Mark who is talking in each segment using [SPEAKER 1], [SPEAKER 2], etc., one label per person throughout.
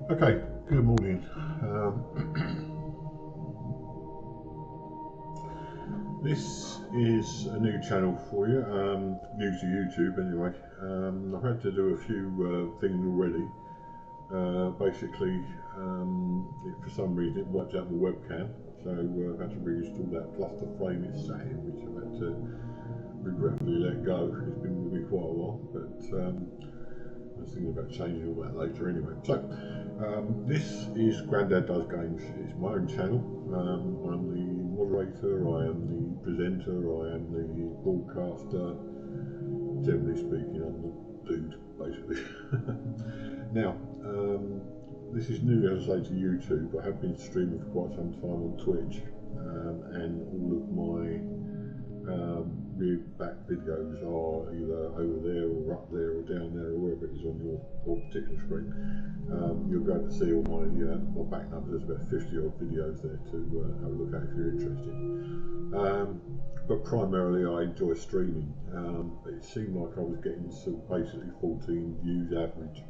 [SPEAKER 1] Okay, good morning. This is a new channel for you, new to YouTube anyway. I've had to do a few things already. Basically, for some reason it wiped out the webcam, so I've had to reinstall that, plus the frame it's sat in, which I've had to regretfully let go. It's been with me quite a while, but I was thinking about changing all that later anyway. So, this is Grandad Does Games. It's my own channel. I'm the moderator, I am the presenter, I am the broadcaster. Generally speaking, I'm the dude, basically. Now, this is new, as I say, to YouTube. I have been streaming for quite some time on Twitch, and all of my rear back videos are either over there or up there or down there or wherever it is on your particular screen. You'll be able to see all my back numbers. There's about 50 odd videos there to have a look at if you're interested. But primarily I enjoy streaming. It seemed like I was getting basically 14 views average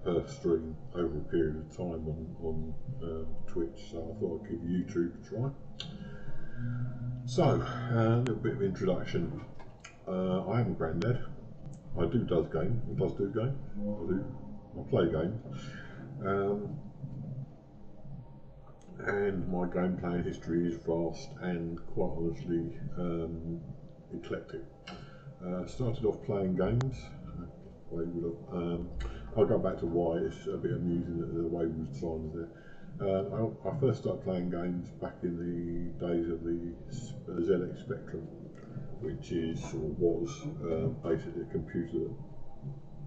[SPEAKER 1] per stream over a period of time on Twitch, so I thought I'd give YouTube a try. So, a little bit of introduction. I am Grandad. I do do games. I play games. And my game playing history is vast and quite honestly eclectic. Started off playing games. I'll go back to why. It's a bit amusing that the wayward signs there. I first started playing games back in the days of the ZX Spectrum, which is or was basically a computer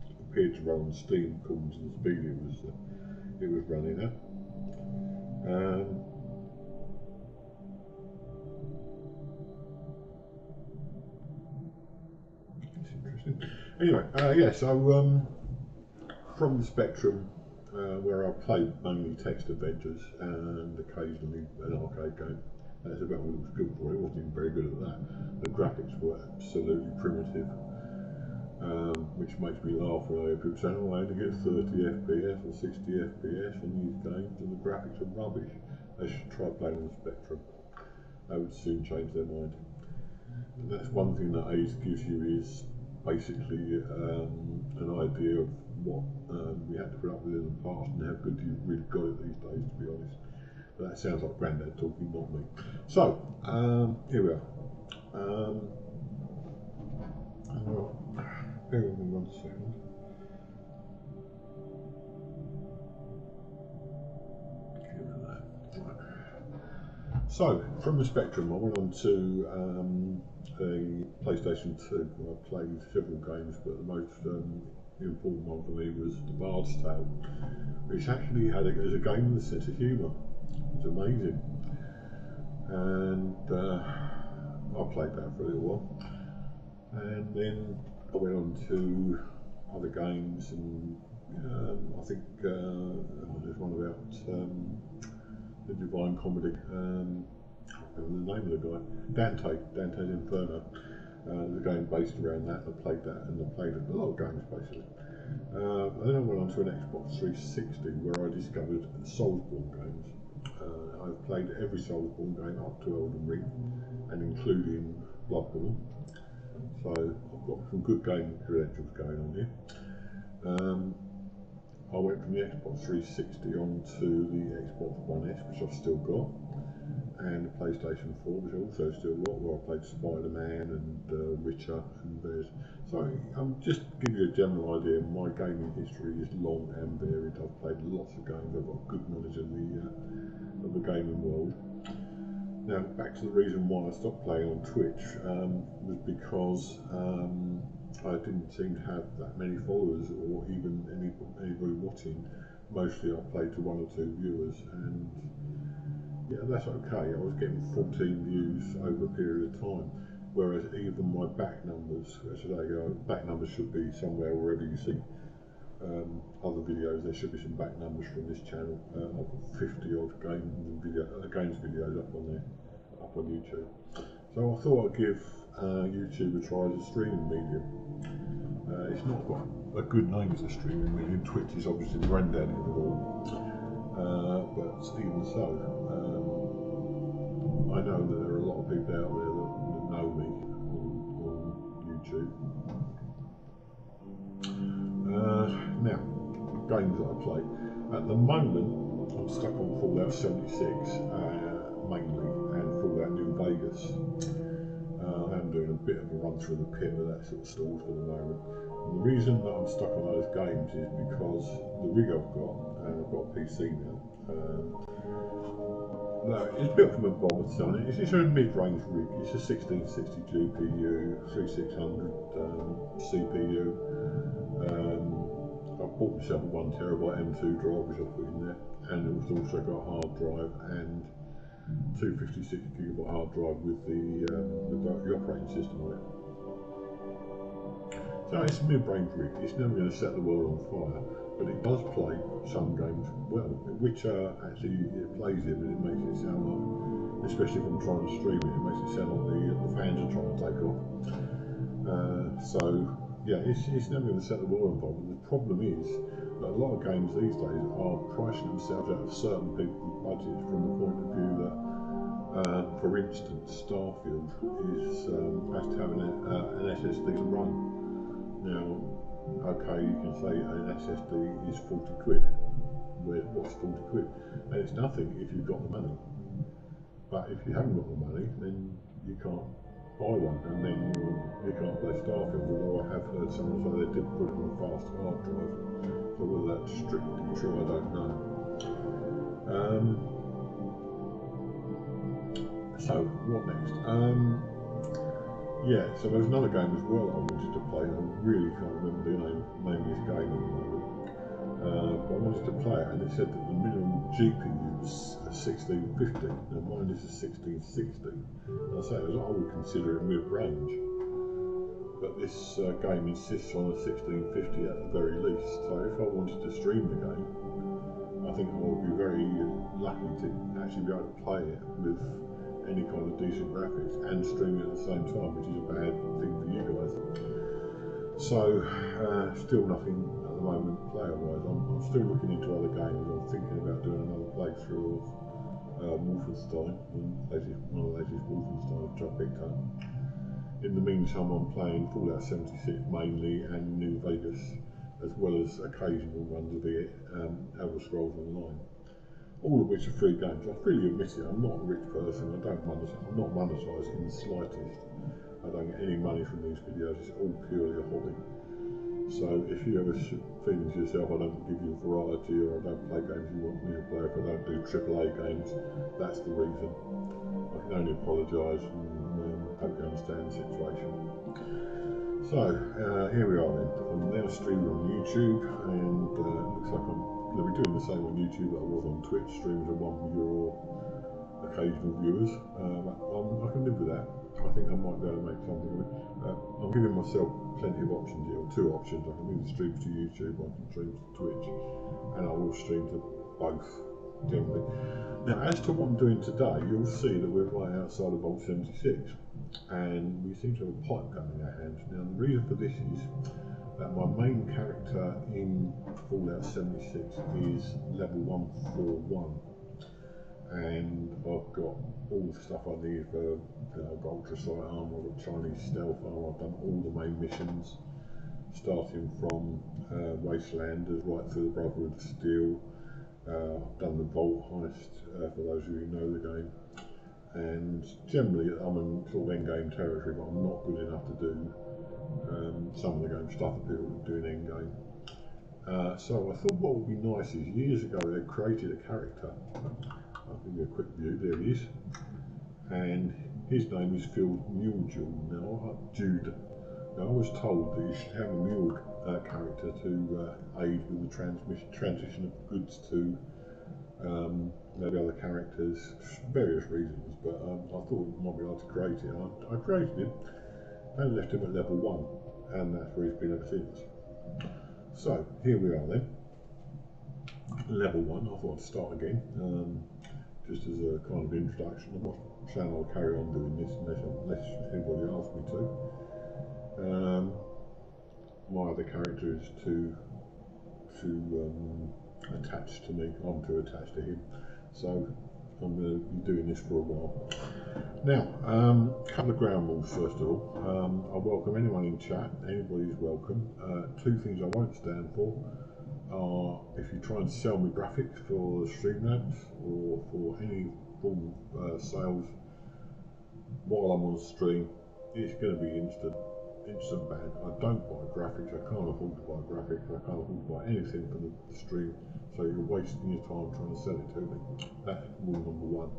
[SPEAKER 1] that appeared to run on Steam, according to the speed it was running at. It's interesting. Anyway, yeah. So from the Spectrum, where I played mainly text adventures and occasionally an arcade game. That's about all it was good for. It wasn't even very good at that. The graphics were absolutely primitive, which makes me laugh when I hear people saying, "Oh, I only get 30 FPS or 60 FPS on these games, and the graphics are rubbish." They should try playing on the Spectrum. They would soon change their mind. And that's one thing that age gives you, is basically an idea of what we had to put up with in the past and how good you've really got it these days, to be honest. But that sounds like Grandad talking, not me. So, here we are. Bear with me 1 second. So, from the Spectrum, I went on to a PlayStation 2, where I played several games, but the most important one for me was The Bard's Tale, which actually had as a game with a sense of humour. It was amazing. And I played that for a little while. And then I went on to other games, and I think there's one about the Divine Comedy. I can't remember the name of the guy. Dante's Inferno. There's a game based around that. I played that, and I played a lot of games basically. And then I went on to an Xbox 360 where I discovered Soulsborne games. I've played every Soulsborne game up to Elden Ring, and including Bloodborne. So I've got some good game credentials going on here. I went from the Xbox 360 onto the Xbox One S, which I've still got, and the PlayStation 4, which I also still got, where I played Spider-Man and Witcher and various. So just to give you a general idea, my gaming history is long and varied. I've played lots of games. I've got good knowledge of the gaming world. Now, back to the reason why I stopped playing on Twitch was because I didn't seem to have that many followers or even anybody watching. Mostly I played to 1 or 2 viewers, and yeah, that's okay. I was getting 14 views over a period of time, whereas even my back numbers, back numbers should be somewhere wherever you see other videos. There should be some back numbers from this channel. I've got 50 odd games videos up on there, up on YouTube. So I thought I'd give YouTube a try as a streaming medium. It's not got a good name for streaming medium. Twitch is obviously the granddaddy of it all, but even so, I know that there are a lot of people out there that know me on YouTube. Now, games that I play. At the moment, I'm stuck on Fallout 76 mainly, and Fallout New Vegas. I'm doing a bit of a run through the pit with that sort of stalled for the moment. And the reason that I'm stuck on those games is because the rig I've got, and I've got a PC now, no, it's built from a Bob Son. It's a mid-range rig. It's a 1660 GPU, 3600 CPU. I bought myself a 1TB M2 drive which I put in there, and it's also got a hard drive and 256GB hard drive with the operating system on it. So it's a mid-range rig. It's never going to set the world on fire, but it does play some games well, which actually it plays it, but it makes it sound like, especially if I'm trying to stream it, it makes it sound like the fans are trying to take off. So yeah, it's never going to set the world on fire. But the problem is that a lot of games these days are pricing themselves out of certain people's budgets from the point of view that, for instance, Starfield has to have an SSD to run. Now, okay, you can say an SSD is 40 quid. What's 40 quid? And it's nothing if you've got the money. But if you haven't got the money, then you can't buy one, and then you can't play Starfield. Although I have heard someone say they did put it on a fast hard drive, so whether that's strictly true, I don't know. So what next? Yeah, so there's another game as well I wanted to play, and I really can't remember the name of this game at the moment. But I wanted to play it, and it said that the minimum GPU is 1650. Now mine is a 1660. And I say I would consider it mid-range, but this game insists on a 1650 at the very least. So if I wanted to stream the game, I think I would be very lucky to actually be able to play it with any kind of decent graphics and stream it at the same time, which is a bad thing for you guys. So still nothing at the moment player-wise. I'm still looking into other games. I'm thinking about doing another playthrough of Wolfenstein, one of the latest Wolfenstein which I picked up. In the meantime, I'm playing Fallout 76 mainly, and New Vegas, as well as occasional runs of it, Elder Scrolls Online. All of which are free games. I freely admit it, I'm not a rich person, I'm not monetised in the slightest. I don't get any money from these videos, it's all purely a hobby. So if you ever feeling to yourself, I don't give you variety, or I don't play games you want me to play, if I don't do AAA games, that's the reason. I can only apologise and hope you understand the situation. So here we are then. I'm now streaming on YouTube, and it looks like I'm going to be doing the same on YouTube that I was on Twitch, streams of one with your occasional viewers. I can live with that. I think I might be able to make something of it. I'm giving myself plenty of options here, or two options. I can either stream to YouTube, or I can stream to Twitch, and I will stream to both generally. Now, as to what I'm doing today, you'll see that we're right outside of Vault 76, and we seem to have a pipe gun in our hands. Now, the reason for this is that my main character in Fallout 76 is level 141, and I've got all the stuff I need for, I've got ultrasight armor, I've got Chinese stealth armor, I've done all the main missions, starting from Wastelanders right through the Brotherhood of Steel. I've done the Vault heist, for those of you who know the game, and generally I'm in sort of endgame territory, but I'm not good enough to do some of the game stuff that people do in endgame. So I thought what would be nice is, years ago they created a character. I'll give you a quick view, there he is, and his name is Phil Mulejewel. Jude. Now I was told that you should have a mule character to aid with the transition of goods to maybe other characters, various reasons, but I thought I might be able to create it. I created him and left him at level 1, and that's where he's been ever since. So here we are then, level 1. I thought I'd start again, just as a kind of introduction. I'm not saying I'll carry on doing this unless anybody asks me to. my other character is too attached to me. I'm too attached to him. So I'm going to be doing this for a while. Now, a couple of ground rules first of all. I welcome anyone in chat. Anybody's welcome. Two things I won't stand for are if you try and sell me graphics for Streamlabs or for any form of sales while I'm on stream, it's going to be instant ban. I don't buy graphics, I can't afford to buy graphics, I can't afford to buy anything for the stream, so you're wasting your time trying to sell it to me. That's rule number one.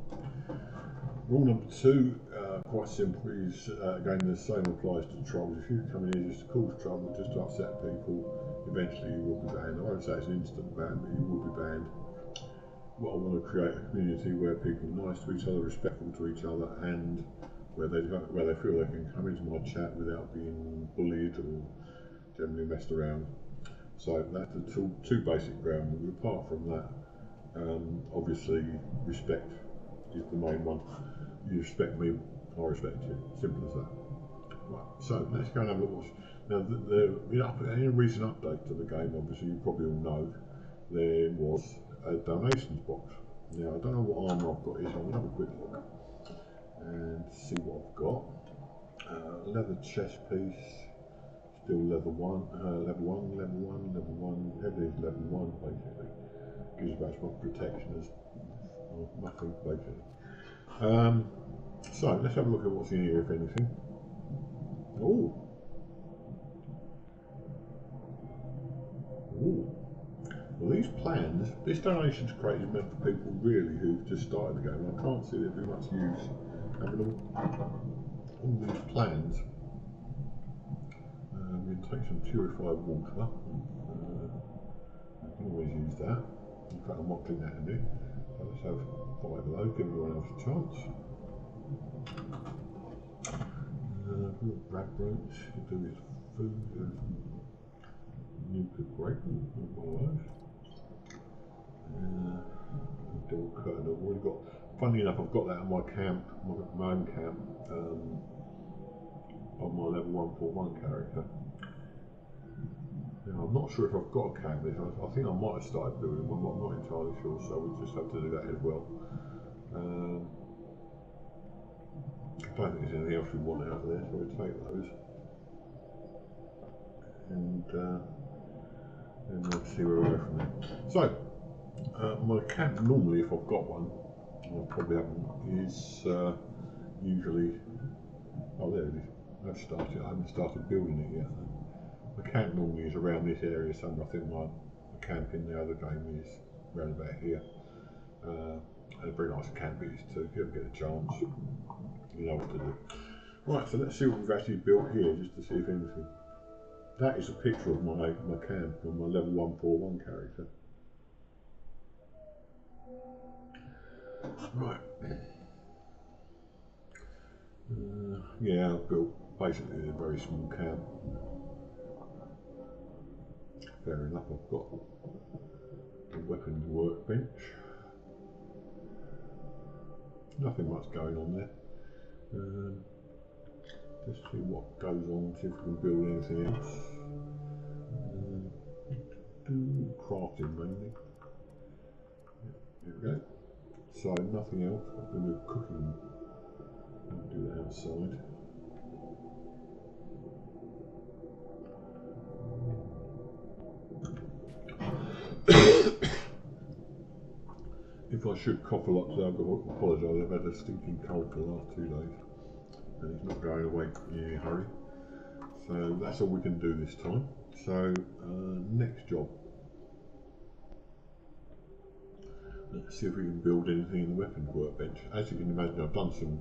[SPEAKER 1] Rule number two, quite simple, is again the same applies to trolls. If you come in here just to cause trouble, just to upset people, eventually you will be banned. I won't say it's an instant ban, but you will be banned. What I want to create a community where people are nice to each other, respectful to each other, and where they feel they can come into my chat without being bullied or generally messed around. So that's the two basic ground rules. Apart from that, obviously respect is the main one. You respect me, I respect you. Simple as that. Right. So let's go and have a look. Now, in a recent update to the game, obviously you probably all know there was a donations box. Now I don't know what armour I've got here, so I'm gonna have a quick look and see what I've got. Leather chest piece, still level 1, everything's level 1 basically. Gives about as much protection as nothing basically. So let's have a look at what's in here, if anything. Ooh. Well, these plans, this donations crate is meant for people really who've just started the game. I can't see there'd be much use having all these plans. We can take some purified water. You can always use that. In fact, I'm not doing that in it. So let's have 5 of those, give everyone else a chance. Brad Brooch, we'll do his food. Nuclear grape, one of those. Door curtain. I've already got. Funny enough, I've got that in my camp, my own camp, on my level 141 character. Now, I'm not sure if I've got a camp. I think I might have started building one. I'm not entirely sure, so we just have to do that as well. I don't think there's anything else we want out of there, so we'll take those. And we'll see where we go from there. So, my camp normally, if I've got one, I probably haven't, is usually, oh there it is, I haven't started building it yet. My camp normally is around this area somewhere. I think my camp in the other game is around about here. And a very nice camp it is too, if you ever get a chance, you know what to do. Right, so let's see what we've actually built here, just to see if anything. That is a picture of my camp on my level 141 character. Right. Yeah, I've built basically a very small camp. Fair enough, I've got a weapons workbench. Nothing much going on there. Let's see what goes on, see if we can build anything else. Crafting mainly. There we go. So nothing else. I'm going to do cooking. I'll do that outside. If I should cough a lot today, I've got to apologise. I've had a stinking cold for the last 2 days, and it's not going away in any hurry. So that's all we can do this time. So next job. Let's see if we can build anything in the weapons workbench. As you can imagine, I've done some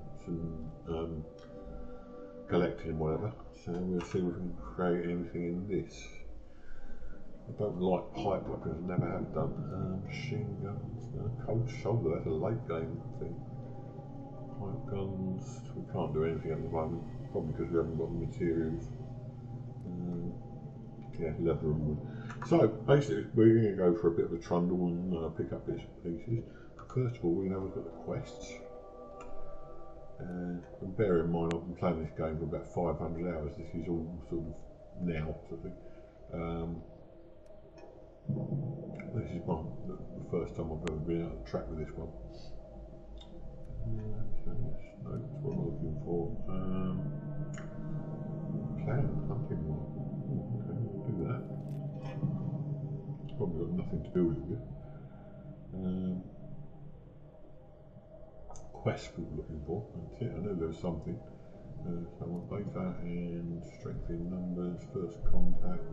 [SPEAKER 1] collecting and whatever. So we'll see if we can create anything in this. I don't like pipe weapons, never have done. Machine guns, cold shoulder, that's a late game thing. Pipe guns, we can't do anything at the moment, probably because we haven't got the materials. Yeah, leather and wood. So basically we're going to go for a bit of a trundle and pick up bits and pieces. First of all, we're going to have a look at the quests. And bear in mind I've been playing this game for about 500 hours, this is all sort of now sort of thing. This is the first time I've ever been out of track with this one. So yes, no, that's what I'm looking for. Plan hunting one. Okay, we'll do that. It's probably got nothing to do with it. Quest we were looking for. That's it. I know there was something. So I want data and strength in numbers, first contact,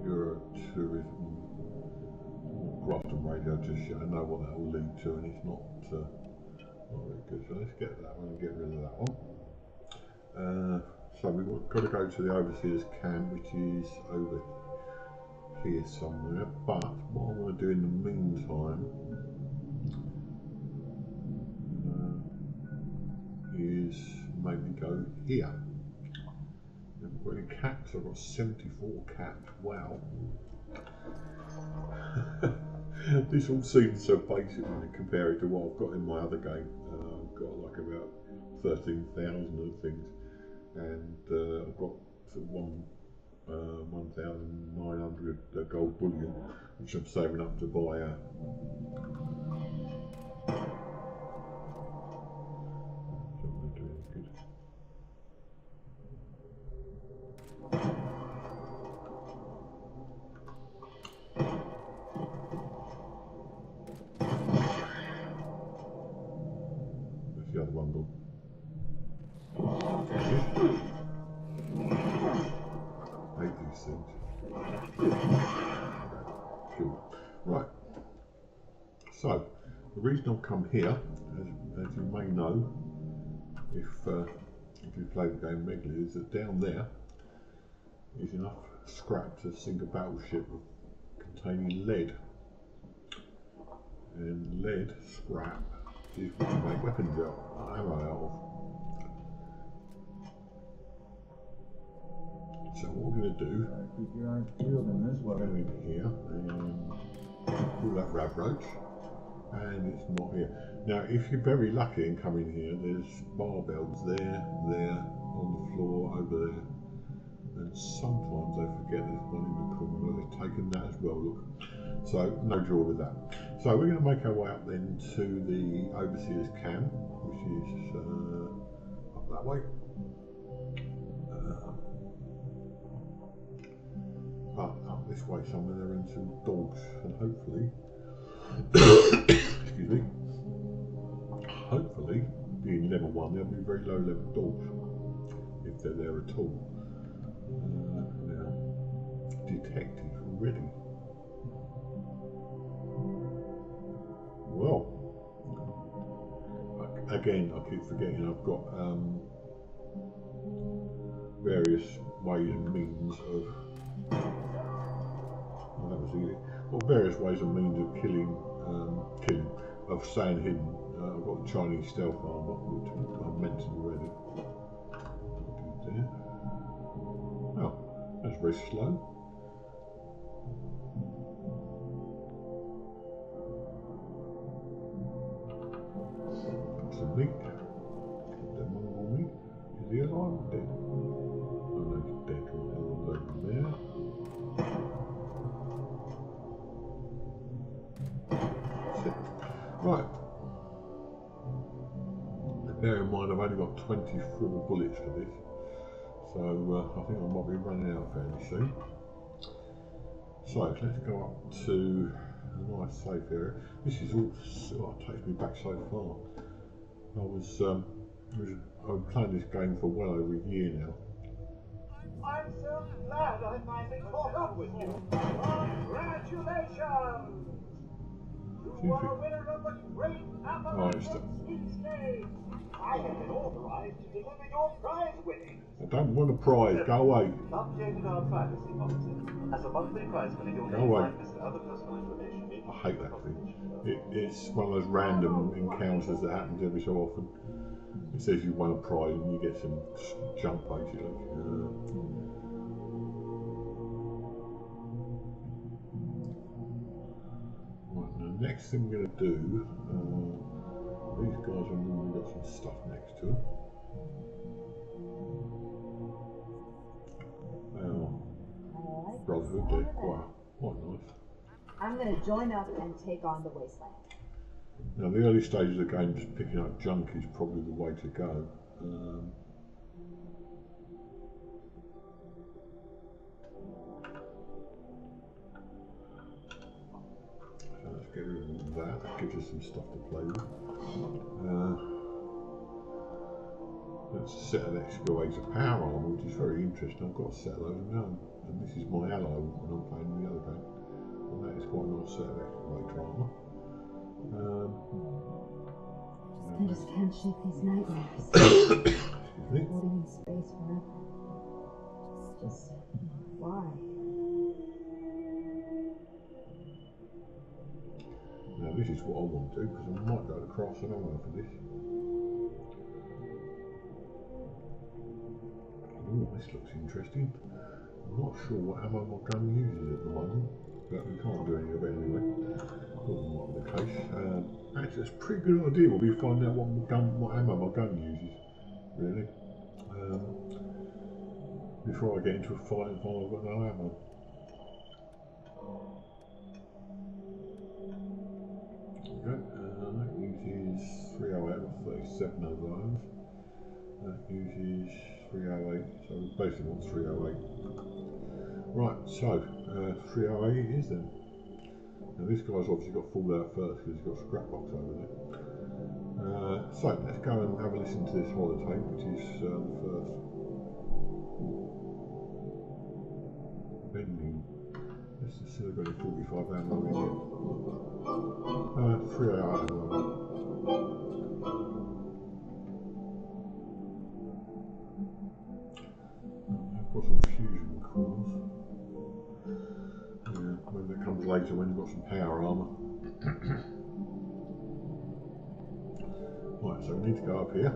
[SPEAKER 1] Bureau Tourism, Grafton Radio. Just I know what that will lead to, and it's not very good. So let's get that one and get rid of that one. So we've got to go to the Overseer's Camp, which is over here somewhere. But what I want to do in the meantime is maybe go here. I've got any cats? I've got 74 cats. Wow. This all seems so basic when you compare it to what I've got in my other game. I've got like about 13,000 of things, and I've got sort of 1,900 gold bullion, which I'm saving up to buy a the other one gone. Hate these things. Cool. Right. So, the reason I've come here, as you may know, if you play the game regularly, is that down there is enough scrap to sink a battleship containing lead. And lead scrap is what you make weapons out of, ammo out of. So what we're going to do, go in here and pull that rab roach, and it's not here. Now if you're very lucky and come in here, there's barbells there, on the floor, over there, and sometimes I forget there's one in the corner. They've taken that as well, look. So no draw with that. So we're going to make our way up then to the Overseer's Camp, which is up that way. Up this way somewhere there are some dogs, and hopefully, excuse me, hopefully, being level 1, they'll be very low level dogs, if they're there at all. Now, detective already. Well, again, I keep forgetting I've got various ways and means of, well, that was easy. Well, various ways and means of killing, of staying hidden. I've got the Chinese stealth armor, which I've mentioned already. Oh, that's very slow. Some meat. The Mongol meat. Is he alive or dead? Oh no, he's dead. Over there. That's it. Right. Bear in mind I've only got 24 bullets for this, so I think I might be running out fairly soon. So let's go up to a nice safe area. This is all, oh, it takes me back so far. I've been playing this game for well over a year now.
[SPEAKER 2] I'm so glad I finally caught up with you. Congratulations! You are a winner of the great Appalachian Sweepstakes. I have been authorized to deliver your prize winning.
[SPEAKER 1] I don't want a prize, go away.
[SPEAKER 2] Updated our privacy policy. As a monthly prize winner, you'll
[SPEAKER 1] Go away.
[SPEAKER 2] find other personal information.
[SPEAKER 1] I hate that thing. It's one of those random encounters that happens every so often. It says you won a prize and you get some junk basically. Right, now the next thing we're going to do, these guys have normally got some stuff next to them. Well, Oh dear, quite nice.
[SPEAKER 3] I'm going to join up and take on the wasteland.
[SPEAKER 1] Now, the early stages of the game, just picking up junk is probably the way to go. So let's get rid of that. That gives us some stuff to play with. Let's set an excavator power armor, which is very interesting. I've got a set of those of my own, and this is my ally when I'm playing the other game. And that is quite a nice set of excavator armor.
[SPEAKER 3] I just can't shake these nightmares.
[SPEAKER 1] Excuse me.
[SPEAKER 3] Floating in space forever. Just why?
[SPEAKER 1] Now this is what I want to do, because I might go across and over for this. Oh, this looks interesting. I'm not sure what ammo my gun uses at the moment, but we can't do any of it anyway. Thought it might be the case. Actually, that's a pretty good idea. We'll be finding out what ammo my gun uses, really. Before I get into a fight and find I've got no ammo. Okay, that uses 308 or 37 of those. That uses 308, so we basically want 308. Right, so 308 it is then. Now this guy's obviously got fallout first because he's got a scrap box over there. So let's go and have a listen to this holotape, which is the first bending. Let's just see if I've got any 45 ammo in here. 308 ammo. I've got some fusion cores. Yeah, maybe that comes later when you've got some power armour. Right, so we need to go up here.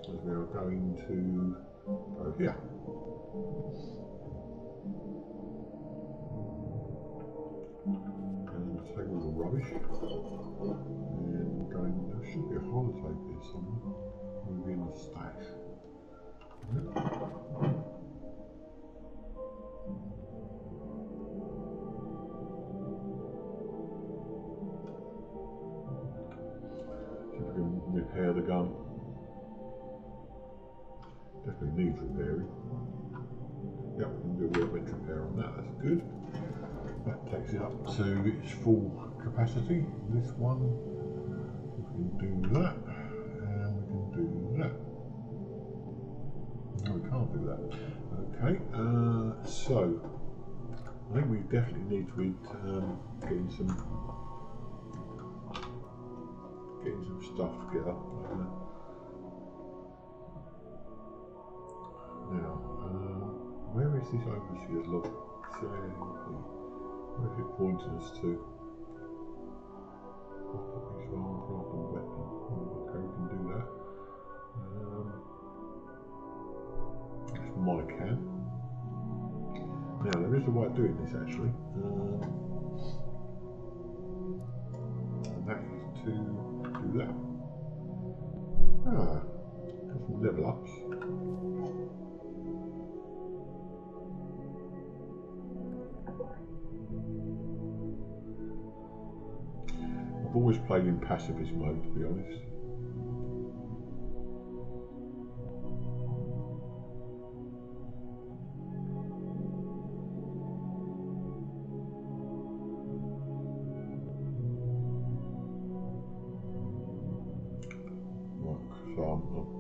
[SPEAKER 1] As we are going to go here. And take all the rubbish. And going, there should be a holotape here somewhere. Maybe in the stash. Yep. Repair the gun. Definitely needs repairing. Yep, we can do a workbench repair on that, that's good. That takes it up to its full capacity. This one, we can do that, and we can do that. No, we can't do that. Okay, so I think we definitely need to be getting some stuff together. Now, where is this overseer's log? Where is it pointing us to? Properties armed rather weapon. Okay, we can do that. That's my can. Now, there is a way of doing this actually. And that is to do that. Got some level ups. I've always played in pacifist mode, to be honest.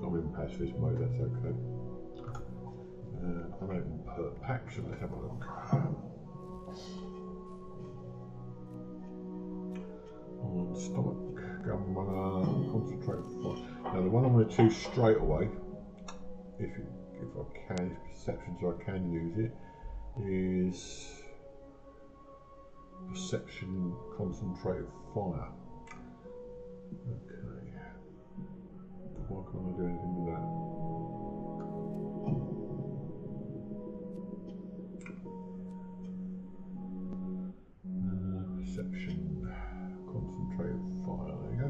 [SPEAKER 1] I'm in pacifist mode, that's okay. I'm open per pack, so let's have a look. On stomach, gun runner, concentrate fire. Now the one I'm going to choose straight away, if I can, if perception so I can use it, is perception concentrated fire. Okay. Why can't I do anything with that? Perception, concentrated fire, there you go.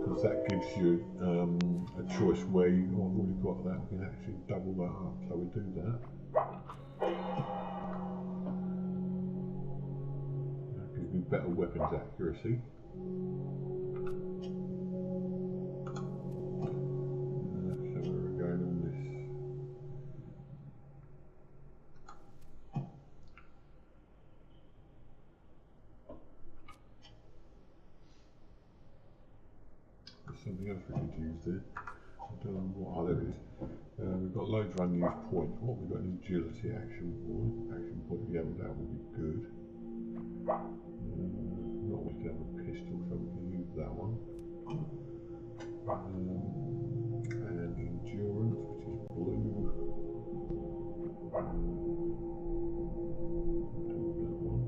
[SPEAKER 1] Because that gives gives you a choice where you, oh, I've already got that, we can actually double that up, so we do that. That gives me better weapons accuracy. So where are we going on this? There's something else we could use there. I don't know what, oh there it is. We've got loads of unused points. What we've got an agility action point. Action point, yeah, well, that would be good. Not we can have a pistol, so we can use that one. And endurance, which is blue. Do that one.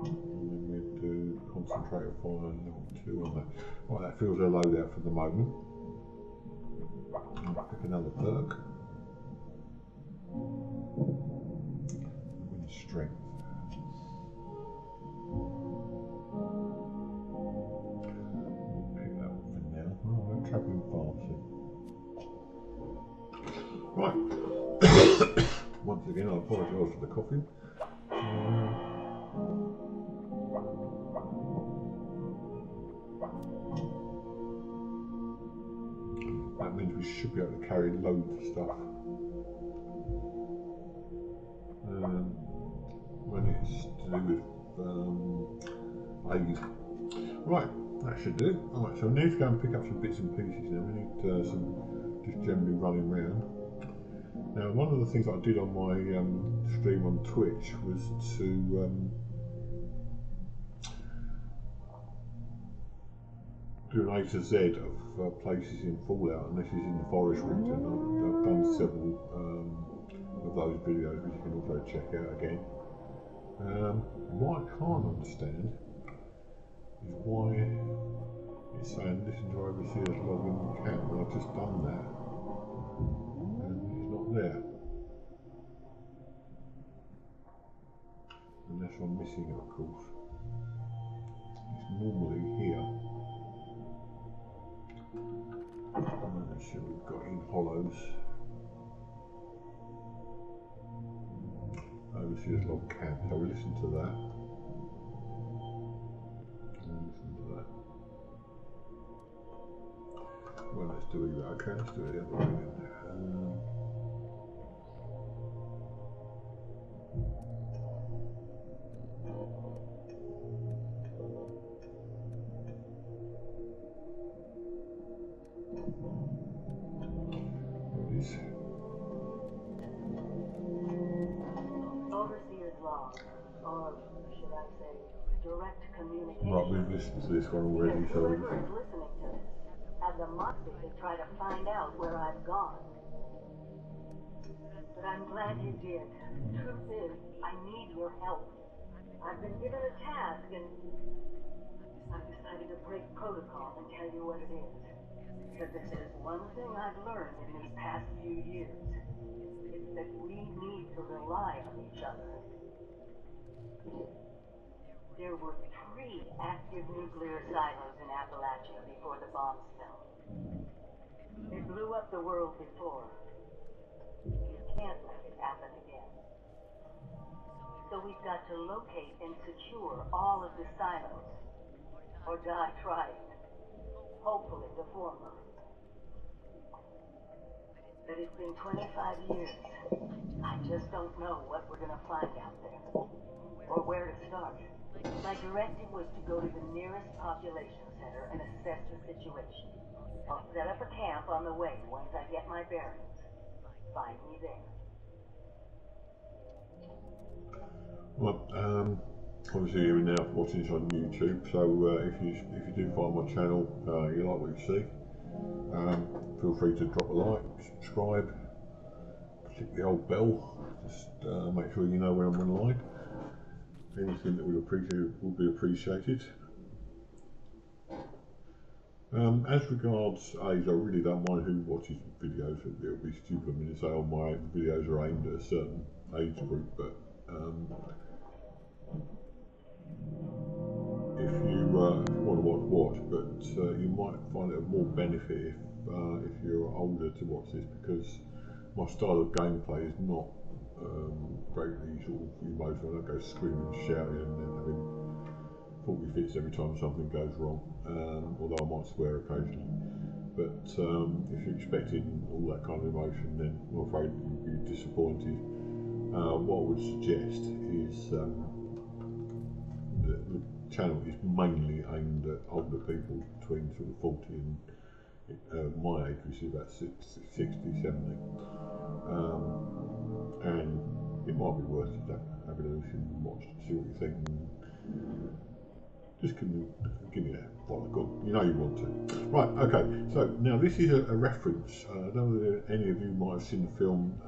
[SPEAKER 1] And then we do concentrated fire level 2 on that. Right, that feels a loadout for the moment. I'll pick another perk. Win strength. We'll pick that one for now. Oh, I'm travelling fast. Right. Once again, I apologise for the coughing. That means we should be able to carry loads of stuff. When it's to do with aid. Right, that should do. Alright, so we need to go and pick up some bits and pieces now. We need some just generally running around. Now, one of the things that I did on my stream on Twitch was to do an A to Z of places in Fallout, and this is in the forest region. I've done several of those videos, which you can also check out again. What I can't understand is why it's saying listen to overseers log in the camp, and I've just done that and it's not there. Unless I'm missing it, of course. It's normally here. Let's see what we've got in Hollows. Overseers log camp, so we listen to that. Listen to that. Well, let's do that. Okay, let's do it the other way then.
[SPEAKER 4] Overseer's log, or should I say, direct communication.
[SPEAKER 1] Right, we've listened to this one already, so we
[SPEAKER 4] whoever is listening to this had the mercy to try to find out where I've gone. But I'm glad you did. The truth is, I need your help. I've been given a task and I've decided to break protocol and tell you what it is. Because if there's one thing I've learned in these past few years, it's that we need to rely on each other. There were 3 active nuclear silos in Appalachia before the bombs fell. They blew up the world before. You can't let it happen again. So we've got to locate and secure all of the silos, or die trying. Hopefully the former. But it's been 25 years. I just don't know what we're gonna find out there, or where to start. My directive was to go to the nearest population center and assess the situation. I'll set up a camp on the way once I get my bearings. Find me there.
[SPEAKER 1] well, obviously you're now watching this on YouTube, so if you do find my channel, you like what you see, feel free to drop a like, subscribe, click the old bell, just make sure you know when I'm online. Anything that will be appreciated. As regards age, I really don't mind who watches videos. It would be stupid of me to say, oh, my videos are aimed at a certain age group, but if you want to watch, but you might find it of more benefit if you're older to watch this, because my style of gameplay is not greatly sort of emotional. I don't go screaming, shouting, and then having 40 fits every time something goes wrong. Although I might swear occasionally. But if you're expecting all that kind of emotion, then I'm afraid you'll be disappointed. What I would suggest is the channel is mainly aimed at older people between sort of 40 and my age, which is about 60, 70. And it might be worth it having a listen and watch to see what you think. And just give me that follow. Good, you know you want to. Right, okay. So now this is a reference. I don't know whether any of you might have seen the film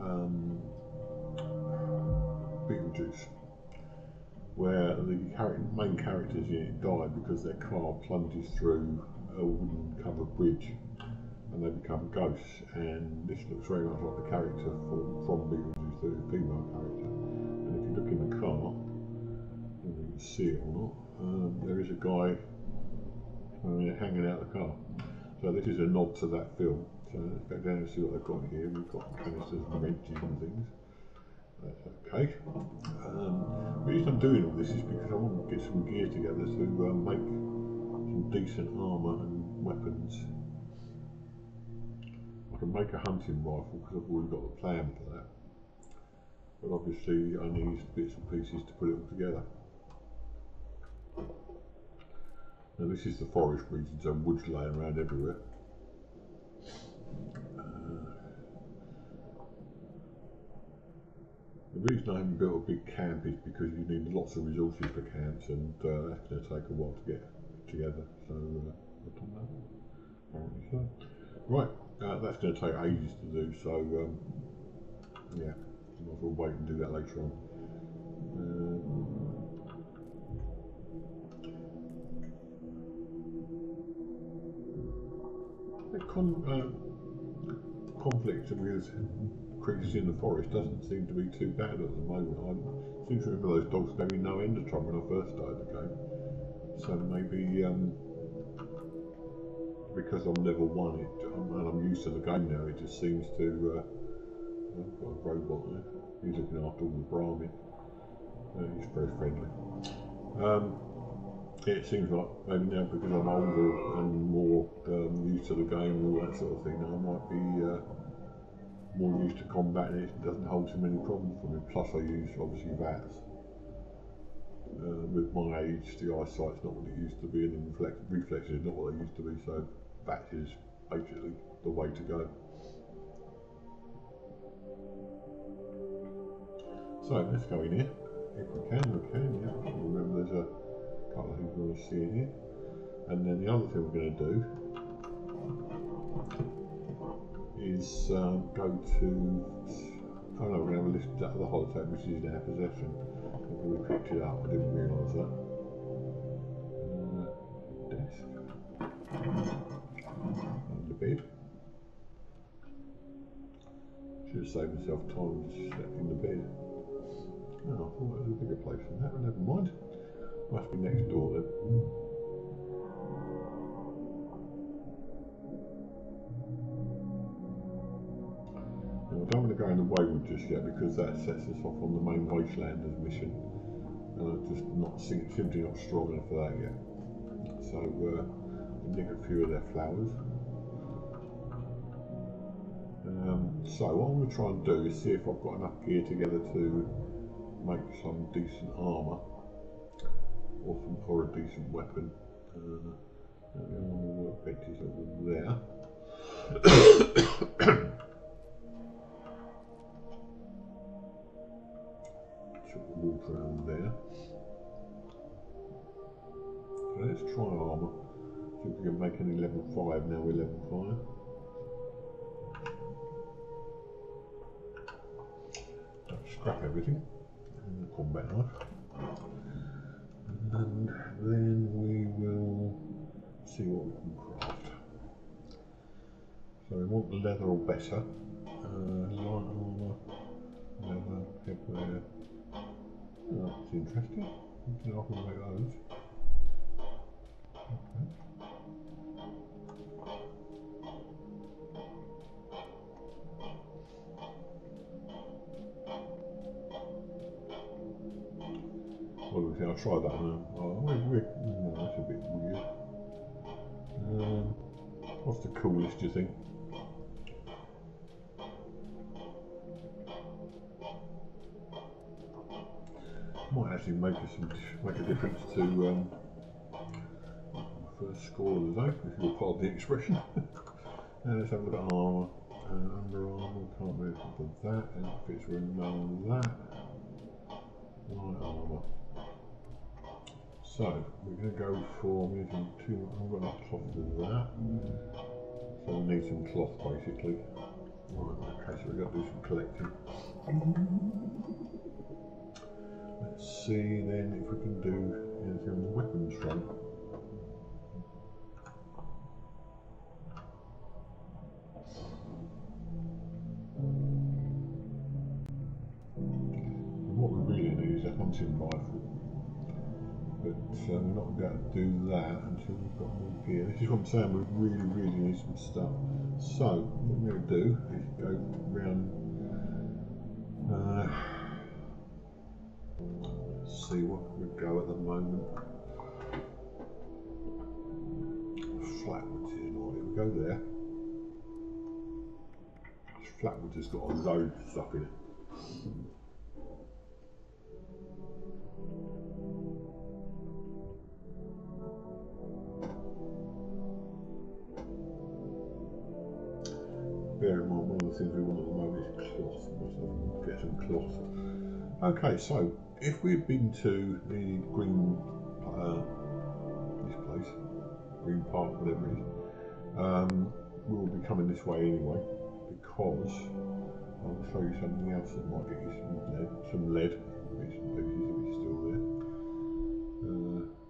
[SPEAKER 1] Beetlejuice, where the main characters in it die because their car plunges through a wooden covered bridge and they become ghosts. And this looks very much like the character from Beetlejuice, the female character. And if you look in the car, whether you can see it or not, there is a guy hanging out of the car. So this is a nod to that film. So let's go down and see what they've got here. We've got canisters and wrenches and things. That's okay. The reason I'm doing all this is because I want to get some gear together to make some decent armour and weapons. I can make a hunting rifle because I've already got the plan for that. But obviously I need bits and pieces to put it all together. Now this is the forest region, so wood's laying around everywhere. The reason I haven't built a big camp is because you need lots of resources for camps, and that's going to take a while to get together. So I've done that. Apparently so. Right, that's going to take ages to do. So yeah, I might as well wait and do that later on. Conflict with creatures in the forest doesn't seem to be too bad at the moment. I seem to remember those dogs gave me no end of trouble when I first started the game. So maybe because I'm level 1 and I'm used to the game now, it just seems to... I've got a robot there. He's looking after all the Brahmin. He's very friendly. It seems like maybe now because I'm older and more used to the game and all that sort of thing, I might be more used to combat, and it doesn't hold too many problems for me. Plus I use obviously VATS. With my age, the eyesight's not what it used to be, and the reflexes is not what they used to be, so VATS is basically the way to go. So let's go in here. If we can, yeah. Remember there's a couple of things we want to see in here. And then the other thing we're going to do is go to... Oh no, we're going to have a list of the holotape which is in our possession. I've already picked it up, I didn't realise that. Desk. And the bed. Should have saved myself time and just slept in the bed. Oh, I thought it was a bigger place than that, but never mind. Must be next door then. Now, I don't want to go in the Wayward just yet because that sets us off on the main Wastelanders mission. And I'm just simply not strong enough for that yet. So I'll nick a few of their flowers. So what I'm going to try and do is see if I've got enough gear together to make some decent armour or a decent weapon. The workbench is over there. Sort of water around there. So let's try armour. See if we can make any level 5 now we're level 5. Scrap everything, and the combat knife, and then we will see what we can craft. So we want the leather or better, light armour, leather, headwear. Oh, that's interesting. I can make those. Well, I'll try that now. Oh, no, that's a bit weird. What's the coolest, do you think? Might actually make a difference to first score of the day, if you'll pardon the expression. Let's have a look at armour. Under armour, can't really for that, and if it's none of that. Light armour. So, we're going to go for, I'm using I've got enough cloth for that. So we need some cloth basically. Right, okay, so we've got to do some collecting. Let's see then if we can do anything on the weapons front. And what we really need is a hunting rifle. But we're not going to do that until we've got more gear. This is what I'm saying, we really need some stuff. So, what we're going to do is go round, see what we go at the moment. Flatwoods is not it, we go there. Flatwoods has got a load of stuff in it. Bear in mind, one of the things we want at the moment is cloth. We'll get some cloth. Okay, so if we've been to the green, this place, Green Park, whatever it is, we'll be coming this way anyway, because I'll show you something else that might get you some lead, bits and pieces if it's still there.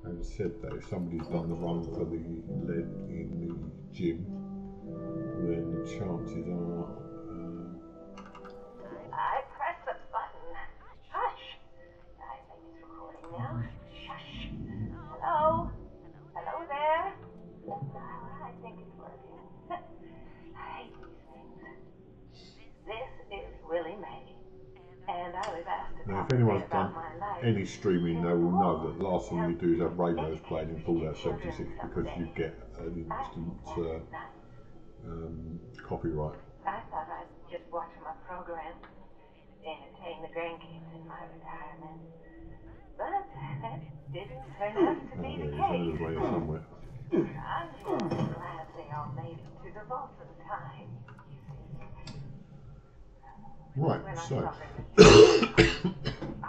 [SPEAKER 1] Having said that, if somebody's done the run for the lead in the gym, then the chances are...
[SPEAKER 4] I press the button. Hush! I think it's recording now. Shush! Hello? Hello there? I think it's working. I hate these things. This is Willie Mae. And I was asked to
[SPEAKER 1] Now,
[SPEAKER 4] talk
[SPEAKER 1] if anyone's
[SPEAKER 4] about
[SPEAKER 1] done
[SPEAKER 4] my life.
[SPEAKER 1] any streaming, they will know that the last thing you do is have radios playing in Fallout 76 because you get an instant copyright.
[SPEAKER 4] I thought I'd just watch my program, entertain the grandkids in my retirement. But that didn't turn out to be the
[SPEAKER 1] There's
[SPEAKER 4] case.
[SPEAKER 1] another way somewhere.
[SPEAKER 4] I'm just glad they all made it to the vault in time.
[SPEAKER 1] Right,
[SPEAKER 4] When I
[SPEAKER 1] so
[SPEAKER 4] saw them, I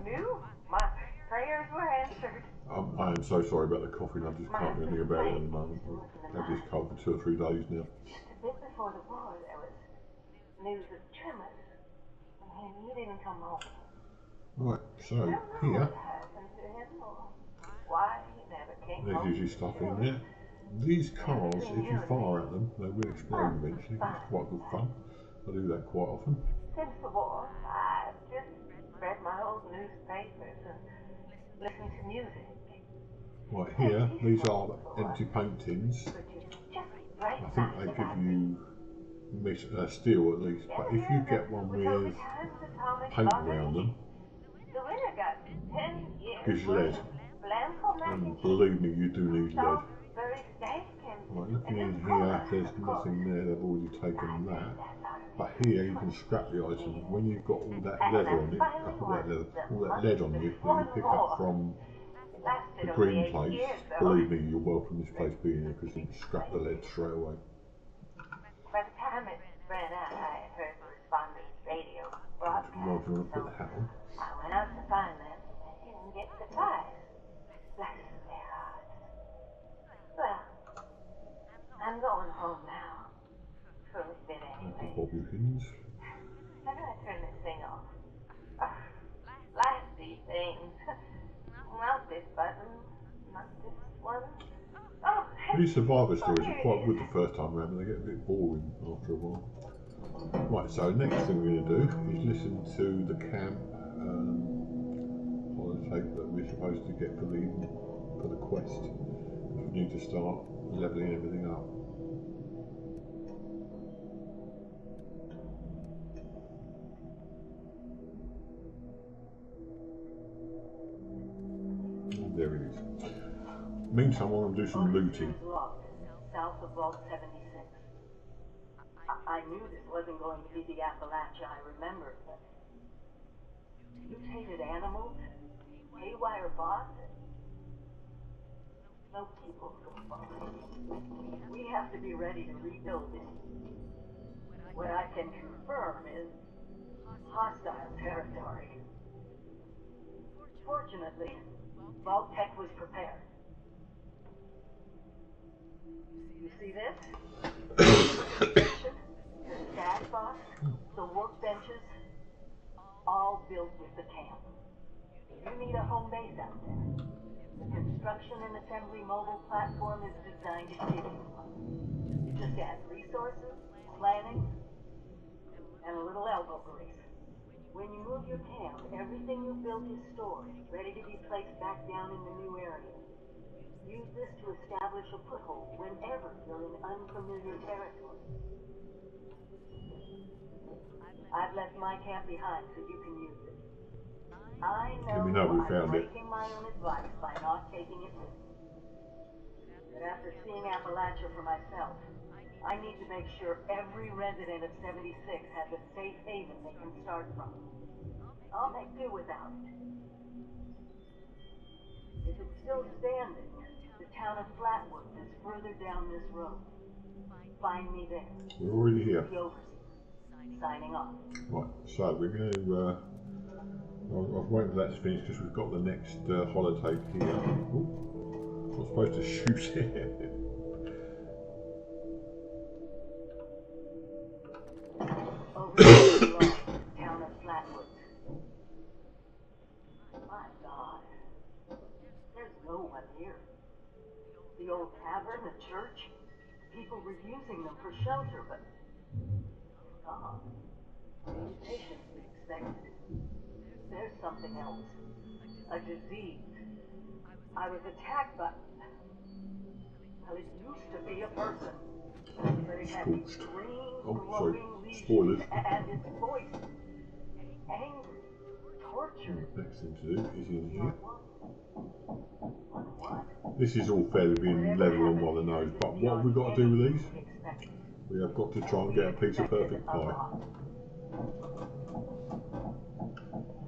[SPEAKER 4] knew my prayers were answered.
[SPEAKER 1] I am so sorry about the coughing. I just can't do anything about it at the moment. I've had this cold for 2 or 3 days now.
[SPEAKER 4] Just a bit before the war, there was news of tremors, and he didn't come home.
[SPEAKER 1] Right, so
[SPEAKER 4] I don't know
[SPEAKER 1] here,
[SPEAKER 4] what happened to him or why he never came
[SPEAKER 1] there's
[SPEAKER 4] home.
[SPEAKER 1] usually stuff in there. These cars, if you fire at them, they will explode eventually. It's quite good fun. I do that quite often.
[SPEAKER 4] Since the war, I've just read my old newspapers and listened to music.
[SPEAKER 1] Right here, these are empty paint tins.
[SPEAKER 4] Which is just right.
[SPEAKER 1] I think they give you steel at least, but if you get one with paint around them,
[SPEAKER 4] the winner got 10 years
[SPEAKER 1] gives you lead. And believe me, you do need lead. Right, looking in here, there's nothing there, they've already taken that. But here you can scrap the items. When you've got all that leather on it, all that lead on you that you pick up from the green place, believe me, you're welcome this place being here because you can scrap the lead straight away.
[SPEAKER 4] By the time it ran out, I had heard the responders' radio broadcast.
[SPEAKER 1] Well, if you want to put the hat on.
[SPEAKER 4] I went out to find them and get supplies. Bless their hearts. Well, I'm going home now. For a bit anyway.
[SPEAKER 1] Bobby pins.
[SPEAKER 4] How do I turn this thing off? Lasty things. Not this button. Not this one. Oh,
[SPEAKER 1] These survivor stories are quite good the first time around, but they get a bit boring after a while. Right, so next thing we're going to do is listen to the camp holotape that we're supposed to get for the quest. We need to start leveling everything up. There it is. Meantime, I'm going to do some looting.
[SPEAKER 4] Locked, south of Vault 76. I knew this wasn't going to be the Appalachia I remembered, but mutated animals, haywire bots. No people so far. We have to be ready to rebuild it. What I can confirm is hostile territory. Fortunately, Vault Tech was prepared. You see this? The stash box, the workbenches, all built with the camp. You need a home base out there. The construction and assembly mobile platform is designed to give you one. You just add resources, planning, and a little elbow grease. When you move your camp, everything you built is stored, ready to be placed back down in the new area. Use this to establish a foothold whenever you're in unfamiliar territory. I've left my camp behind so you can use it. I know I'm breaking my own advice by not taking it with me. But after seeing Appalachia for myself, I need to make sure every resident of 76 has a safe haven they can start from. I'll make do without it. If it's still standing, the town of Flatwoods is further down this road. Find me there.
[SPEAKER 1] We're already here.
[SPEAKER 4] The Overseer. Signing off.
[SPEAKER 1] Right, so we're going to. I was waiting for that to finish because we've got the next holotape here. Ooh, I'm supposed to shoot it.
[SPEAKER 4] Overseer, town of Flatwoods. My God. There's no one here. The old tavern, the church, people were using them for shelter, but it's gone. The patients we expected. There's something else. A disease. I was attacked by... Well, it used to be a person. But it had these green, glowing lesions and its voice. Angry. Tortured.
[SPEAKER 1] Next thing to do is in here. This is all fairly being level on by the nose, but what have we got to do with these? We have got to try and get a piece of perfect pie.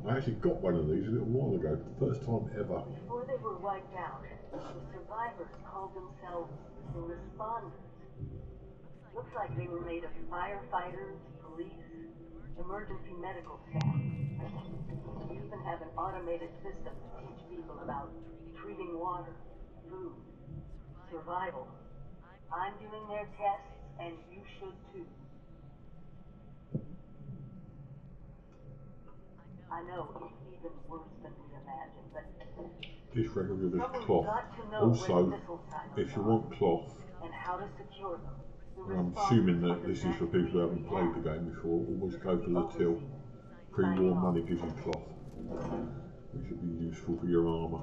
[SPEAKER 1] I actually got one of these a little while ago, first time ever.
[SPEAKER 4] Before they were wiped out, the survivors called themselves the responders. Looks like they were made of firefighters, police, emergency medical staff. We even have an automated system to teach people about treating water, food, survival. I'm doing their tests, and you should too. I know it's even worse than we imagined, but
[SPEAKER 1] this record with this cloth. Also, if you want cloth,
[SPEAKER 4] and how to secure them.
[SPEAKER 1] I'm assuming that this is for people who haven't played the game before, always go to the till. Pre-war money gives you cloth, which would be useful for your armour.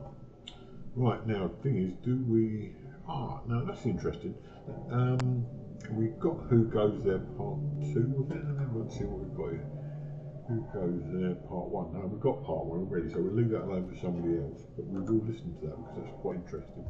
[SPEAKER 1] Right, now the thing is, do we... now that's interesting. We've got Who Goes There Part 2, was it? Let's see what we've got here. Who Goes There Part 1. No, we've got Part 1 already, so we'll leave that alone for somebody else. But we will listen to that because that's quite interesting.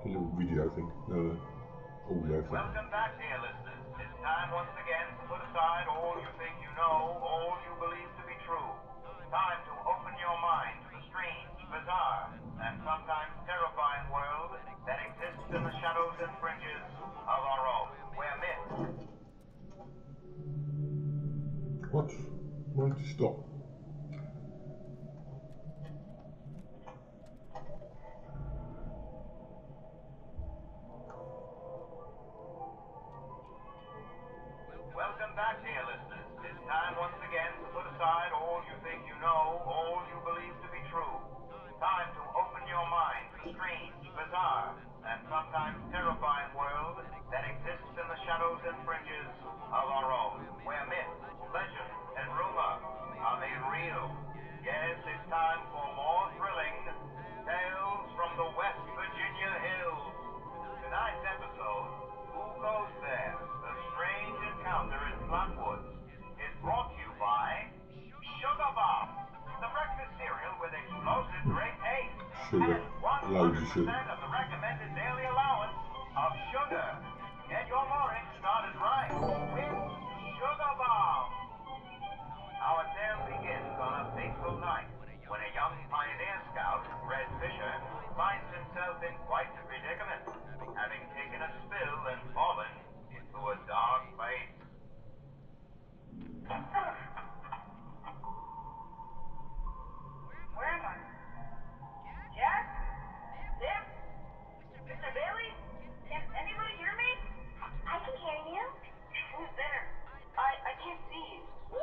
[SPEAKER 1] A little video thing, audio thing.
[SPEAKER 2] Welcome back, dear listeners. It's time once again to put aside all you think you know, all you believe to be true. Time to open your mind to the strange, bizarre, and sometimes terrifying world that exists in the shadows and fringes of our own, where myths...
[SPEAKER 1] What? Why did you stop?
[SPEAKER 2] Welcome back, dear listeners. It's time once again to put aside all you think you know, all you believe to be true. Time to open your mind to the strange, bizarre, and sometimes terrifying world that exists in the shadows and fringes of our own, where myth, legend, and rumor are made
[SPEAKER 1] should.
[SPEAKER 2] of the recommended daily allowance of sugar. Get your morning started right with Sugar Bomb. Our tale begins on a fateful night when a young pioneer scout, Red Fisher, finds himself in quite a predicament, having taken a spill and fallen into a dark place. Where am I? Jack? Tim? Mr. Bailey? Can anybody hear me?
[SPEAKER 5] I can hear you.
[SPEAKER 2] Who's there? I can't see you.
[SPEAKER 5] Me.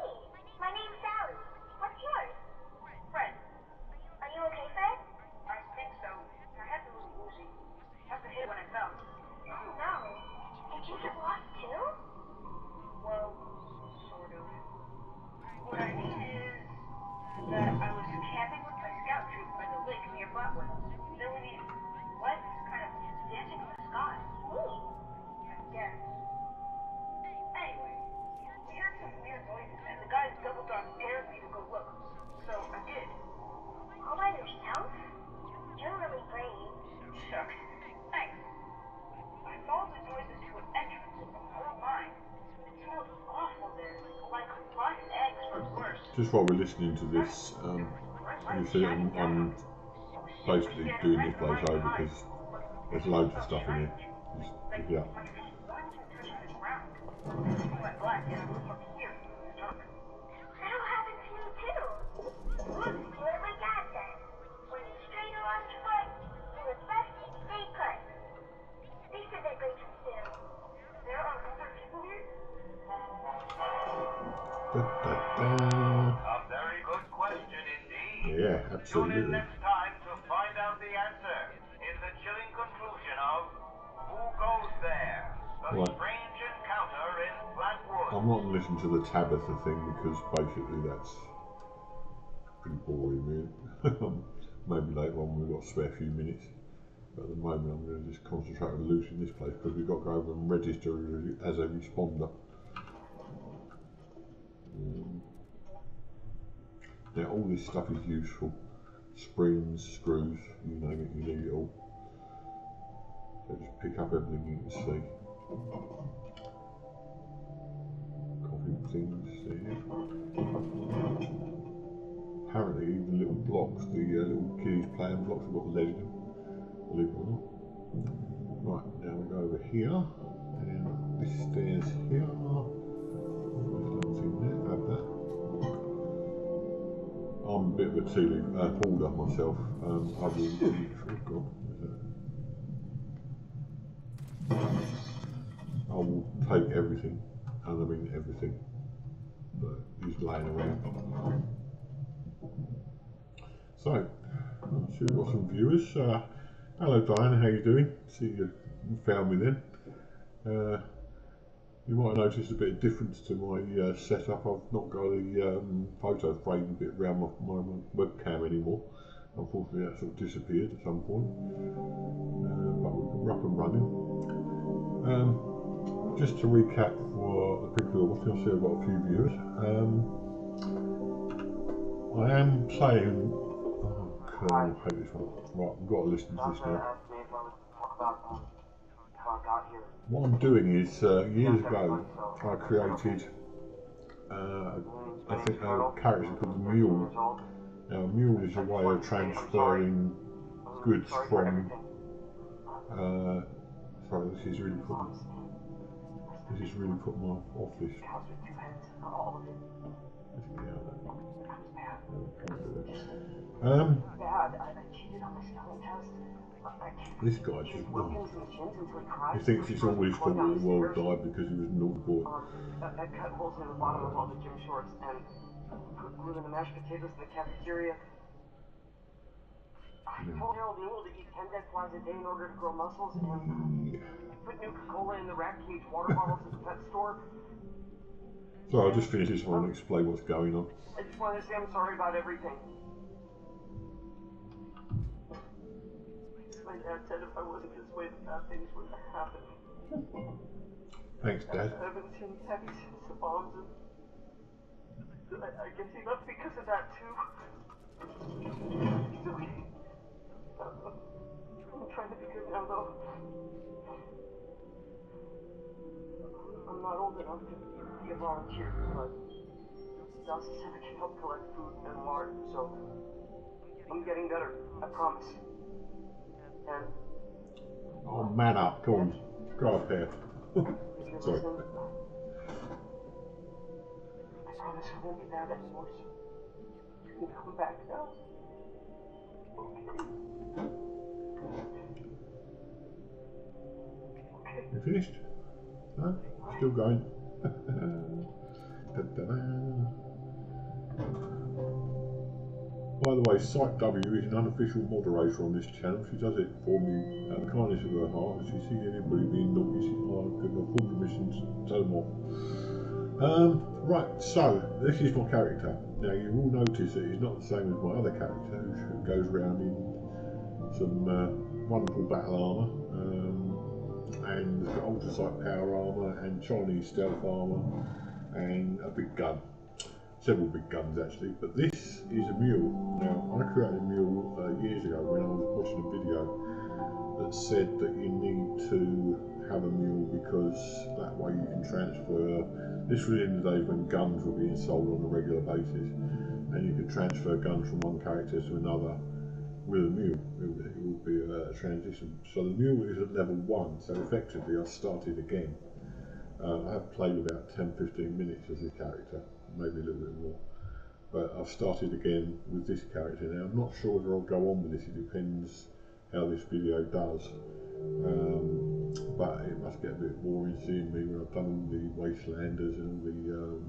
[SPEAKER 5] My name's Sally. What's yours?
[SPEAKER 2] Fred.
[SPEAKER 5] Are you okay, Fred?
[SPEAKER 2] I think so. My head's a little woozy. Must have hit when I fell.
[SPEAKER 5] Oh no. Did you get lost too?
[SPEAKER 2] Well, sort of. What I mean is that I was camping with my scout troop by the lake near Flatwood. There were these lights kind of dancing in the sky.
[SPEAKER 5] Me.
[SPEAKER 2] I guess. Anyway, we heard some weird noises, and the guys double dog dared me to go look. So I did.
[SPEAKER 5] All by yourself? You're really brave.
[SPEAKER 2] Shucks. Thanks. I followed the noises to an entrance with a whole mind. It smelled awful there, like rotten eggs or worse.
[SPEAKER 1] Just while we're listening to this, you see I'm basically doing this place over because there's loads of stuff in here. Just pick it up.
[SPEAKER 5] That'll happen to me too. Look, do it like Dad said. When you strain a lost foot, do it best to stay put. They said they're great too.
[SPEAKER 2] There are other people here?
[SPEAKER 1] Da, da, da.
[SPEAKER 2] A very good question indeed.
[SPEAKER 1] Yeah,
[SPEAKER 2] Tune in
[SPEAKER 1] absolutely.
[SPEAKER 2] next time to find out the answer in the chilling conclusion of Who Goes There? The
[SPEAKER 1] Right.
[SPEAKER 2] Strange Encounter in Flatwood.
[SPEAKER 1] I'm not listening to the Tabitha thing because basically that's pretty boring, really. Maybe later on we've got a spare few minutes. But at the moment I'm going to just concentrate on looting this place because we've got to go over and register as a responder. Now all this stuff is useful. Springs, screws, you name it, you need it all. So just pick up everything you can see. Coffee things there. Apparently even little blocks, the little kiddies playing blocks have got lead in them, believe it or not. Right, now we go over here, and this stairs here. There's nothing there, grab that. I'm a bit of a tea leaf hoarder myself. I will I will take everything, and I mean everything that is laying around. So, I'm sure we've got some viewers. Hello Diane, how you doing? See you found me then. You might have noticed a bit of difference to my setup. I've not got a photo frame bit around my webcam anymore. Unfortunately that sort of disappeared at some point. But we're up and running. Just to recap for the people who are watching, I see I've got a few viewers. I am playing... Oh God, I hate this one. Right, I've got to listen to this now. What I'm doing is, years ago, I created, I think a character called the Mule. Now, a mule is a way of transferring goods from, sorry, this is really putting me off this. This guy just he thinks it's all his fault that the world died because he was a naughty boy.
[SPEAKER 6] I cut holes in the bottom of all the gym shorts and put glue in the mashed potatoes in the cafeteria. I told Harold Newell to eat 10 dead flies a day in order to grow muscles, and put Nuka-Cola in the rat cage water bottles at the pet store.
[SPEAKER 1] So I'll just finish this one and explain what's going on.
[SPEAKER 6] I just wanted to say I'm sorry about everything. My dad said if I wasn't this way, the bad things wouldn't happen.
[SPEAKER 1] Thanks, Dad.
[SPEAKER 6] I haven't seen Happy since the bombs, and I guess he left because of that too. He's okay. trying to be good now, though. I'm not old enough to be a volunteer, but Dust said I can help collect food and water, so I'm getting better, I promise. And
[SPEAKER 1] Oh, man up, come on, go up here.
[SPEAKER 6] if you're
[SPEAKER 1] Sorry.
[SPEAKER 6] listening, I promise I won't be bad anymore, so you can come back now. Okay.
[SPEAKER 1] You finished? No? Still going. Da-da-da. By the way, Psych W is an unofficial moderator on this channel. She does it for me out of the kindness of her heart. If she sees anybody being naughty, she's like, give her full permission to tell them off. Right, so this is my character. Now you will notice that he's not the same as my other character, who goes around in some wonderful battle armour, and has got ultrasight power armour and Chinese stealth armour and a big gun. Several big guns actually, but this is a mule. Now I created a mule years ago when I was watching a video that said that you need to have a mule because that way you can transfer. This was in the days when guns were being sold on a regular basis, and you could transfer guns from one character to another with a mule. It would be a transition. So the mule is at level 1, so effectively I started again. I have played about 10-15 minutes as a character, maybe a little bit more, but I've started again with this character now. I'm not sure whether I'll go on with this, it depends how this video does, but it must get a bit boring seeing me when I've done all the Wastelanders and all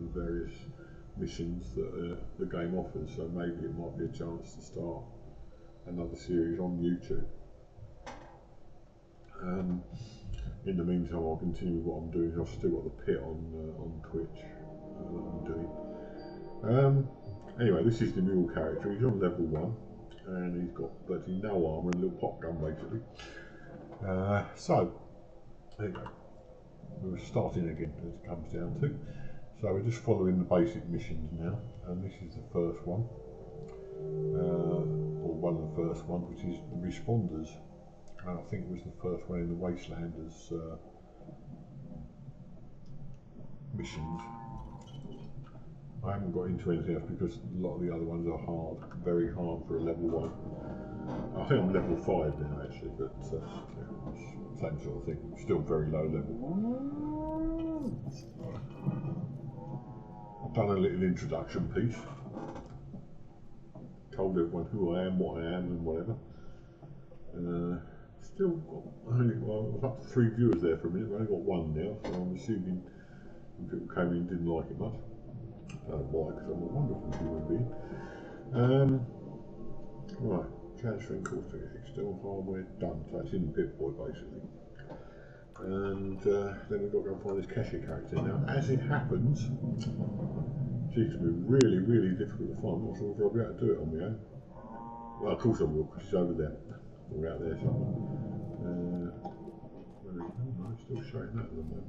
[SPEAKER 1] the various missions that the game offers, so maybe it might be a chance to start another series on YouTube. In the meantime, I'll continue with what I'm doing. I've still got the pit on Twitch that I'm doing. Anyway, this is the mule character. He's on level 1, and he's got virtually no armour and a little pop gun basically. So there you go. We're starting again as it comes down to. So we're just following the basic missions now, and this is the first one, or one of the first ones, which is the responders. I think it was the first one in the Wastelanders missions. I haven't got into anything else because a lot of the other ones are hard, very hard for a level 1. I think I'm level 5 now actually, but yeah, same sort of thing, still very low level. I've done a little introduction piece, told everyone who I am, what I am and whatever. Still got, I was up to 3 viewers there for a minute, but I only got 1 now, so I'm assuming people came in and didn't like it much. I don't know why, because I'm a wonderful human being. Right, transferring course to external hardware done, so it's in Pip-Boy basically. And then we've got to go and find this cashier character. Now, as it happens, she's going to be really, really difficult to find. I'm not sure if I'll be able to do it on my own. Well, of course I will, because she's over there. Or out there somewhere. Where is it? Oh, no, it's still showing that at the moment.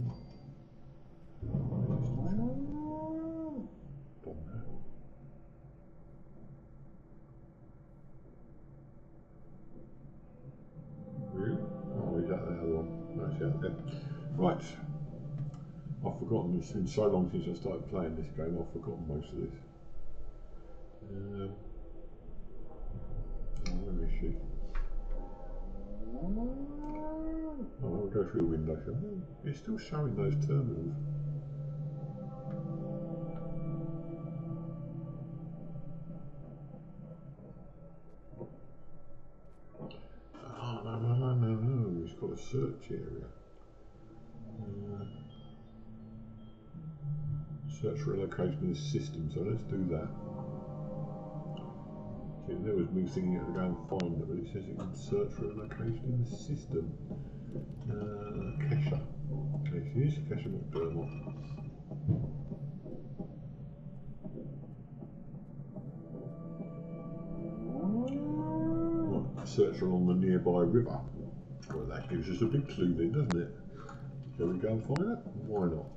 [SPEAKER 1] Really? Oh, he's out there, the other one. No, it's out there. Right. I've forgotten, it's been so long since I started playing this game, I've forgotten most of this. Where is she? Oh, I'll go through the window. Oh, it's still showing those terminals. Oh, no. It's got a search area. Search for a location in the system, so let's do that. See, there was me thinking to go and find it, but it says it can search for a location in the system. Kesha. Okay, she is Kesha McDermott. Right, search along the nearby river. Well, that gives us a big clue then, doesn't it? Shall we go and find it? Why not?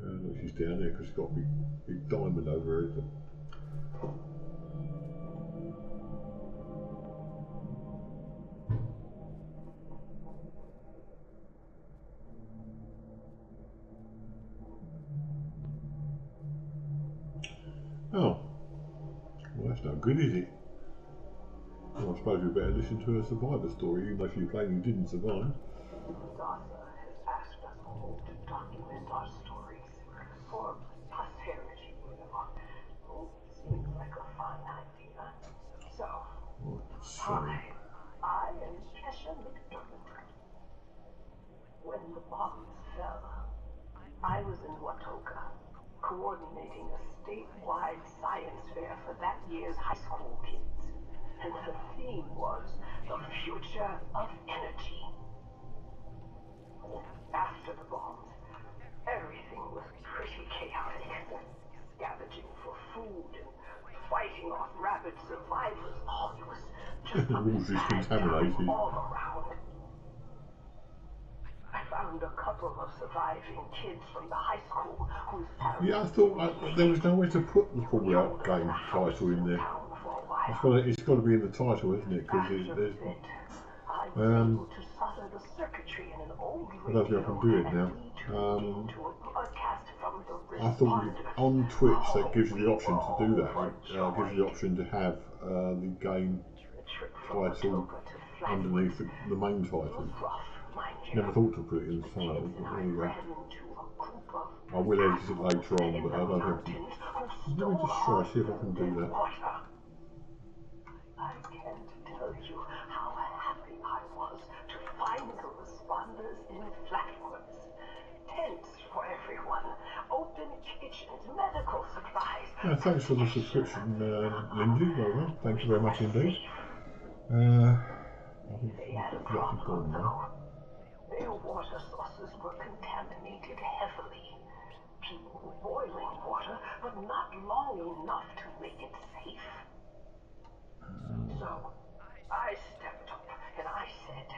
[SPEAKER 1] Look, she's down there because she's got a big diamond over her. good, is it? Well, I suppose we better listen to a survivor story, even though she plainly didn't survive.
[SPEAKER 6] Arthur has asked us all to document our stories for posterity, you know. Seems like a fine idea. So, I am Kesha McDermott. When the bombs fell, I was in Watoka, coordinating a statewide science fair for that year's high school kids. And the theme was the future of energy. After the bombs, everything was pretty chaotic. Scavenging for food and fighting off rabid survivors. Oh, it was just
[SPEAKER 1] The water is contaminated.
[SPEAKER 6] all around. I found a couple of surviving kids from the high school whose parents...
[SPEAKER 1] Yeah, I thought there was no way to put the Fallout game title in there. It's got to be in the title, isn't it? Because there's... I don't know if I can do it now. I thought on Twitch that gives you the option to do that. It gives you the option to have the game title underneath the main title. Never thought to put it in the title, but there you go. I will edit it later on, but I don't have to. Let me just try see if I can do that.
[SPEAKER 6] I can't tell you how happy I was to find the responders in Flatwoods. Tents for everyone, open kitchens, medical supplies.
[SPEAKER 1] Thanks for the subscription, Lindsay. Well done. Thank you very much indeed. I think it's actually gone now.
[SPEAKER 6] Their water sources were contaminated heavily. People were boiling water, but not long enough to make it safe. So, I stepped up and I said,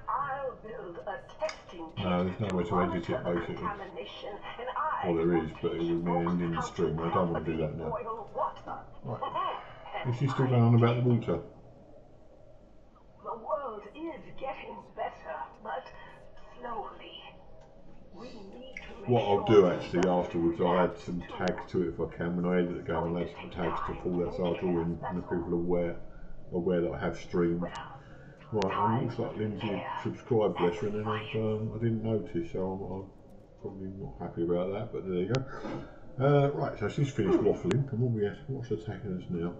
[SPEAKER 6] I'll build a testing kit.
[SPEAKER 1] No, there's no way to edit it, basically. Well, there is, but it would be ending the stream. I don't want to do that now. Right. Is she still going on about the water?
[SPEAKER 6] The world is getting better, but slowly. We need to
[SPEAKER 1] What I'll do actually afterwards, I'll add some tags to it if I can. When I edit the game, I'll add some tags to Fallout so I draw in and the people are aware that I have streamed. Right, it looks like Lindsay subscribed, bless her, and then I didn't notice, so I'm probably not happy about that, but there you go. Right, so she's finished waffling, and what's attacking us now?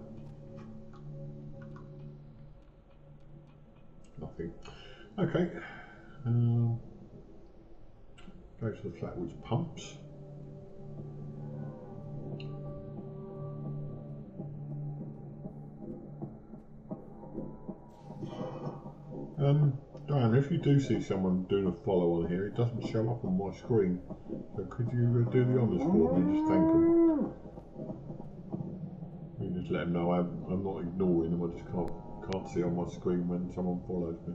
[SPEAKER 1] Nothing. Okay. Go to the Flatwoods pumps. Diana, if you do see someone doing a follow on here, it doesn't show up on my screen. So could you do the honours for me and just thank them? You just let them know I'm not ignoring them. I just can't see on my screen when someone follows me.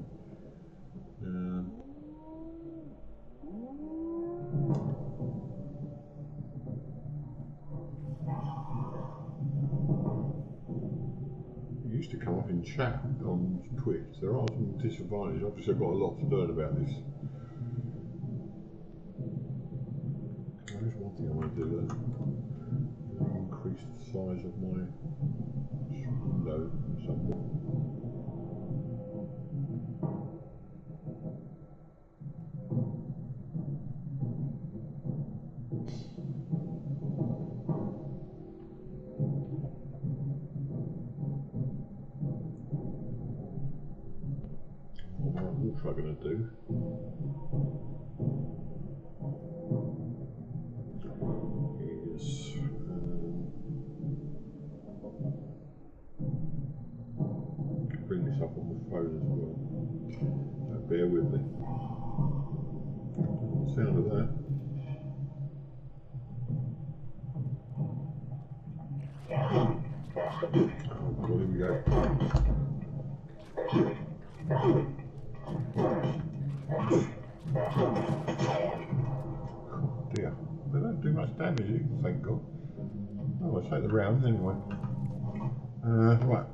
[SPEAKER 1] It used to come up in chat on Twitch. There are some disadvantages. Obviously I've got a lot to learn about this. There's one thing I want to do there. Increase the size of my window somewhat. What am I going to do? Is bring this up on my phone as well. So bear with me. The sound of that. Oh God, here we go. Oh dear, they don't do much damage, thank God. Oh, I'll take the rounds anyway. Right.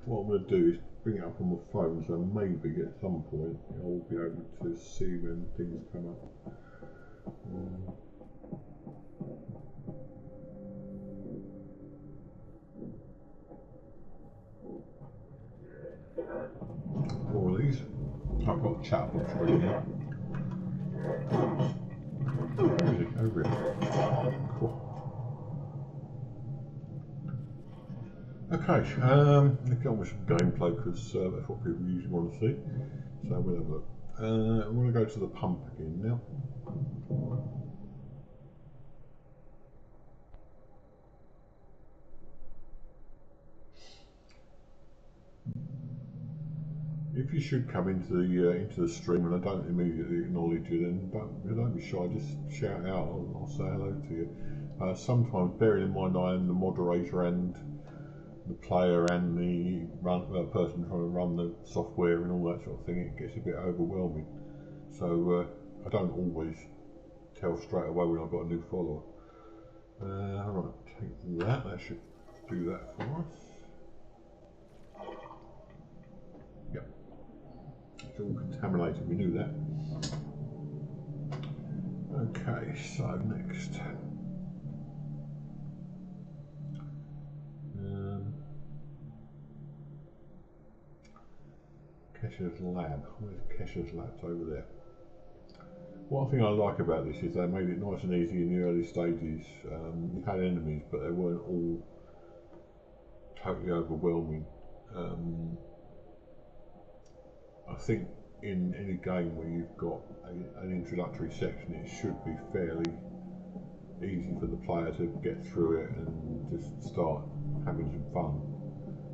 [SPEAKER 1] what I'm going to do is bring it up on my phone, so maybe at some point I'll be able to see when things come up. All of these. I've got chat box ready now. Music over it. Cool. Okay, let's go on with some gameplay because that's what people usually want to see. So we'll have a look. I'm going to go to the pump again now. If you should come into the stream and I don't immediately acknowledge you, then don't be shy. Just shout out. I'll say hello to you. Sometimes, bearing in mind I am the moderator and the player and the person trying to run the software and all that sort of thing, it gets a bit overwhelming. So I don't always tell straight away when I've got a new follower. Alright, take that. That should do that for us. Yep. It's all contaminated, we knew that. Okay, so next. Kesha's lab. Where's Kesha's lab? It's over there. One thing I like about this is they made it nice and easy in the early stages. You had enemies, but they weren't all totally overwhelming. I think in any game where you've got an introductory section, it should be fairly easy for the player to get through it and just start having some fun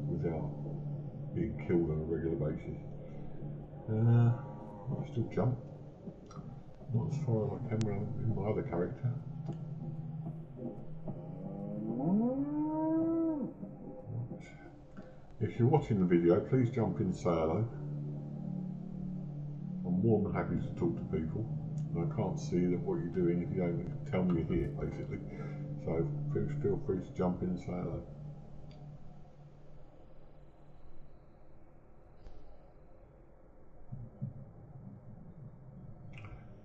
[SPEAKER 1] without being killed on a regular basis. I still jump. Not as far as I can when I'm in my other character. If you're watching the video, please jump in and say hello. I'm more than happy to talk to people. And I can't see that what you're doing if you don't tell me you're here, basically. So feel free to jump in and say hello.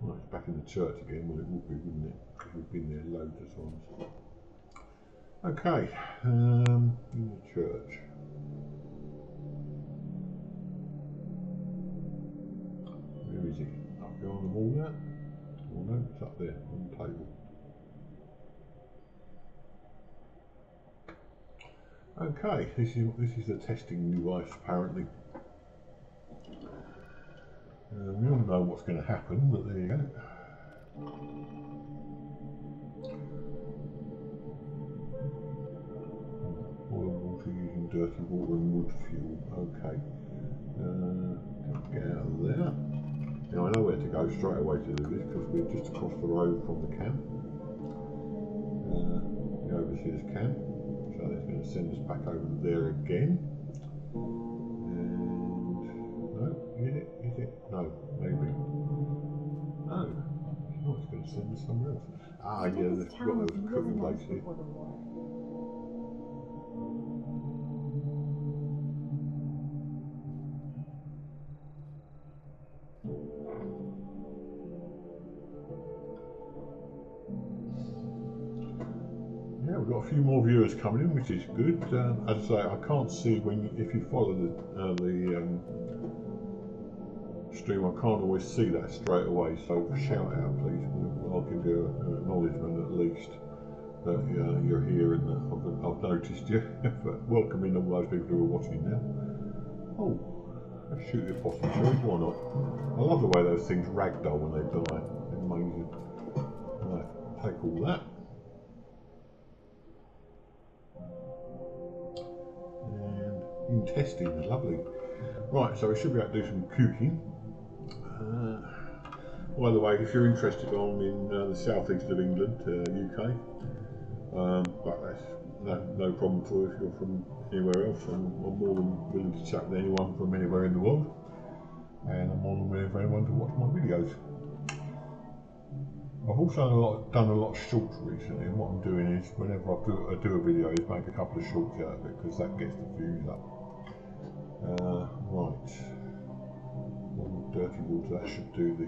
[SPEAKER 1] Well, it's back in the church again. Well, it would be, wouldn't it? Because we've been there loads of times. Okay, in the church. Where is he? Up behind the wall there? Oh no, it's up there on the table. Okay, this is the testing device apparently. We all know what's going to happen, but there you go. Oil water using dirty water and wood fuel. Okay. Get out of there. Now I know where to go straight away to do this because we're just across the road from the camp. The overseer's camp. So that's going to send us back over there again. No, is it? No, maybe. No. Oh, it's going to send us somewhere else. Ah, yeah, they've got those cooking places here. Yeah, we've got a few more viewers coming in, which is good. As I say, I can't see if you follow the stream, I can't always see that straight away, so shout out please. I'll give you an acknowledgement at least that you're here and that I've noticed you. But welcoming all those people who are watching now. Oh, let's shoot the opossum, shall we? Why not? I love the way those things ragdoll when they die. Amazing. Right, take all that. And intestines, lovely. Right, so we should be able to do some cooking. By the way, if you're interested, I'm in the southeast of England, UK, but that's no problem at all if you're from anywhere else. I'm more than willing to chat with anyone from anywhere in the world, and I'm more than willing for anyone to watch my videos. I've also done a lot of shorts recently, and what I'm doing is whenever I do a video is make a couple of shorts out of it because that gets the views up. Right. Dirty water. That should do the.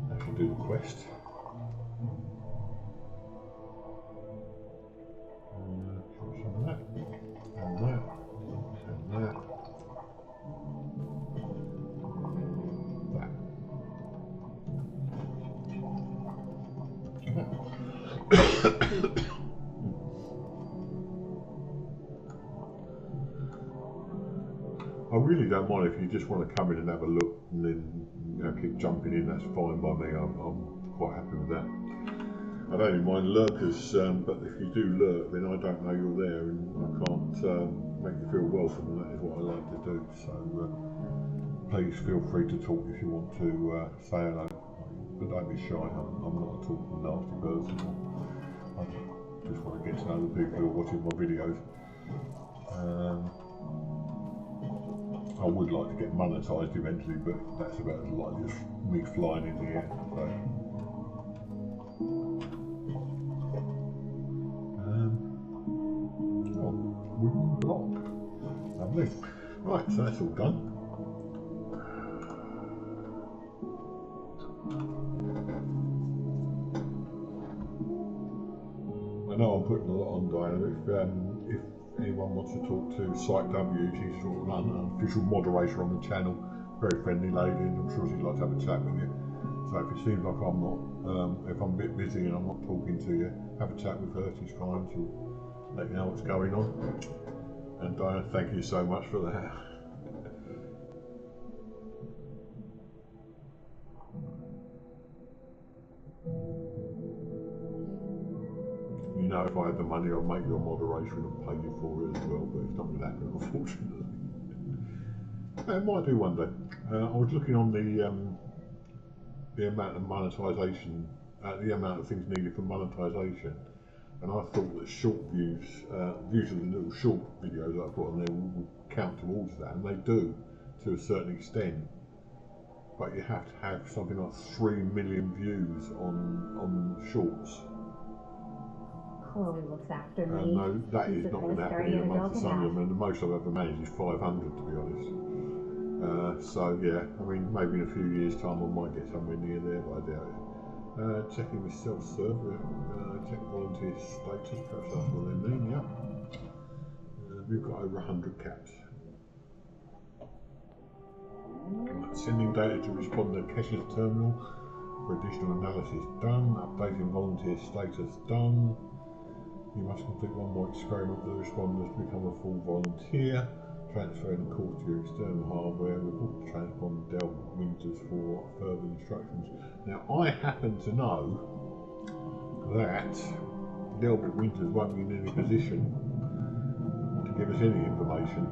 [SPEAKER 1] That should do the quest. Some of that, and that, and that. I really don't mind if you just want to come in and have a look and then keep jumping in, that's fine by me. I'm quite happy with that. I don't even mind lurkers, but if you do lurk then I don't know you're there and I can't make you feel welcome, and that is what I like to do. So please feel free to talk if you want to say hello, but don't be shy. I'm not a talking nasty person. I just want to get to know the people who are watching my videos. I would like to get monetised eventually, but that's about as likely as me flying in the air. So. Wooden block. Lovely. Right, so that's all done. I know I'm putting a lot on Diana. If anyone wants to talk to Psych W, she's sort of an unofficial moderator on the channel, very friendly lady, and I'm sure she'd like to have a chat with you. So if it seems like I'm not, if I'm a bit busy and I'm not talking to you, have a chat with her, she's fine, she'll let you know what's going on. And Diana, thank you so much for that. You know, if I had the money, I'd make you a moderation and pay you for it as well, but it's not going to happen, unfortunately. It might do one day. I was looking on the amount of monetisation, the amount of things needed for monetisation, and I thought that short views, views of the little short videos that I put on there would count towards that, and they do to a certain extent. But you have to have something like 3 million views on shorts.
[SPEAKER 3] Chloe looks after me.
[SPEAKER 1] No, that is not going to happen in a month for some of them, and the most I've ever managed is 500, to be honest. So yeah, I mean, maybe in a few years' time I might get somewhere near there, but I doubt it. Checking with self-serve, check volunteer status, perhaps that's what they mean, yeah. We've got over 100 caps. Sending data to respond to Kesha's terminal for additional analysis done. Updating volunteer status done. You must complete one more experiment for the responders to become a full volunteer. Transferring the course to your external hardware. Report to transpond Del Winters for further instructions. Now, I happen to know that Delbert Winters won't be in any position to give us any information.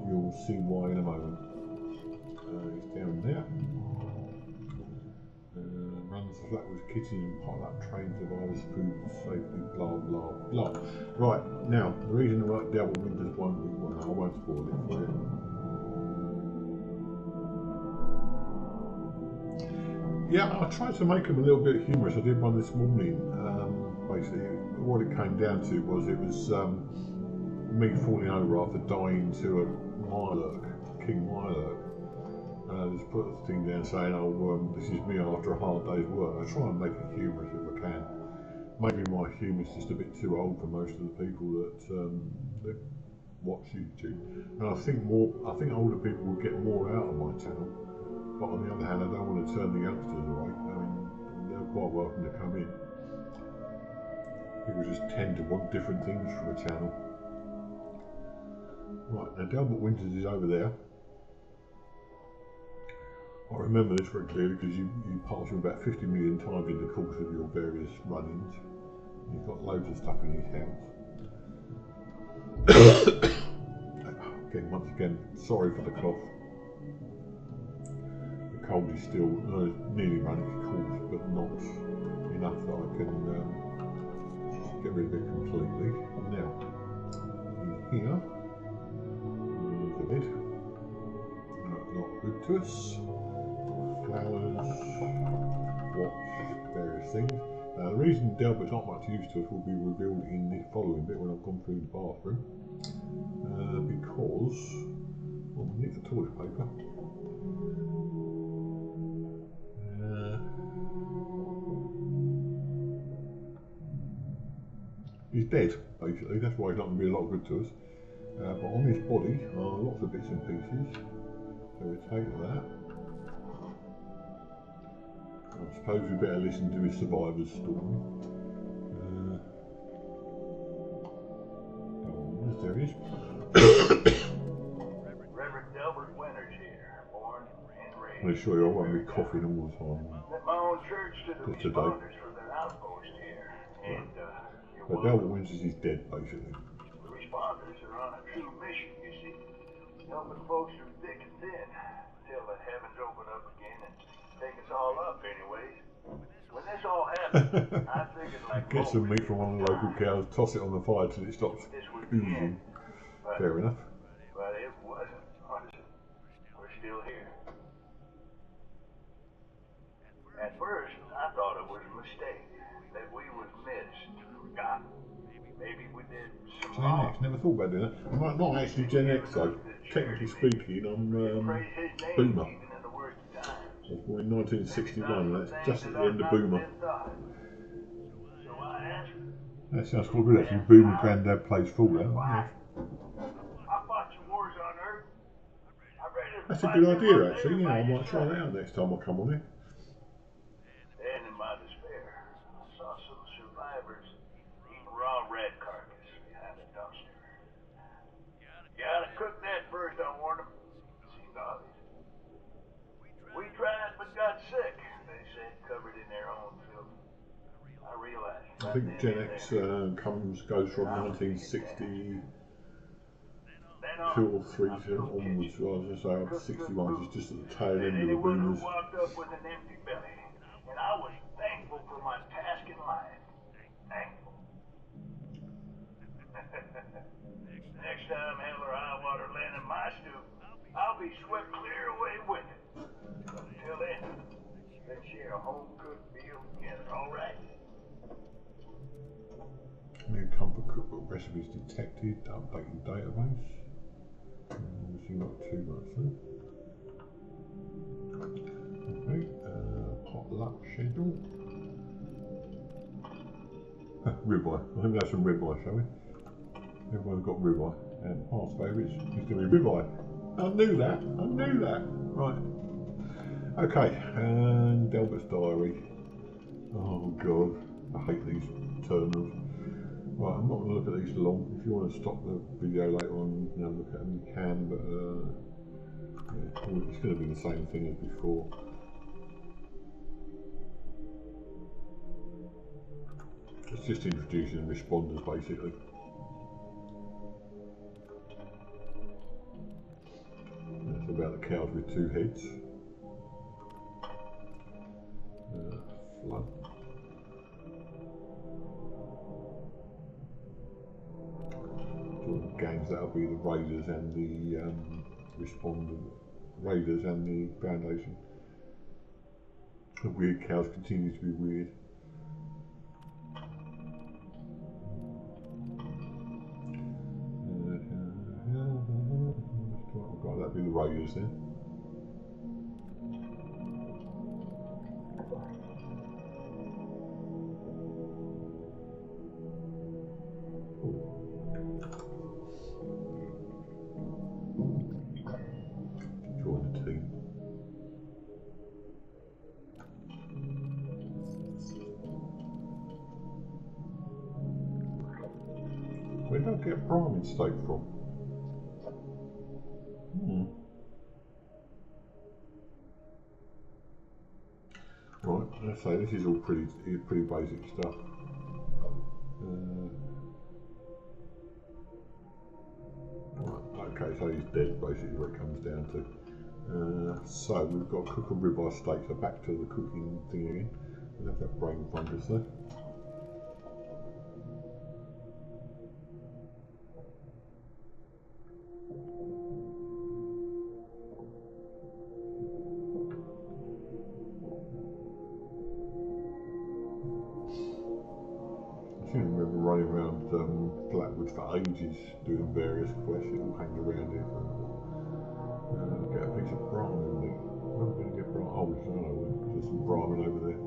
[SPEAKER 1] You'll see why in a moment. It's down there. Runs flat with kitchens and pot-up trains of ours, food safely, blah blah blah. Right, now, the reason the right Delbert Winters won't be one, I won't spoil it for you. Yeah, I tried to make them a little bit humorous. I did one this morning. Basically, what it came down to was it was me falling over after dying to a Mirelurk, King Mirelurk. Just put the thing down saying, oh, this is me after a hard day's work. I try and make it humorous if I can. Maybe my humour's just a bit too old for most of the people that watch YouTube. And I think older people will get more out of my channel. But on the other hand, I don't want to turn the youngsters away. I mean, they're quite welcome to come in. People just tend to want different things from a channel. Right, now Delbert Winters is over there. I remember this very clearly because you pass him about 50 million times in the course of your various run-ins. He's got loads of stuff in his house. Again, once again, sorry for the cough. The cold is still nearly running its course, but not enough that I can get rid of it completely. Now, in here, there's a bit. Not good to us. Flowers, watch, various things. The reason Delbert's not much use to us will be revealed in the following bit when I've gone through the bathroom. Because well, we nicked the toilet paper. He's dead, basically. That's why he's not going to be a lot good to us. But on his body are lots of bits and pieces. So we take that. I suppose we better listen to his survivor's story. Oh, there he is.
[SPEAKER 2] Reverend Delbert Winters here, born and raised.
[SPEAKER 1] I'm sure I won't be coughing all the time.
[SPEAKER 2] Lent my own church to the
[SPEAKER 1] Just today.
[SPEAKER 2] responders for their outpost here. And, you're
[SPEAKER 1] But Delbert Winters is dead, basically.
[SPEAKER 2] The responders are on a true mission, you see. Helping folks through thick and thin. Till the heavens open up again and take us all up anyways. When this all happened, I figured like...
[SPEAKER 1] Get some meat from one of the local cows, toss it on the fire till it stops
[SPEAKER 2] this would be
[SPEAKER 1] oozing.
[SPEAKER 2] But,
[SPEAKER 1] Fair enough.
[SPEAKER 2] But it wasn't, was it? We're still here. At first, I thought it was a mistake. That we was missed, forgotten. Maybe we did some
[SPEAKER 1] Gen
[SPEAKER 2] wrong.
[SPEAKER 1] X, never thought about doing that. I'm not actually Gen X though. Technically speaking, I'm
[SPEAKER 2] Praise his name
[SPEAKER 1] Boomer.
[SPEAKER 2] even in the worst of times.
[SPEAKER 1] I was born in 1961, and that's just at the end of Boomer.
[SPEAKER 2] So I answered.
[SPEAKER 1] That sounds quite good actually. Boomer Grandad plays Fallout.
[SPEAKER 2] Why? I fought your wars on Earth. I'm ready to
[SPEAKER 1] That's a
[SPEAKER 2] fight
[SPEAKER 1] good
[SPEAKER 2] them
[SPEAKER 1] idea
[SPEAKER 2] up
[SPEAKER 1] actually.
[SPEAKER 2] there
[SPEAKER 1] Yeah, I
[SPEAKER 2] by
[SPEAKER 1] might
[SPEAKER 2] your
[SPEAKER 1] try that
[SPEAKER 2] side.
[SPEAKER 1] out next time I come on here.
[SPEAKER 2] And in my despair, I saw some survivors eating raw rat carcass behind a dumpster. Gotta cook that first, I warned them. Seemed obvious. We tried but got sick, they said, covered in their own filth. I realized.
[SPEAKER 1] I think Gen X goes from 1960 2 or 3 onwards, I was going to say up to 61, which is just at the tail end of the
[SPEAKER 2] Anyone who
[SPEAKER 1] boomers.
[SPEAKER 2] walked up with an empty belly. And I was thankful for my task in life. Thankful. Next time hell or high water land in my stew, I'll be swept clear away with it. Until then, let's share a home-cooked meal together, all right?
[SPEAKER 1] New comfort cookbook recipes detected, updating database. Obviously not too much there. Okay, potluck schedule. Ribeye. I think we have some ribeye, shall we? Everyone's got ribeye. And past favourites is going to be ribeye. I knew that. I knew that. Right. Okay, and Delbert's diary. Oh god, I hate these terminals. Right, I'm not going to look at these long. If you want to stop the video later on, you know, look at them, you can, but yeah, well, it's going to be the same thing as before. It's just introducing responders basically. That's about the cows with 2 heads. Flood. Gangs, that'll be the Raiders and the Raiders and the Foundation. The weird cows continue to be weird. Oh, that'll be the Raiders then. Join the team. Where did I get Brahmin steak from? Right, let's say this is all pretty basic stuff. Right, okay, so he's dead basically, what it comes down to. So we've got cook a ribeye steak, so back to the cooking thing again. We'll have that brain fungus there. running around Blackwood for ages doing various quests. It'll hang around here for a while. Get a piece of Brahmin meat. Where am I going to get Brahmin? Oh, I don't know. There's some Brahmin over there.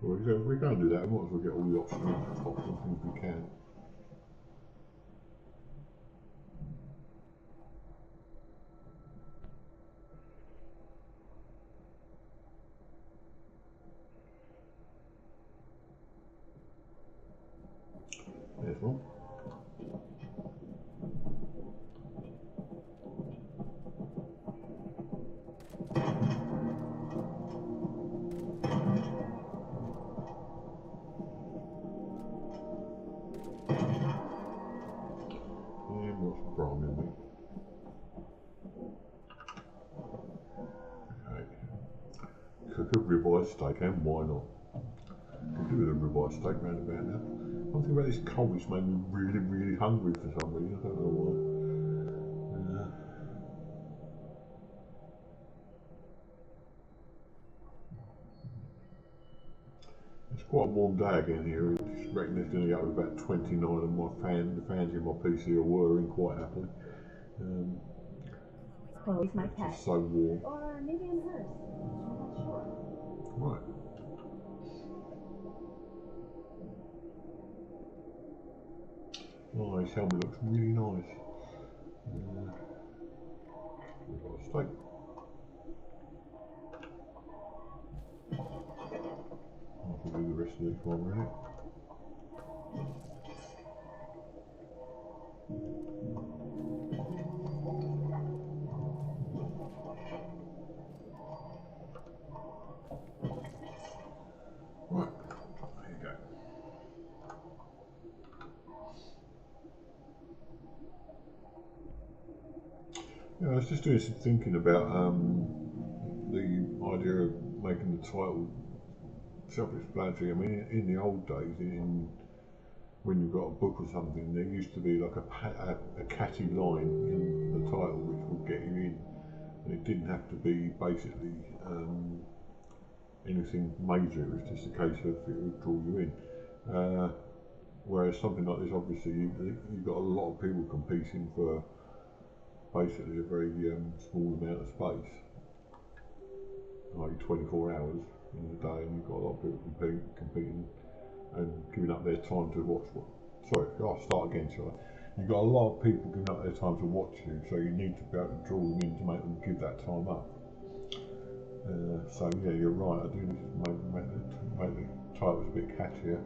[SPEAKER 1] Well, we're going to do that. We might as well get all the optional things we can. There's one. And what's Brahmin meat? Okay. Cook a ribeye steak, and why not? Can do with a ribeye steak round about now. One thing about this cold, it's made me really, really hungry for some reason. I don't know why. It's quite a warm day again here. I reckon it's going to go up to about 29, and the fans in my PC are whirring quite happily.
[SPEAKER 3] Chloe's my pet.
[SPEAKER 1] It's so warm.
[SPEAKER 3] Or maybe I'm hers. I'm not sure.
[SPEAKER 1] Right. Oh, his helmet looks really nice. We've got a steak. I'll do the rest of this one, really. Right, there you go. Yeah, I was just doing some thinking about the idea of making the title self-explanatory. I mean, in the old days, when you got a book or something, there used to be like a catchy line in the title which would get you in, and it didn't have to be basically anything major. It was just a case of it would draw you in. Whereas something like this, obviously, you've got a lot of people competing for basically a very small amount of space, like 24 hours in the day, and you've got a lot of people competing and giving up their time to watch. I'll start again, shall I? You've got a lot of people giving up their time to watch you, so you need to be able to draw them in to make them give that time up. So yeah, you're right, I do need to make the titles a bit catchier.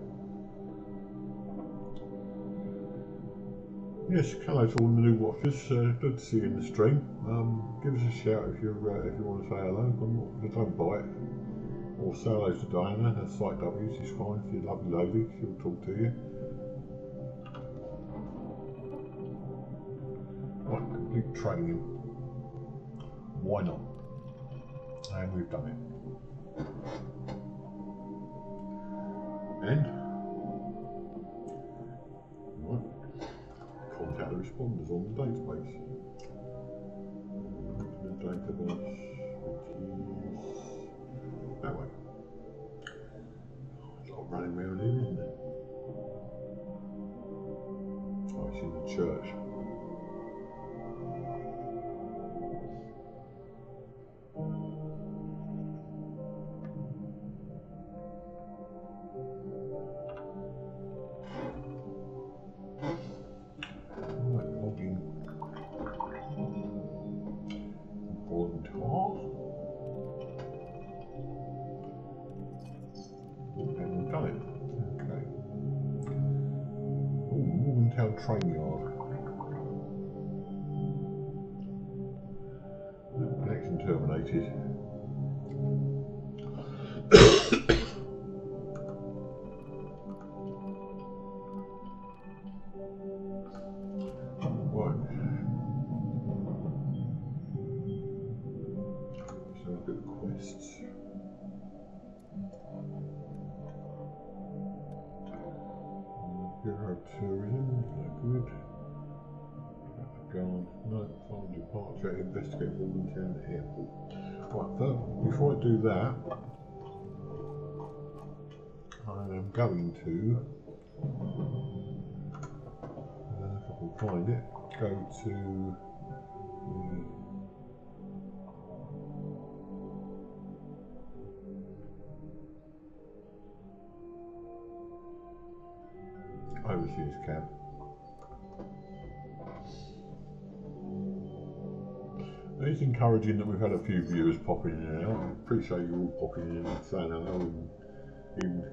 [SPEAKER 1] Yes, hello to all the new watchers. Good to see you in the stream. Give us a shout if you want to say hello. Don't bite. Or say hello to Diana. Her site W, she's fine. She's a lovely lady. She'll talk to you. Right, complete training. Why not? And we've done it. And right. Contact the responders on the database. The database, which is that way. There's a lot running around here, isn't there? Oh, it's in the church. Train yard. Connection terminated. Right. So look at the quests. Bureau of Tourism, no good. Guard, no, final departure, investigate Wilmington Airport. Right, before I do that, I am going to, if I can find it, go to the overseas camp. It's encouraging that we've had a few viewers popping in and out. I appreciate you all popping in and saying hello, and even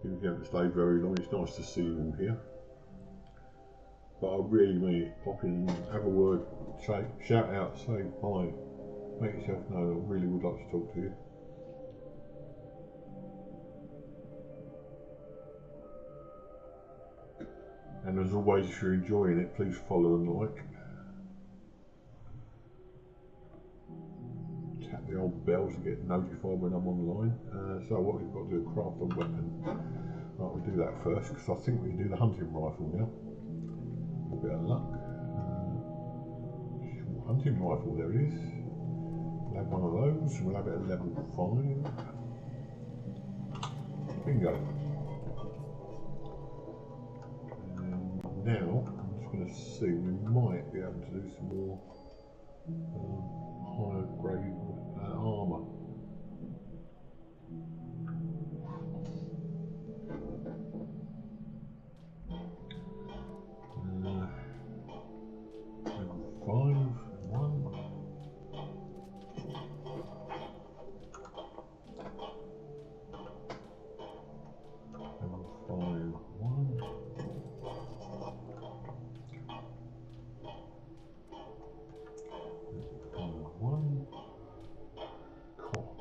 [SPEAKER 1] if you haven't stayed very long, it's nice to see you all here. But I really mean it. Pop in, have a word, shout out, say hi, make yourself known. I really would like to talk to you. And as always, if you're enjoying it, please follow and like. Tap the old bell to get notified when I'm online. So what we've got to do is craft a weapon. Right, we'll do that first, because I think we can do the hunting rifle now. A bit of luck. Hunting rifle, there it is. We'll have one of those, we'll have it at level 5. Bingo. And now, I'm just going to see, we might be able to do some more higher grade armour.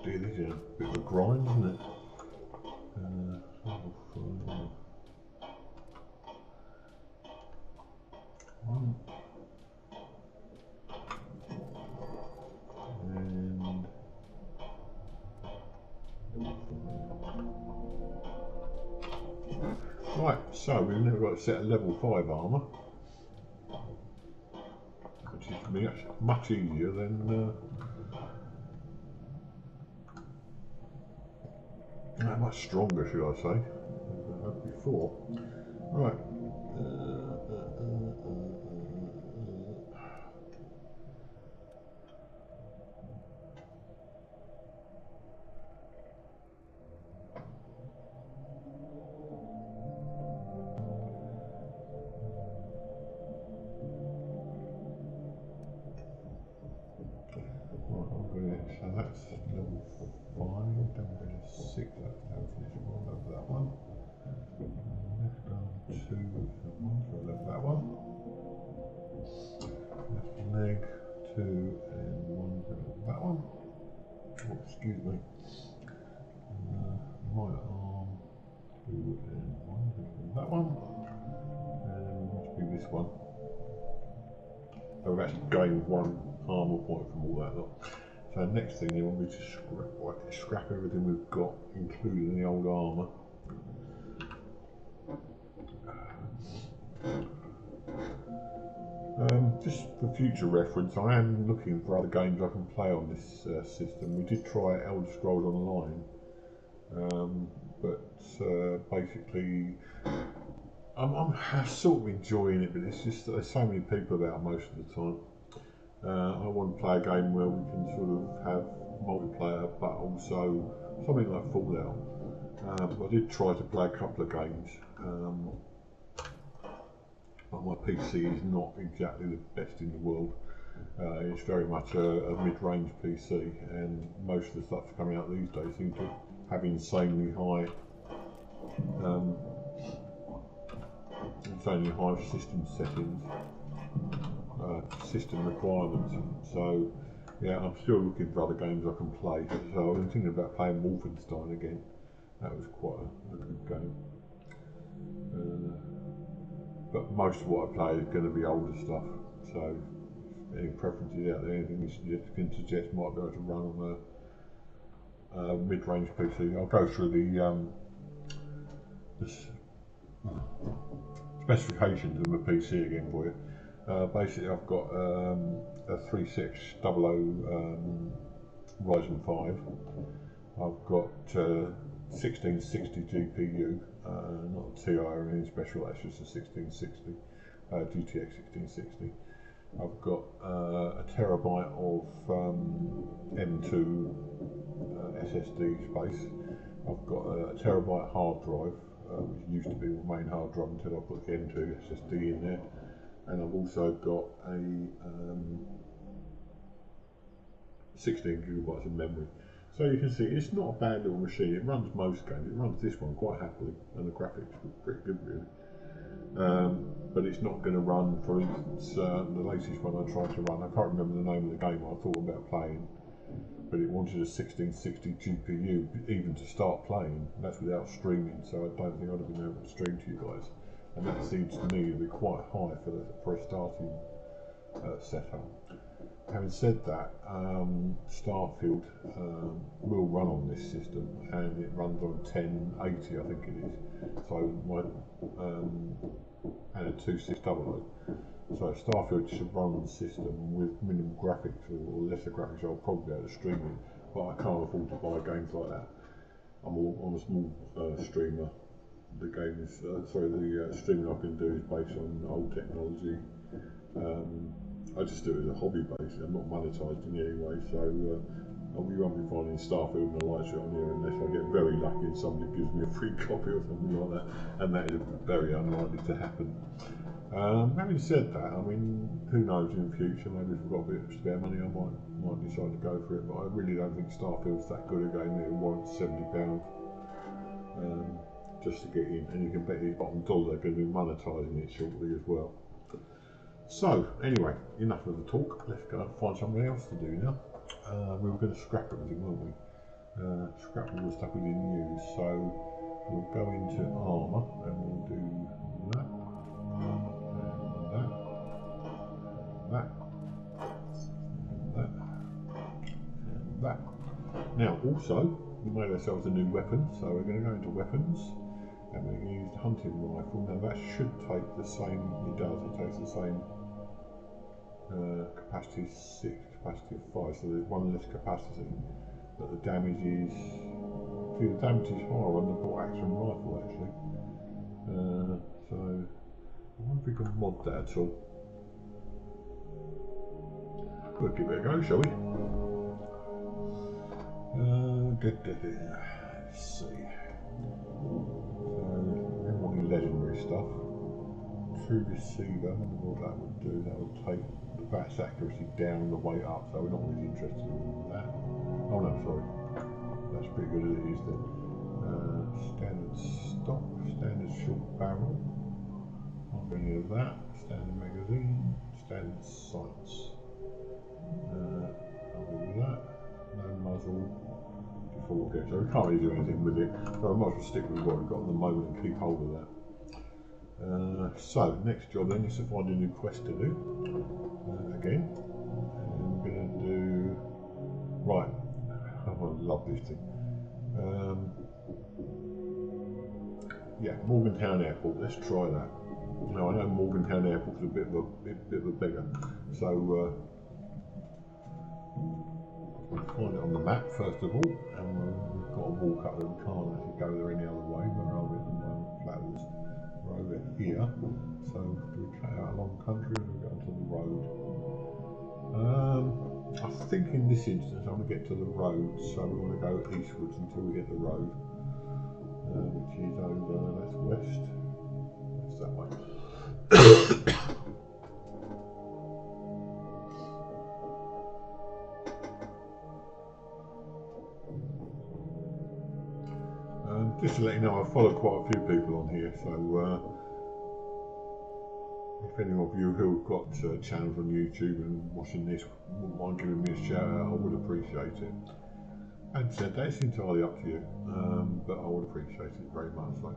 [SPEAKER 1] This is a bit of a grind, isn't it? Right, so we've now got a set of level 5 armour, which is much easier than much stronger, should I say, than before. Right. So that's level 5, then we'll go to 6, that's now finished, we'll level that one. Left arm 2, so we'll level that one. Left leg 2 and 1, so level that one. Oh, excuse me. Right arm 2 and 1, so level that one. And it must be this one. So we've actually gained 1 armour point from all that lot. So next thing, you want me to scrap everything we've got, including the old armour. Just for future reference, I am looking for other games I can play on this system. We did try Elder Scrolls Online, but basically I'm sort of enjoying it, but it's just there's so many people about most of the time. I want to play a game where we can sort of have multiplayer, but also something like Fallout. I did try to play a couple of games, but my PC is not exactly the best in the world. It's very much a mid-range PC, and most of the stuff coming out these days seems to have insanely high system settings. System requirements, so yeah, I'm still looking for other games I can play. So I'm thinking about playing Wolfenstein again. That was quite a good game, but most of what I play is going to be older stuff. So any preferences out there, anything you can suggest might be able to run on a mid-range PC. I'll go through the specifications of my PC again for you. Basically, I've got a 3600 Ryzen 5. I've got 1660 GPU, not a TI or anything special, that's just a 1660, GTX 1660. I've got a terabyte of M2 SSD space. I've got a terabyte hard drive, which used to be my main hard drive until I put the M2 SSD in there. And I've also got a 16 gigabytes of memory. So you can see it's not a bad little machine. It runs most games. It runs this one quite happily, and the graphics were pretty good really. But it's not going to run, for instance, the latest one I tried to run. I can't remember the name of the game I thought about playing, but it wanted a 1660 GPU even to start playing. That's without streaming, so I don't think I'd have been able to stream to you guys. And that seems to me to be quite high for a starting setup. Having said that, Starfield will run on this system, and it runs on 1080, I think it is. So my and a 2600. So Starfield should run on the system with minimal graphics or lesser graphics. I'll probably be able to stream it, but I can't afford to buy games like that. I'm a small streamer. The game is the streaming I can do is based on old technology. I just do it as a hobby basically. I'm not monetised in any way, so we won't be finding Starfield and the lights on here unless I get very lucky and somebody gives me a free copy or something like that, and that is very unlikely to happen. Having said that, I mean, who knows in the future, maybe if I've got a bit of spare money I might decide to go for it, but I really don't think Starfield's that good a game that it warrants £70 just to get in, and you can bet your bottom dollar they're going to be monetising it shortly as well. So, anyway, enough of the talk. Let's go and find something else to do now. We were going to scrap everything, weren't we? Scrap all the stuff we didn't use. So, we'll go into armour and we'll do that, and that. Now, also, we made ourselves a new weapon, so we're going to go into weapons. And we're going to use the hunting rifle. Now that should take the same, it does, it takes the same capacity 6, capacity 5, so there's one less capacity, but the damage is, see the damage is higher on the bolt action rifle actually. So I wonder if we can mod that at all. We'll give it a go, shall we? Let's see. Legendary stuff. True receiver, I wonder what that would do. That would take the bat's accuracy down the way up, so we're not really interested in that. Oh no, sorry. That's pretty good as it is then. Standard stock, standard short barrel. Not any of that. Standard magazine, standard sights. I'll do that. No muzzle. Default gear. So we can't really do anything with it. So I might as well stick with what we've got at the moment and keep hold of that. So, next job then is to find a new quest to do, again, and we're going to do, right, oh, I love this thing, yeah, Morgantown Airport, let's try that. Now I know Morgantown Airport is a bit of a beggar, so we'll find it on the map first of all, and we've got to walk up there, we can't actually go there any other way, where are we at the moment, Flowers. We're over here, so do we cut out along country and we get onto the road? I think in this instance I'm going to get to the road, so we're going to go eastwards until we hit the road, which is over, that's west, that's that way. Just to let you know, I follow quite a few people on here, so if any of you who've got channels on YouTube and watching this wouldn't mind giving me a shout out, I would appreciate it. And said that, it's entirely up to you, but I would appreciate it very much. So,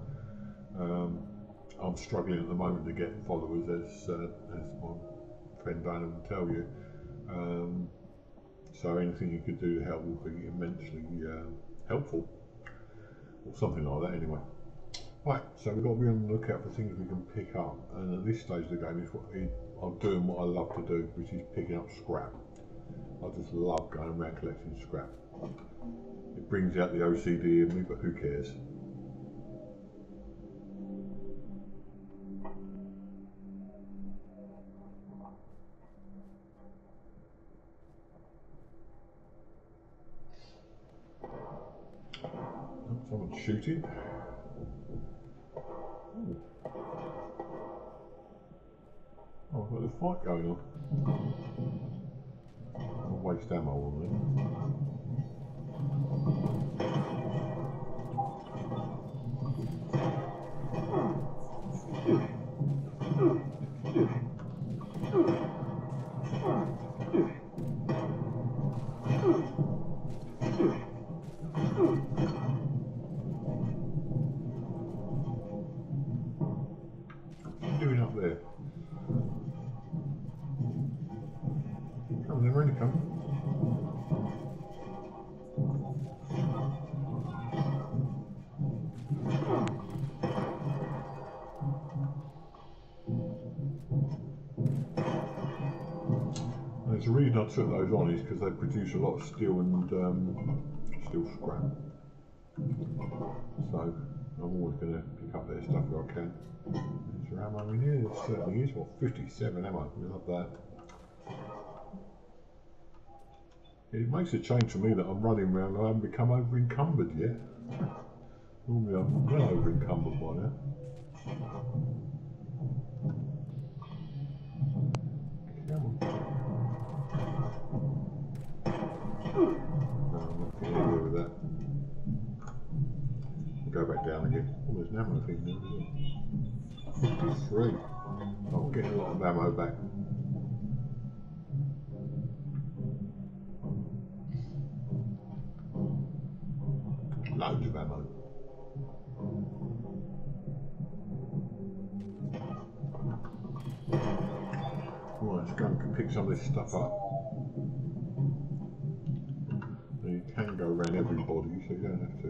[SPEAKER 1] I'm struggling at the moment to get followers, as my friend Dana will tell you. So anything you could do to help would be immensely helpful. Or something like that anyway. Right, so we've got to be on the lookout for things we can pick up, and at this stage of the game I'm doing what I love to do, which is picking up scrap. I just love going around collecting scrap. It brings out the OCD in me, but who cares? Oh, someone's shooting. Ooh. Oh, I've got a fight going on. I'll waste ammo on that. What are you doing up there? Come on, they're ready to come. There's a reason I took those on is because they produce a lot of steel and steel scrap. So I'm always going to pick up their stuff if I can. Is there ammo in here? There certainly is. What, 57 ammo? We love that. It makes a change for me that I'm running around and I haven't become over encumbered yet. Normally I'm well over encumbered by now. Come on. No, I'm not getting anywhere with that. Go back down again. Oh, there's an ammo thing there as well. 53. I'm getting a lot of ammo back. Loads of ammo. Right, let's go and pick some of this stuff up. And you can go around everybody, so you don't have to.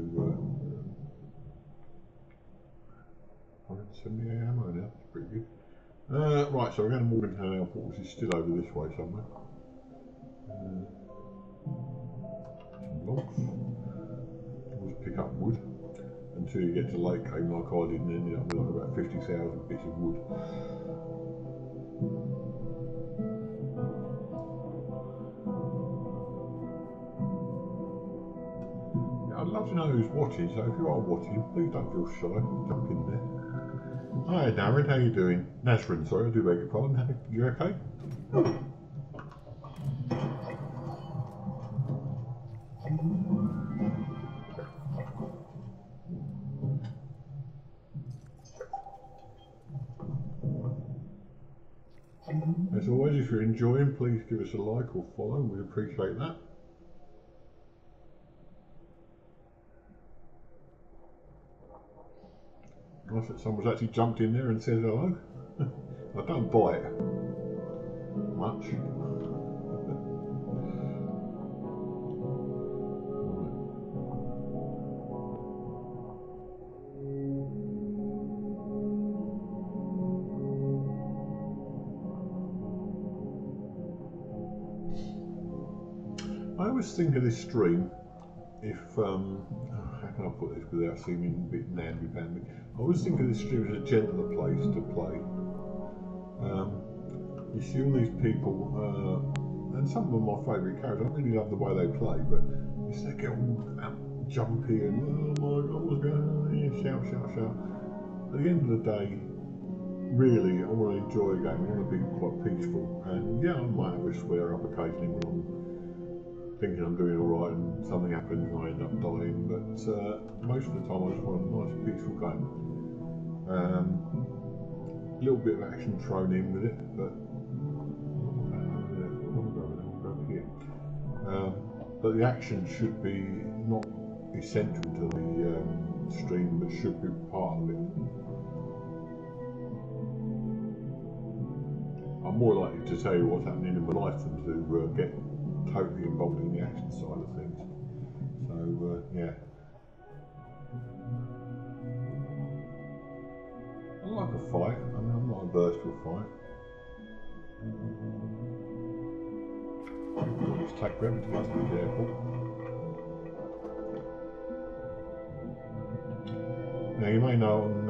[SPEAKER 1] 178 ammo now, that's pretty good. Right, so we're going to Morgantown Airport, which is still over this way somewhere. Some logs. Always pick up wood until you get to Lake Cave, like I did, and ended up with like about 50,000 bits of wood. Yeah, I'd love to know who's watching, so if you are watching, please don't feel shy, jump in there. Hi Darren, how you doing? Nasrin, sorry, I do beg your pardon. You okay? As always, if you're enjoying, please give us a like or follow, we'd appreciate that. Nice that someone's actually jumped in there and said hello. I don't bite much. I always think of this stream, if, how can I put this without seeming a bit namby-pamby? I always think of this stream as a gentler place to play. You see all these people, and some of them are my favourite characters. I really love the way they play, but it's they get all jumpy and, oh my god, what's going on here? Shout, shout, shout. At the end of the day, really, I want to enjoy a game. I want to be quite peaceful. And yeah, I might have a swear up occasionally when I'm thinking I'm doing alright and something happens and I end up dying, but most of the time I just want a nice peaceful game. A little bit of action thrown in with it, but we'll go here. But the action should be not essential to the stream, but should be part of it. I'm more likely to tell you what's happening in my life than to get totally involved in the action side of things. So yeah. I like a fight. I mean, I'm not averse to a fight. Let's take Grandad to the airport. Now you may know on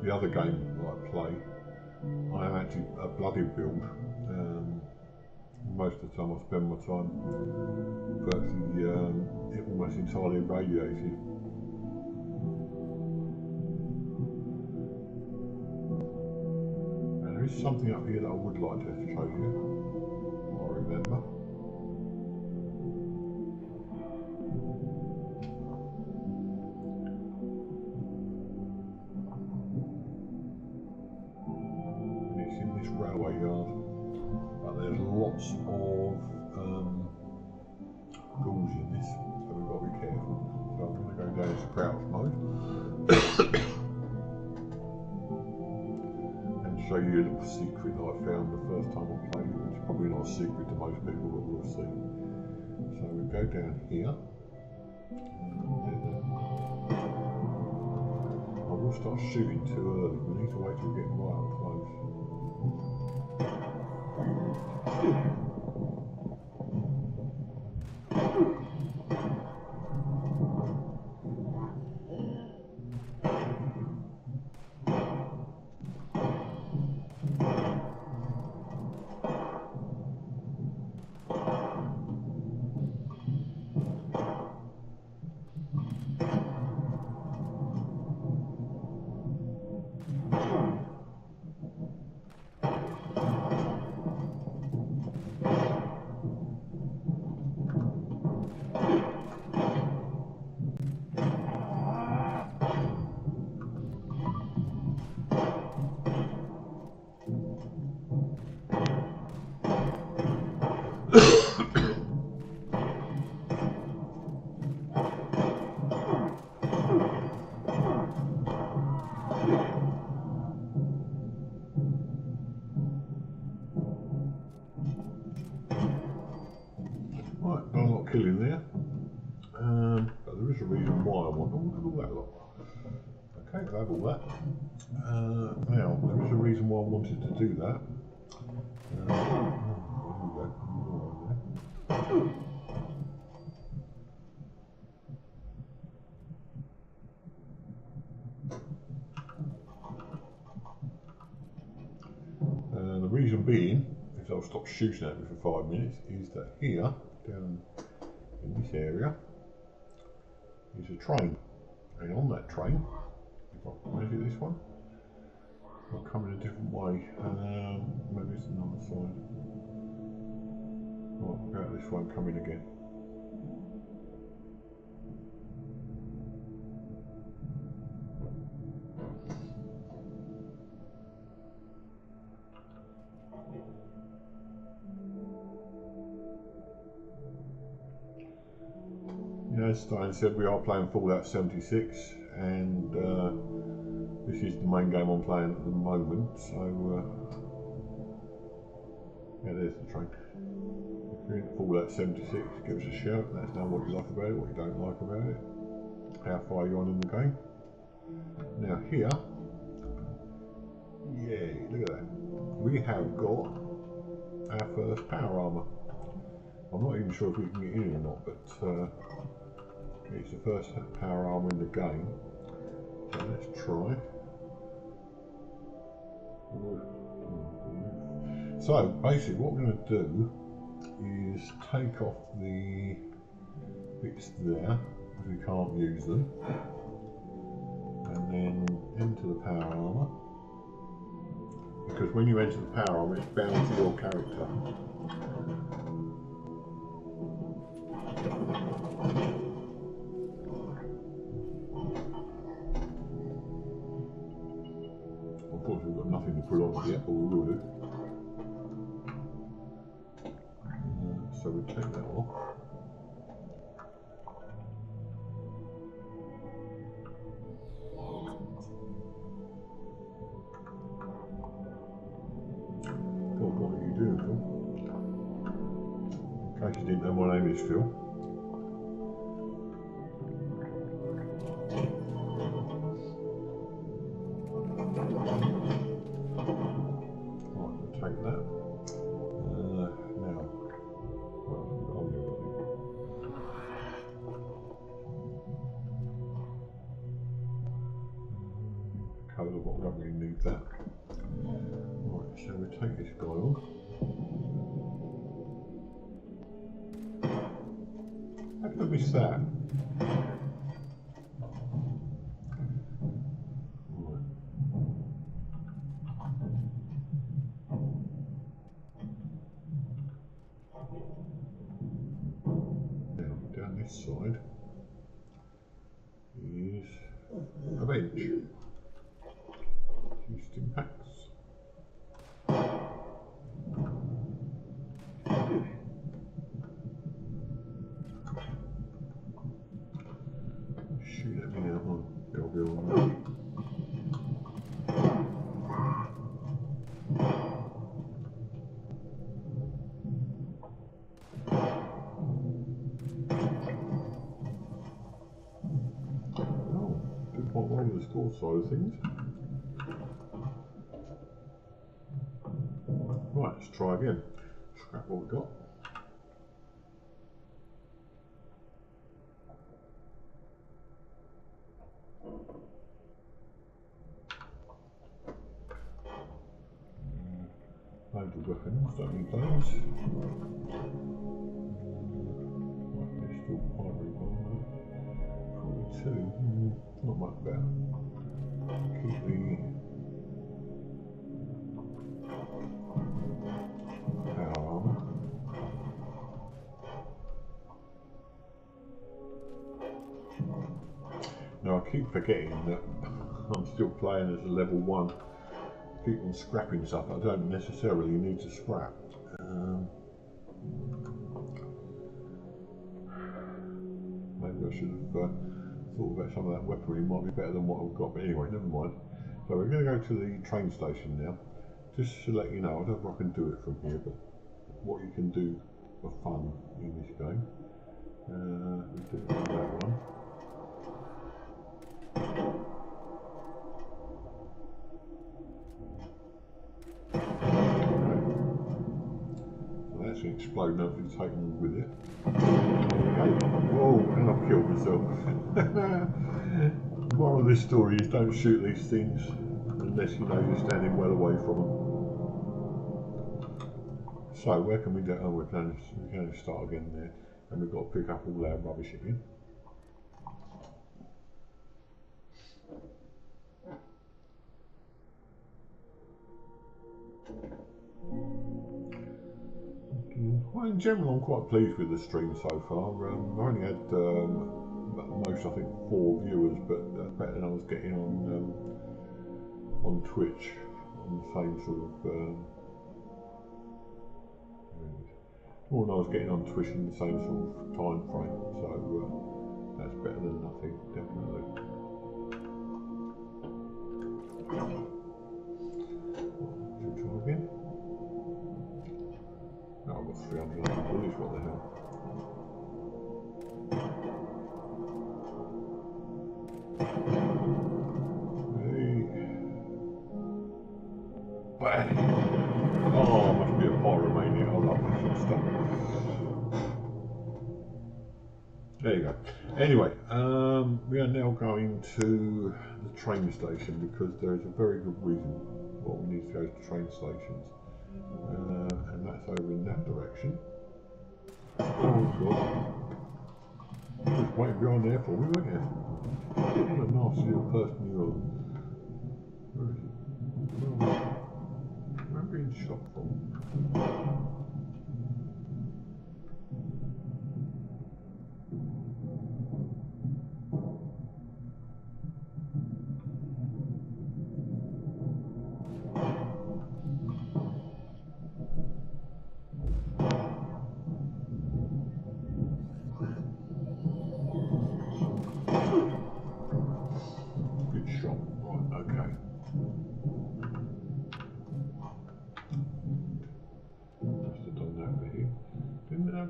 [SPEAKER 1] the other game that I play, I am actually a blooded build. Most of the time I spend my time virtually almost entirely irradiated. And there is something up here that I would like to show you, I remember. Railway yard, but there's lots of ghouls in this, so we've got to be careful. So I'm going to go down to crouch mode and show you a little secret that I found the first time I played it, which is probably not a secret to most people, but we'll see. So we go down here. I will start shooting too early, we need to wait till we get right up close. Right, done a lot of killing there, but there is a reason why I want all that lot. Okay, I'll have all that. Now, there is a reason why I wanted to do that. The reason being, if I'll stop shooting at me for 5 minutes, is that here, down in this area, is a train. And on that train, if I can measure this one, I'll come in a different way. Maybe it's another side. Right, about this one, come in again. As Stein said, we are playing Fallout 76, and this is the main game I'm playing at the moment. So, yeah, there's the train. If you're in Fallout 76, give us a shout. Let us know what you like about it, what you don't like about it, how far you're on in the game. Now here, yeah, look at that. We have got our first power armor. I'm not even sure if we can get in or not, but it's the first power armor in the game. So let's try. So basically what we're going to do is take off the bits there, because we can't use them, and then enter the power armor, because when you enter the power armor it's bound to your character. Unfortunately, we've got nothing to put on yet, but we will do. So we take that off. God, what are you doing, Phil? In case you didn't know, my name is Phil. Take that. Now, but we don't really need that. Right, so we take this guy on. How did I miss that? Right. Now, down this side is a bench. Used impacts. Shoot at me now, they'll be all right. Oh, did quite well with the score side of things. Right, let's try again. Scrap what we got. Loads of weapons, don't need those. Right, pistol, primary bomber. 42, not much better. Keep the power armor. Now I keep forgetting that I'm still playing as a level 1. Keep on scrapping stuff I don't necessarily need to scrap. Maybe I should have thought about some of that weaponry. Might be better than what I've got, but anyway, never mind. So we're going to go to the train station now. Just to let you know, I don't know if I can do it from here, but what you can do for fun in this game. We do that one. That's an explode, nothing taken with it. Oh, and I've killed myself. The moral of this story is don't shoot these things unless you know you're standing well away from them. So where can we go? Oh, we're going to start again there, and we've got to pick up all our rubbish again. Well, in general, I'm quite pleased with the stream so far. I've only had most, I think, 4 viewers, but that's better than I was getting on Twitch, on the same sort of. More than I was getting on Twitch in the same sort of time frame, so that's better than nothing, definitely. Should we try again? Oh, I've got 300 bullets, what the hell? Hey. Bang! Oh, must be a pyromaniac, I love this sort of stuff. There you go. Anyway, we are now going to the train station because there is a very good reason why we need to go to train stations. And that's over in that direction. Oh god. You was waiting behind there for me, weren't you? What a nasty little person you are. Where is he? Where am I being shot from?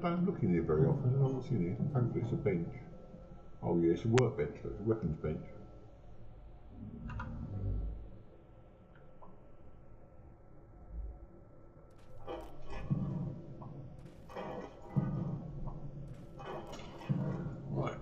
[SPEAKER 1] I'm looking here very often. I don't know what's in here. Hopefully it's a bench. Oh yeah, it's a workbench, it's a weapons bench. Right.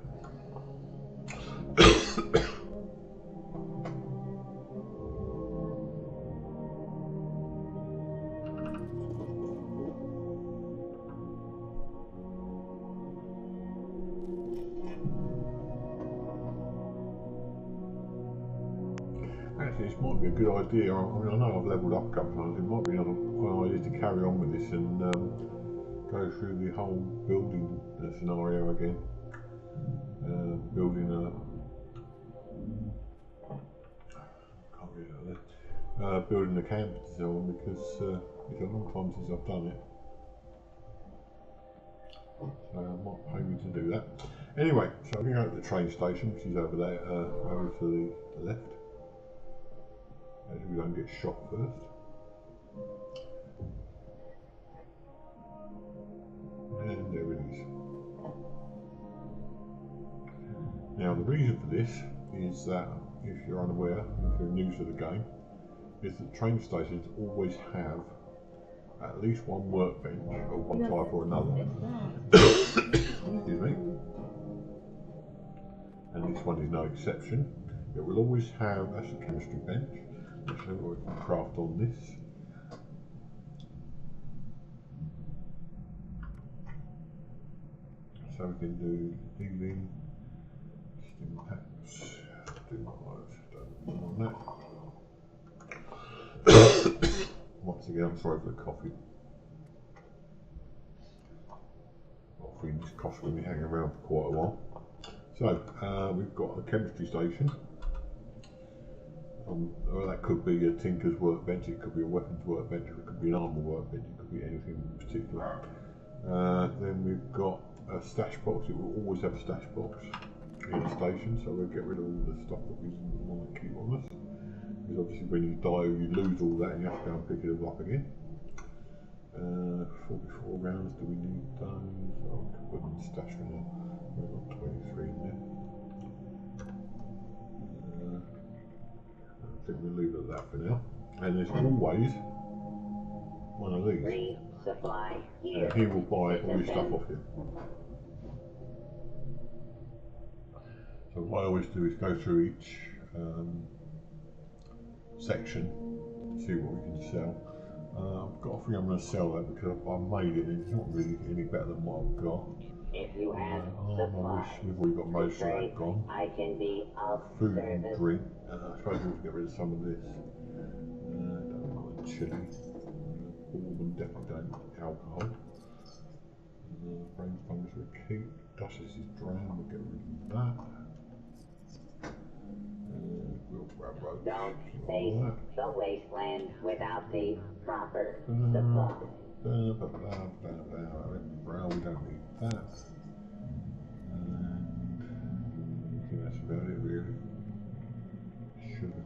[SPEAKER 1] this might be a good idea. I mean, I know I've levelled up a couple of times. It might be an idea to carry on with this and go through the whole building scenario again. Building a building a camp and so on, because it's a long time since I've done it. So I might pay me to do that. Anyway, so I'm going to go to the train station, which is over there, over to the left. We don't get shot first. And there it is. Now the reason for this is that, if you're unaware, if you're new to the game, is that train stations always have at least one workbench of one type or another. Excuse me. And this one is no exception. It will always have, that's a chemistry bench. Let's see what we can craft on this. So we can do healing, stim packs, do not want that. Once again, I'm sorry for the coffee. This coffee will be hanging around for quite a while. So we've got a chemistry station. Well, that could be a tinker's workbench, it could be a weapons workbench, it could be an armour workbench, it could be anything in particular. Then we've got a stash box. It will always have a stash box in the station, so we'll get rid of all the stuff that we didn't want to keep on us. Because obviously when you die you lose all that and you have to go and pick it all up again. 44 rounds, do we need those? Oh, we can put them in the stash for now. We've got 23 in there. I think we'll leave it at that for now. And there's always one of these.
[SPEAKER 7] Resupply here.
[SPEAKER 1] And he will buy all your stuff off you. So what I always do is go through each section to see what we can sell. I've got a feeling I'm going to sell that because I've made it and it's not really any better than what I've got.
[SPEAKER 7] If you have
[SPEAKER 1] supplies, we've already got most of that gone.
[SPEAKER 7] I can be of
[SPEAKER 1] Food
[SPEAKER 7] service.
[SPEAKER 1] and drink. I suppose we'll get rid of some of this. Don't want chili. Bourbon, definitely don't want alcohol. Brain fungus we'll keep. Duchess is drowned, we'll get rid of that. We'll grab rope.
[SPEAKER 7] Don't face the wasteland without the proper supply.
[SPEAKER 1] Brown, we don't need that. And I think that's about it really. Sugar.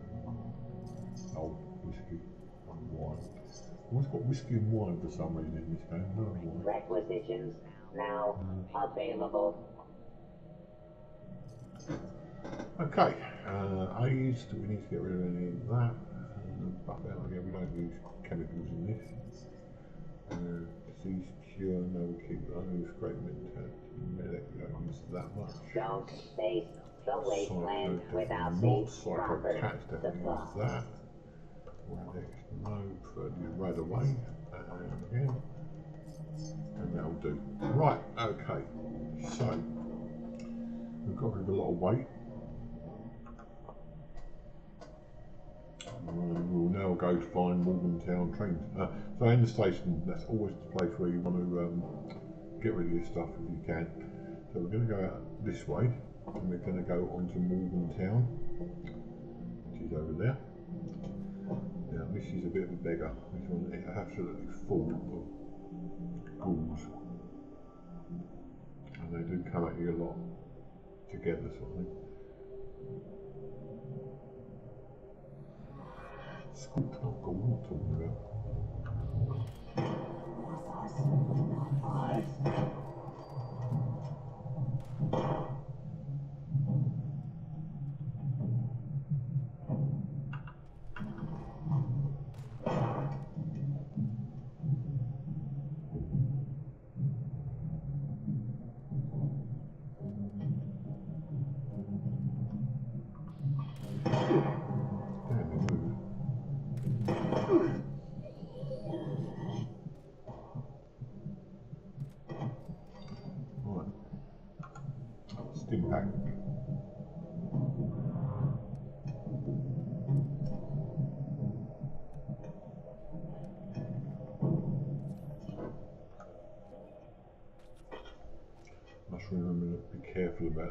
[SPEAKER 1] Oh, whiskey and wine. I've always got whiskey and wine for some reason in this game, no wine.
[SPEAKER 7] Requisitions now available.
[SPEAKER 1] Okay, A's, do we need to get rid of any of that? Buff out again, we don't use chemicals in this. Disease cure, no, we keep that. Use great mentality, medic, we don't use that much.
[SPEAKER 7] Don't face the wasteland without the proper
[SPEAKER 1] Psycho-catch, definitely use that. Radix, no, further right away. Again. And that'll do. Right, okay, so we've got rid of a lot of weight. We'll now go to find Morgantown trains. So in the station, that's always the place where you want to get rid of your stuff if you can. So we're going to go out this way, and we're going to go onto Morgantown, which is over there. Now this is a bit of a beggar. This one is absolutely full of ghouls, and they do come at you a lot together, sort of thing. Scoop, not gold, what I'm talking about.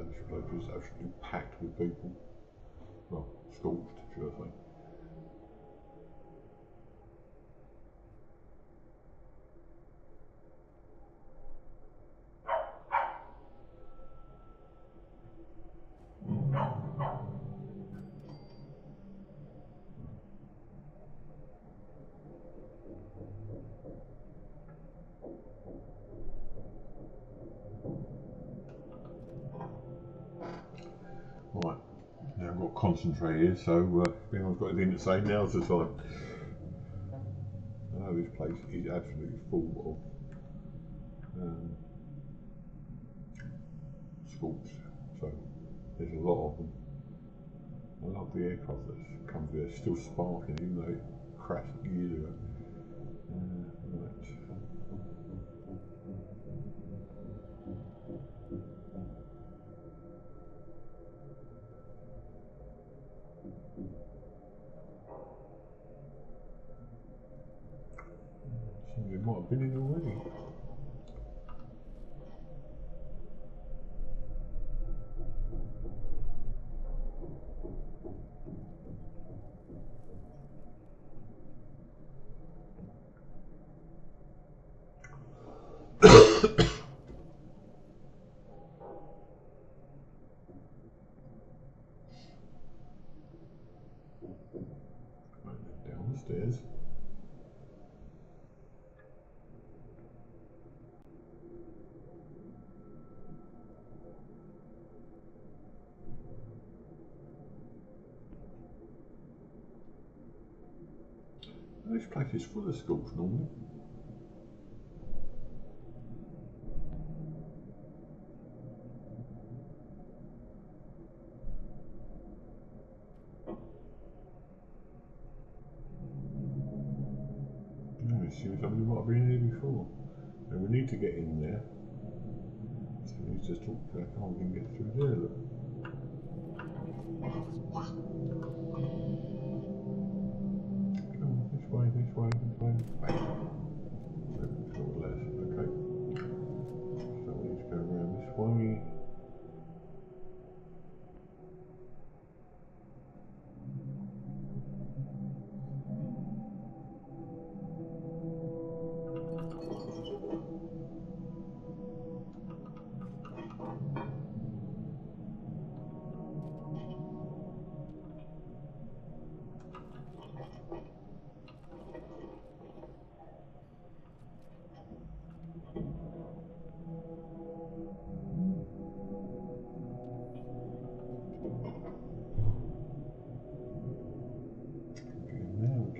[SPEAKER 1] This place was absolutely packed with people. Well, scorched, should I say. Right, now I've got to concentrate here, so if anyone's got anything to say, now's the time. I know this place is absolutely full of scorched, so there's a lot of them. I love the aircraft that's come here, it's still sparking even though it crashed years ago. Right. Somebody might have been in already. Right, down the stairs. This place is full of schools normally. I assume somebody might have been here before. And we need to get in there. So we need to talk to that car and get through there, look. Come on, this way, this way, this way. Back. It's not less, okay. So we need to go around this way.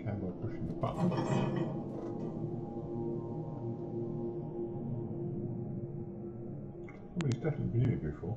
[SPEAKER 1] Camera pushing the button. Somebody's definitely been here before.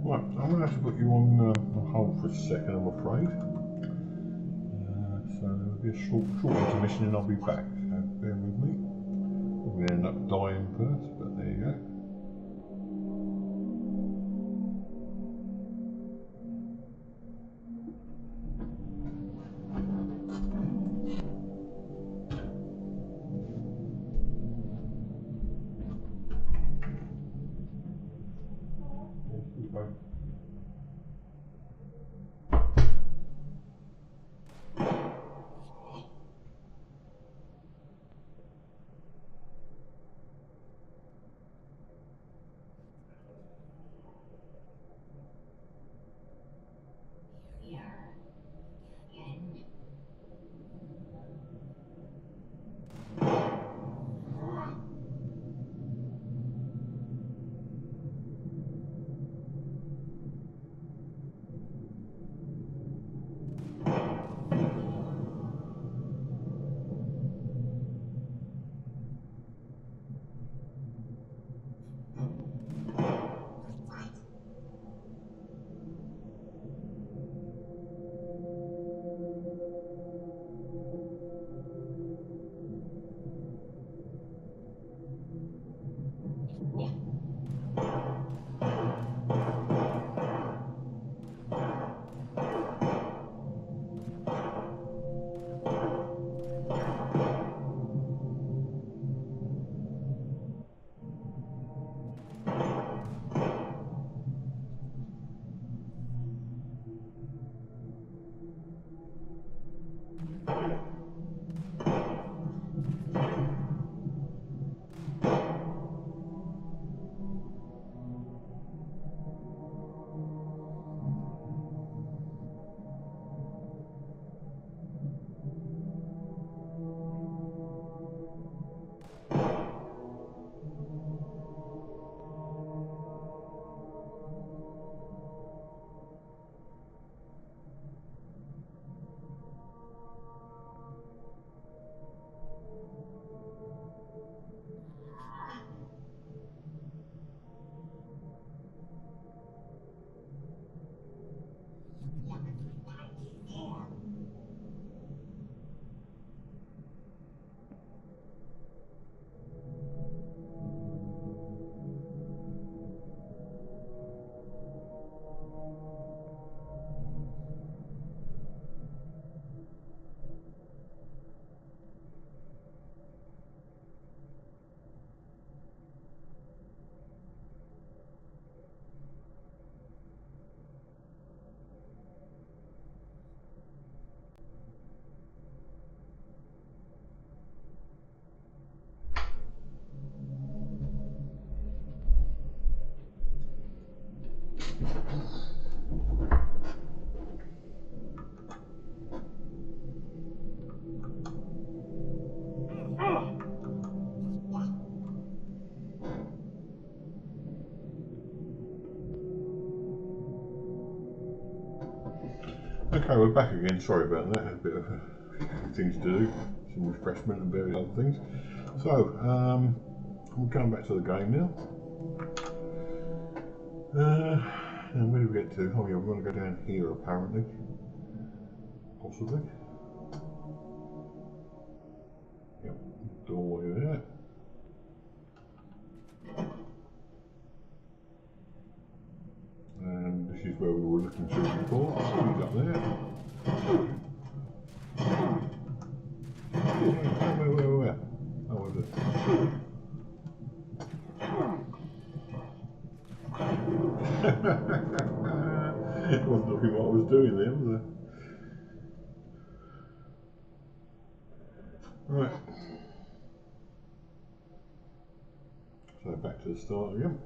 [SPEAKER 1] Right, I'm going to have to put you on hold for a second, I'm afraid. So there'll be a short intermission and I'll be back. So bear with me. I'm going to end up dying first, but there you go. Okay, we're back again. Sorry about that. Had a bit of things to do, some refreshment and various other things. So, we're going back to the game now. And where do we get to? Oh yeah, we're going to go down here apparently. Possibly. Yep, doorway there. And this is where we were looking to before. He's up there. Where? Oh, was it? I wasn't looking what I was doing there, was I? Right. So back to the start again.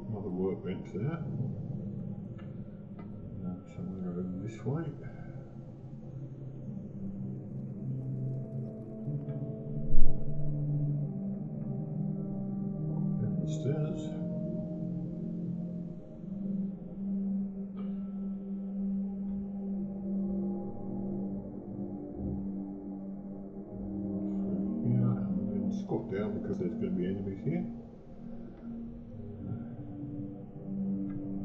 [SPEAKER 1] Another workbench there. So I'm going to go this way. Down the stairs. Squat down because there's going to be enemies here.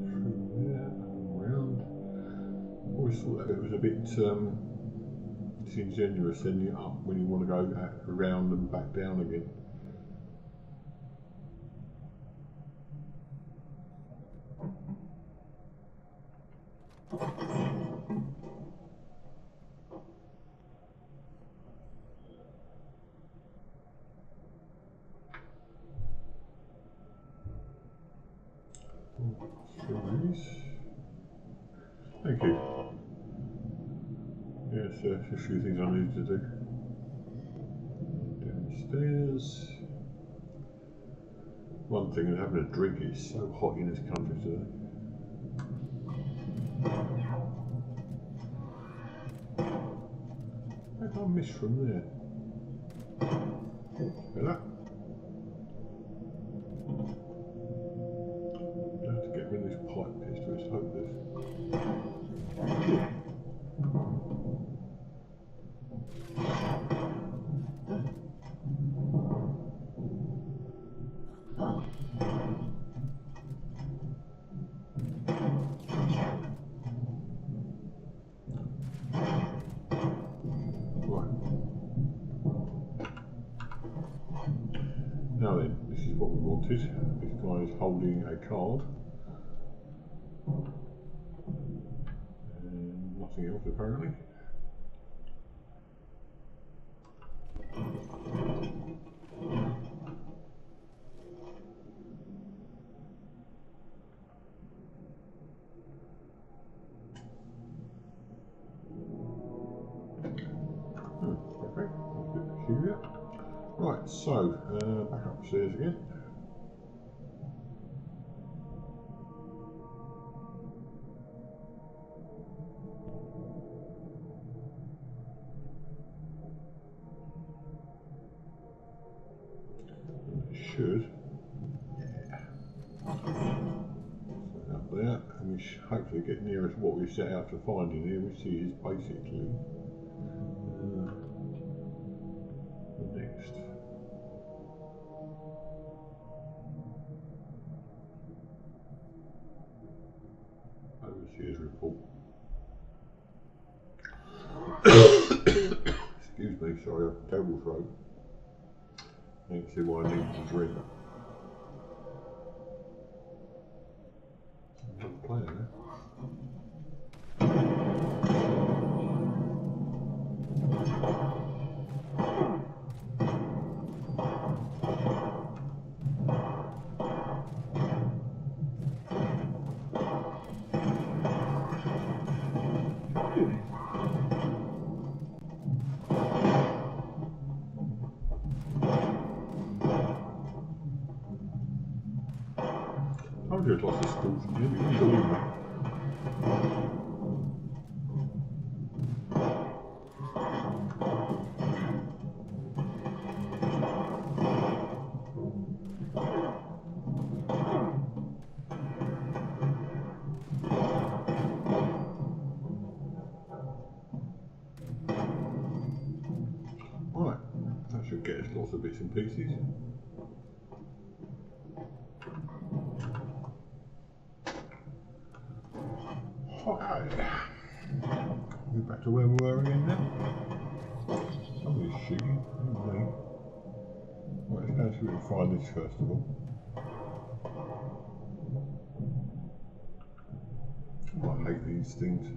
[SPEAKER 1] Through there, around. Always thought that it was a bit disingenuous sending it up when you want to go around and back down again. Thank you. Yes, a few things I need to do. Downstairs. One thing is having a drink. It's so hot in this country today. How did I miss from there? Better. I have to get rid of this pipe pistol. It's hopeless. Now then, this is what we wanted. This guy is holding a card. And nothing else apparently. Okay, that's a bit peculiar. Right, so back upstairs again. Should. So up there, and we should hopefully get nearer to what we set out to find in here, which is basically the next. Overseer's report. Excuse me, sorry, I've a terrible throat. You can see why I need to drink. I'm playing there. I told you I'd lost the school from you, you didn't believe me. get us lots of bits and pieces. Okay. We're back to where we were again now. Somebody's shooting. Right, let's go see if we can find this first of all. I hate these things.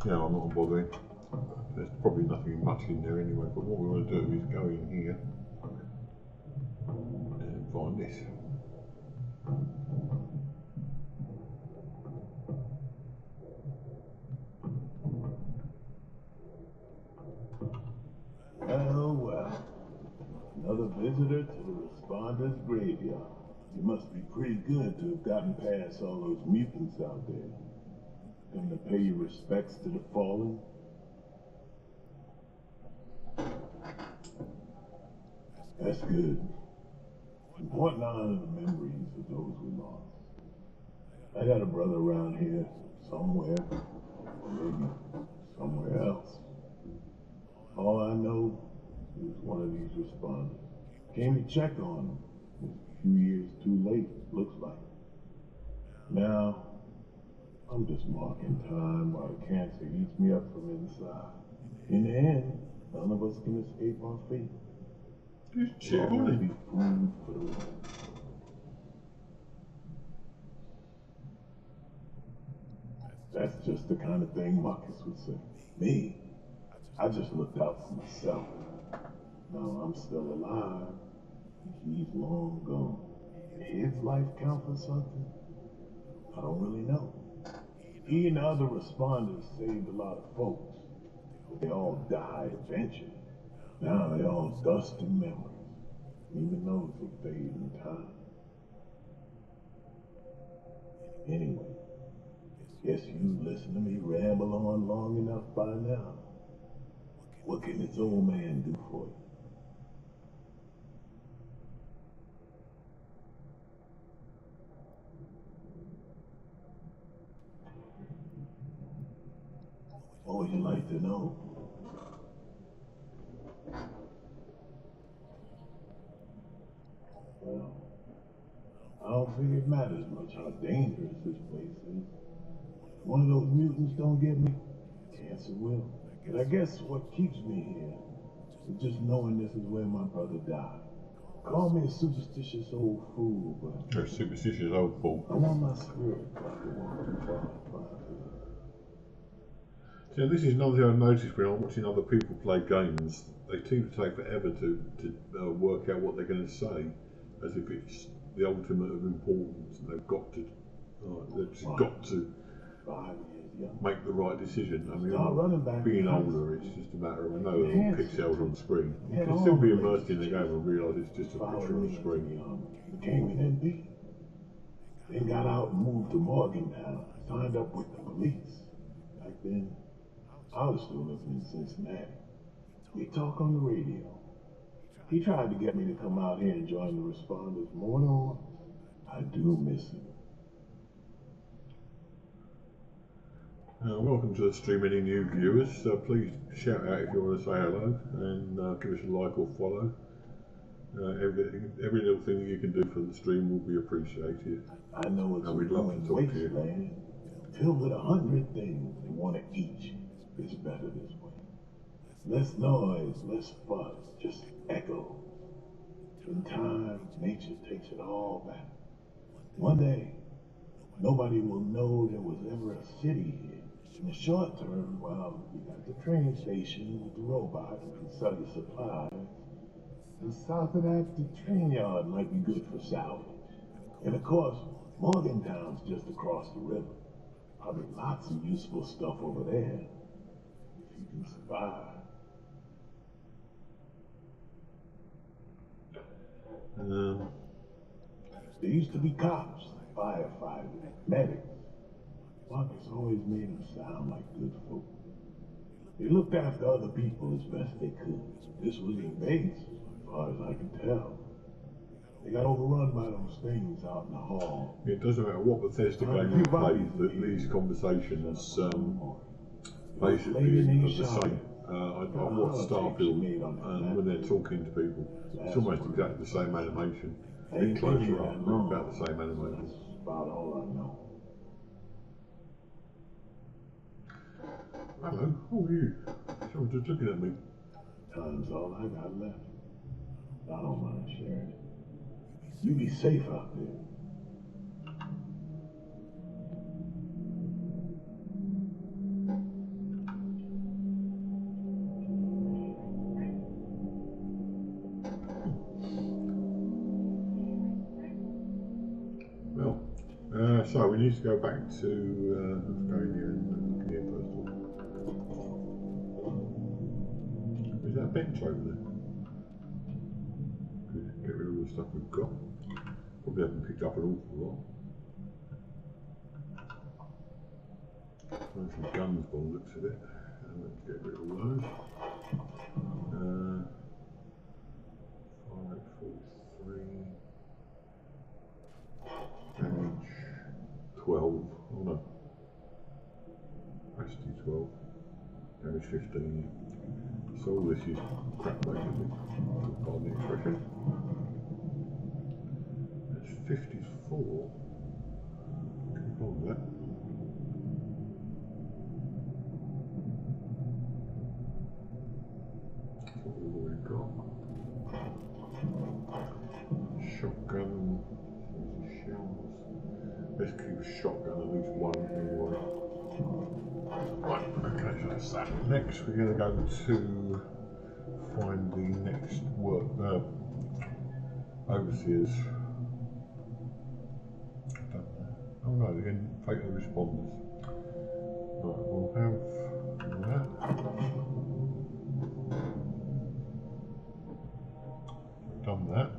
[SPEAKER 1] Yeah, I'm not bothering. There's probably nothing much in there anyway, but what we want to do is go in here and find this.
[SPEAKER 8] Well, well. Another visitor to the Responder's graveyard. You must be pretty good to have gotten past all those mutants out there. Come to pay your respects to the fallen? That's good. Important to honor the memories of those we lost. I got a brother around here, somewhere, or maybe somewhere else. All I know is one of these responders came to check on him. A few years too late, looks like. Now, I'm just marking time while the cancer eats me up from inside. In the end, none of us can escape our fate.
[SPEAKER 1] There'll
[SPEAKER 8] always be food for the world. That's just the kind of thing Marcus would say. Me, I just looked out for myself. Now I'm still alive. He's long gone. His life count for something? I don't really know. He and other responders saved a lot of folks, but they all died eventually. Now they all dust and memories. Even those will fade in time. Anyway, guess you listened to me ramble on long enough by now. What can this old man do for you? What would you like to know? Well, I don't think it matters much how dangerous this place is. One of those mutants don't get me, cancer will. But I guess what keeps me here is just knowing this is where my brother died. Call me a superstitious old fool, but
[SPEAKER 1] You're a superstitious old fool.
[SPEAKER 8] I want my spirit back to walk too far to find it.
[SPEAKER 1] So this is another thing I've noticed when I'm watching other people play games. They seem to take forever to work out what they're going to say, as if it's the ultimate of importance. They've got to, they've just got to
[SPEAKER 8] 5 years young.
[SPEAKER 1] make the right decision. I mean,
[SPEAKER 8] Start running back
[SPEAKER 1] being
[SPEAKER 8] to high
[SPEAKER 1] older, it's just a matter of, I know there are pixels on the screen. You
[SPEAKER 8] Had
[SPEAKER 1] can
[SPEAKER 8] all
[SPEAKER 1] still be
[SPEAKER 8] the
[SPEAKER 1] immersed in the game and realise it's just a
[SPEAKER 8] Followed
[SPEAKER 1] picture on
[SPEAKER 8] me
[SPEAKER 1] the
[SPEAKER 8] as a
[SPEAKER 1] screen.
[SPEAKER 8] young. Became an MP. Then got out and moved to Morgantown. Signed up with the police. Back then, I was still living in Cincinnati. We talk on the radio. He tried to get me to come out here and join the responders more than once. I do miss him.
[SPEAKER 1] Welcome to the stream, any new viewers. Please shout out if you want to say hello and give us a like or follow. Every little thing that you can do for the stream will be appreciated.
[SPEAKER 8] I know it's a
[SPEAKER 1] we'd love to
[SPEAKER 8] ruined
[SPEAKER 1] talk to you.
[SPEAKER 8] wasteland, filled with 100 things they want to eat. It's better this way. Less noise, less fuss, just echo. In time, nature takes it all back. One day, nobody will know there was ever a city here. In the short term, well, you got the train station with the robot who can sell you supplies. And south of that, the train yard might be good for salvage. And of course, Morgantown's just across the river. Probably lots of useful stuff over there, if you can survive. There used to be cops, firefighters, medics. Marcus always made them sound like good folk. They looked after other people as best they could. This was their base, as far as I can tell. They got overrun by those things out in the hall.
[SPEAKER 1] It doesn't matter what Bethesda game you play, that these conversations basically are the same. I've watched Starfield, and when they're talking to people, it's almost exactly the same animation. They close your eyes, about the same animation.
[SPEAKER 8] That's about all I know.
[SPEAKER 1] Hello, who are you? Someone's just looking at me.
[SPEAKER 8] Time's all I got left. I don't mind sharing it. You be safe out there.
[SPEAKER 1] Well, so we need to go back to let's go in here and look here first of all. Is that a bench over there? Good. Get rid of all the stuff we've got. Probably haven't picked up an awful lot. Mostly guns by the looks of it. Let's get rid of all those. 5843. Damage 12. Oh no. Capacity 12. Damage 15. So all this is crap basically. Pardon the expression. 54. Keep on that. That's what we've already got. Shotgun. Shells. Let's keep a shotgun, at least one anyway. Right, okay, so that's that. Next we're going to go to find the next work, overseers. Oh no, again, fatal responders. Right, we'll have that. We've done that.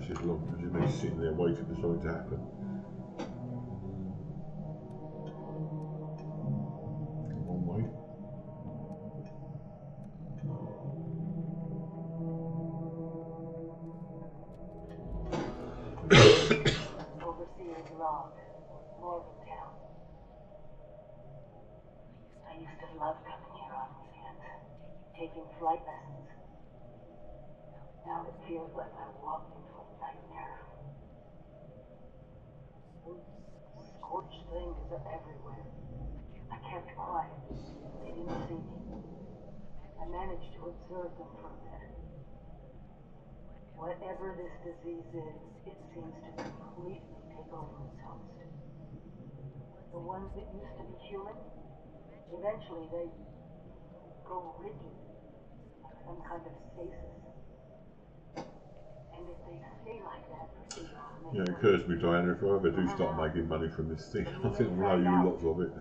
[SPEAKER 1] Just as long as you're sitting there waiting for something to happen.
[SPEAKER 4] Overseer's log, Morgantown. I used to love coming here on weekends, taking flight lessons. Now it feels like I walked into a nightmare. Those scorched things are everywhere. I kept quiet. They didn't see me. I managed to observe them for a bit. Whatever this disease is, it seems to completely take over its host. The ones that used to be human, eventually they go rigid, like some kind of stasis. And if they stay like that for too long,
[SPEAKER 1] Yeah, it occurs to me, Diana, if I ever do start making money from this thing, I think I'll owe you lots of it.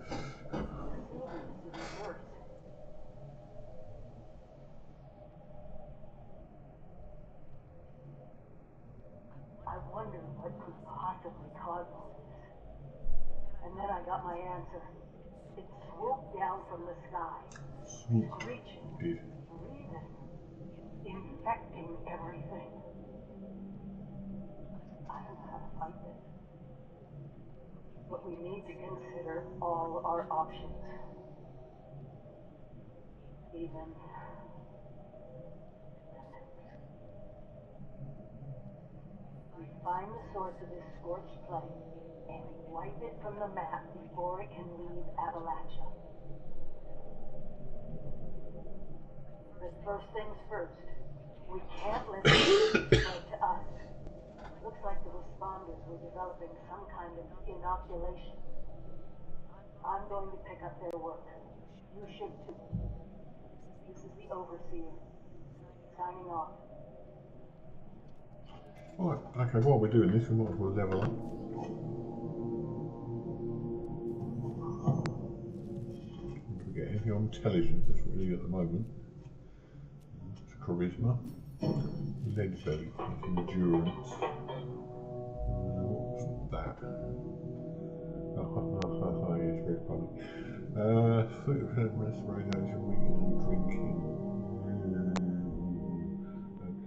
[SPEAKER 4] I wondered what could possibly cause all this. And then I got my answer. It swooped down from the sky, reaching, breathing, infecting everything. I don't know how to fight this. But we need to consider all our options. Even we find the source of this scorched plague and wipe it from the map before it can leave Appalachia. But first things first, we can't let this spread to us. Looks like the responders were developing some kind of inoculation. I'm going to pick up their work. You should too. This is the Overseer. Signing off.
[SPEAKER 1] Right, okay, while we're doing this, we might as well level up. If we get anything on intelligence, that's what we need at the moment. It's charisma. lead belly, endurance. What's that? Yes, very funny. 30% respiration, eating and drinking.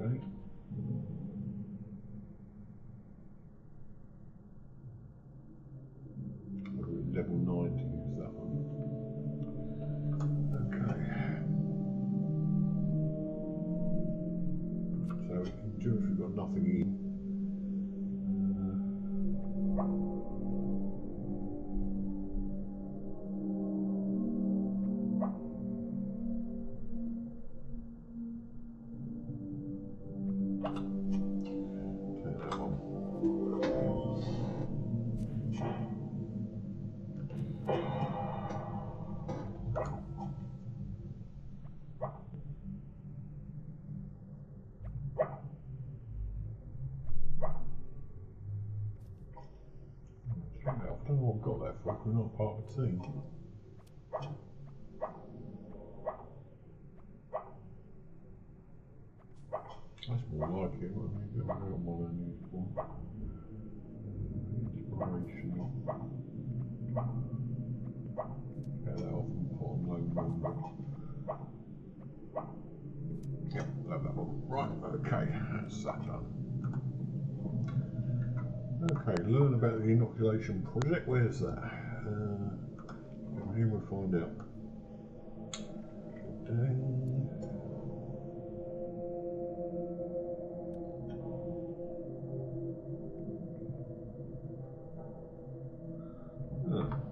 [SPEAKER 1] Okay. Level 9 to use that one. Okay. So we can do if we've got nothing in. Take that one. I don't know what I've got that for, we're not part of the team. That's more like it, what I mean, get rid of one unusual. Inspirational. Get that off and put on low number. Yep, that one. Right, okay, that's that done. Okay, learn about the inoculation project. Where's that? Here we'll find out.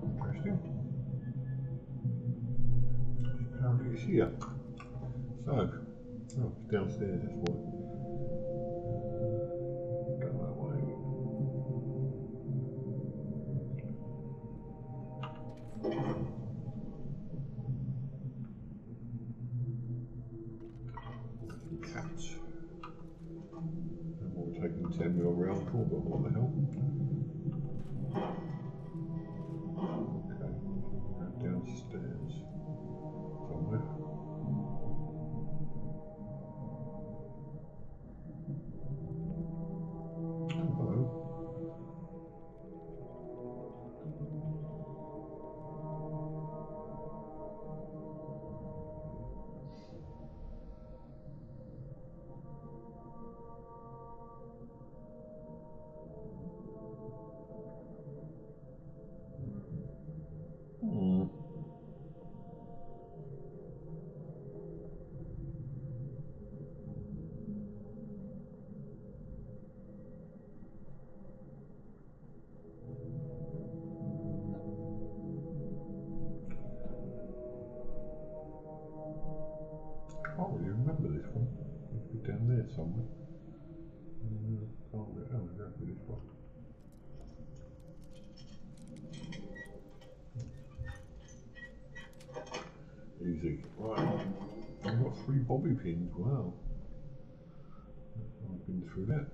[SPEAKER 1] Interesting. Apparently it's here. So, oh, it's downstairs, that's why. Go that way. Cats. And we're taking 10 mil round for, but what the hell? Okay, go downstairs somewhere. Hello. Can't really remember this one. It'd be down there somewhere. Can't really, oh, exactly this one. Easy. Right. I've got 3 bobby pins. Wow. I've been through that.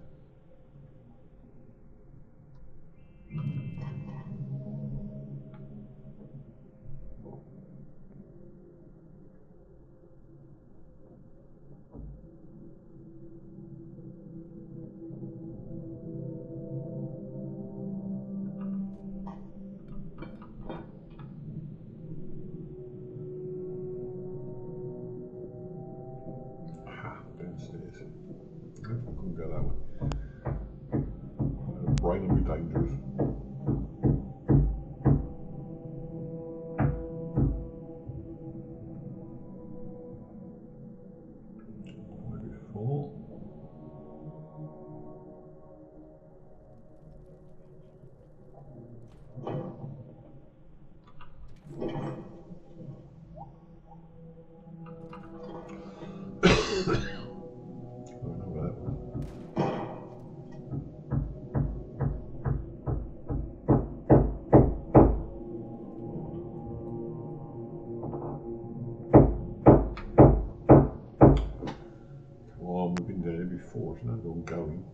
[SPEAKER 1] Downstairs. I couldn't go that way. The brain will be dangerous. Maybe 4. We've been there before, it's not ongoing.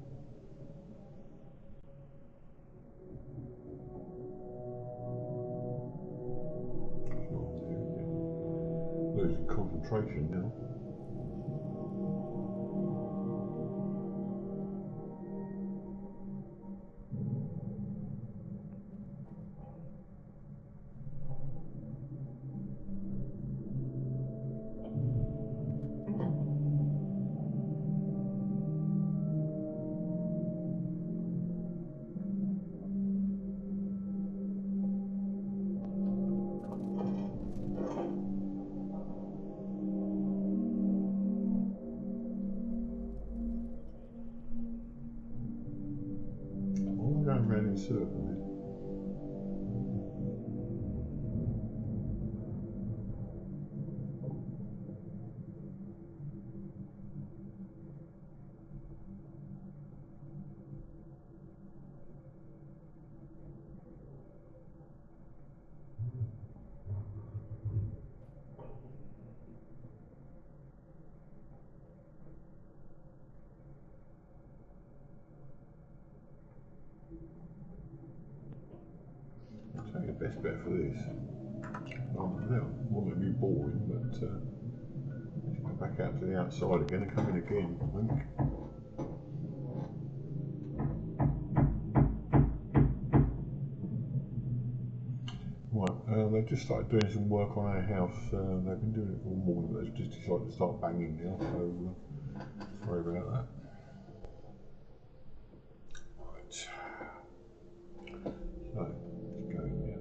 [SPEAKER 1] It's not there, is it? Losing concentration now. going round in circles. I'll tell you the best bet for this. Now, it won't be boring, but let's go back out to the outside again and come in again, I think. Right, they've just started doing some work on our house. They've been doing it all morning, but they've just decided to start banging now, so sorry about that. Right, so let's go in there.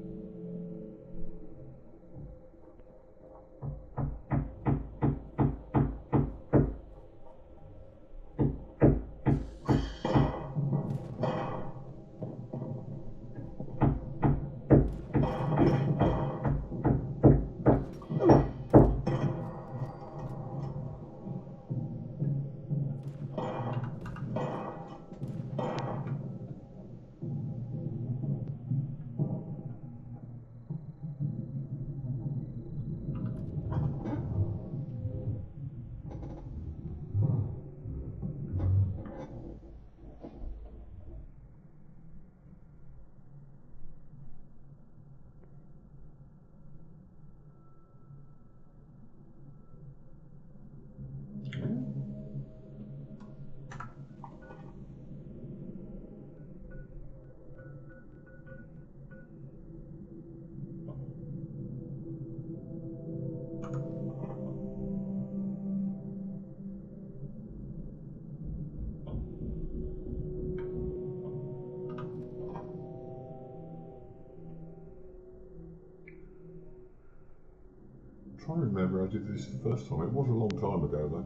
[SPEAKER 1] I remember I did this the first time. It was a long time ago though.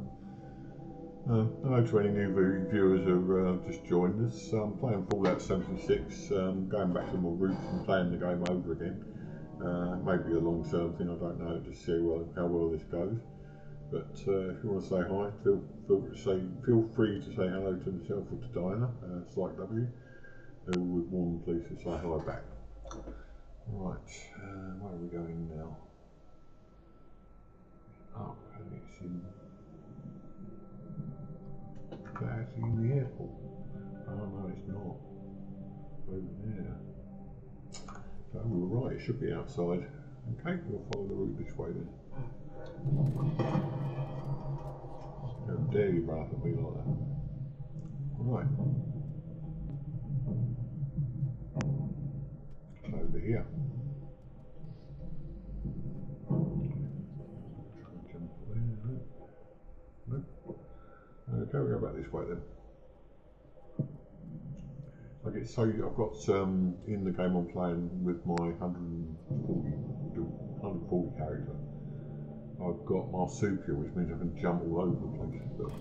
[SPEAKER 1] Hello to any new viewers who have just joined us. I'm playing Fallout 76, going back to my roots and playing the game over again. Maybe a long-term thing, I don't know, just see how well this goes. But if you want to say hi, feel free to say hello to myself or to Diana, Slight W, who would more than pleased to say hi back. Right, where are we going now? Oh, and it's in that's in the airport. Oh no, it's not. Over there. So we're right, it should be outside. Okay, we'll follow the route this way then. How dare you run up at me like that? Right. It's over here. Okay, we'll go back this way then. Okay, so I've got in the game I'm playing with my 140 character. I've got marsupial, which means I can jump all over the place. But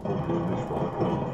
[SPEAKER 1] unfortunately, in this one I can't.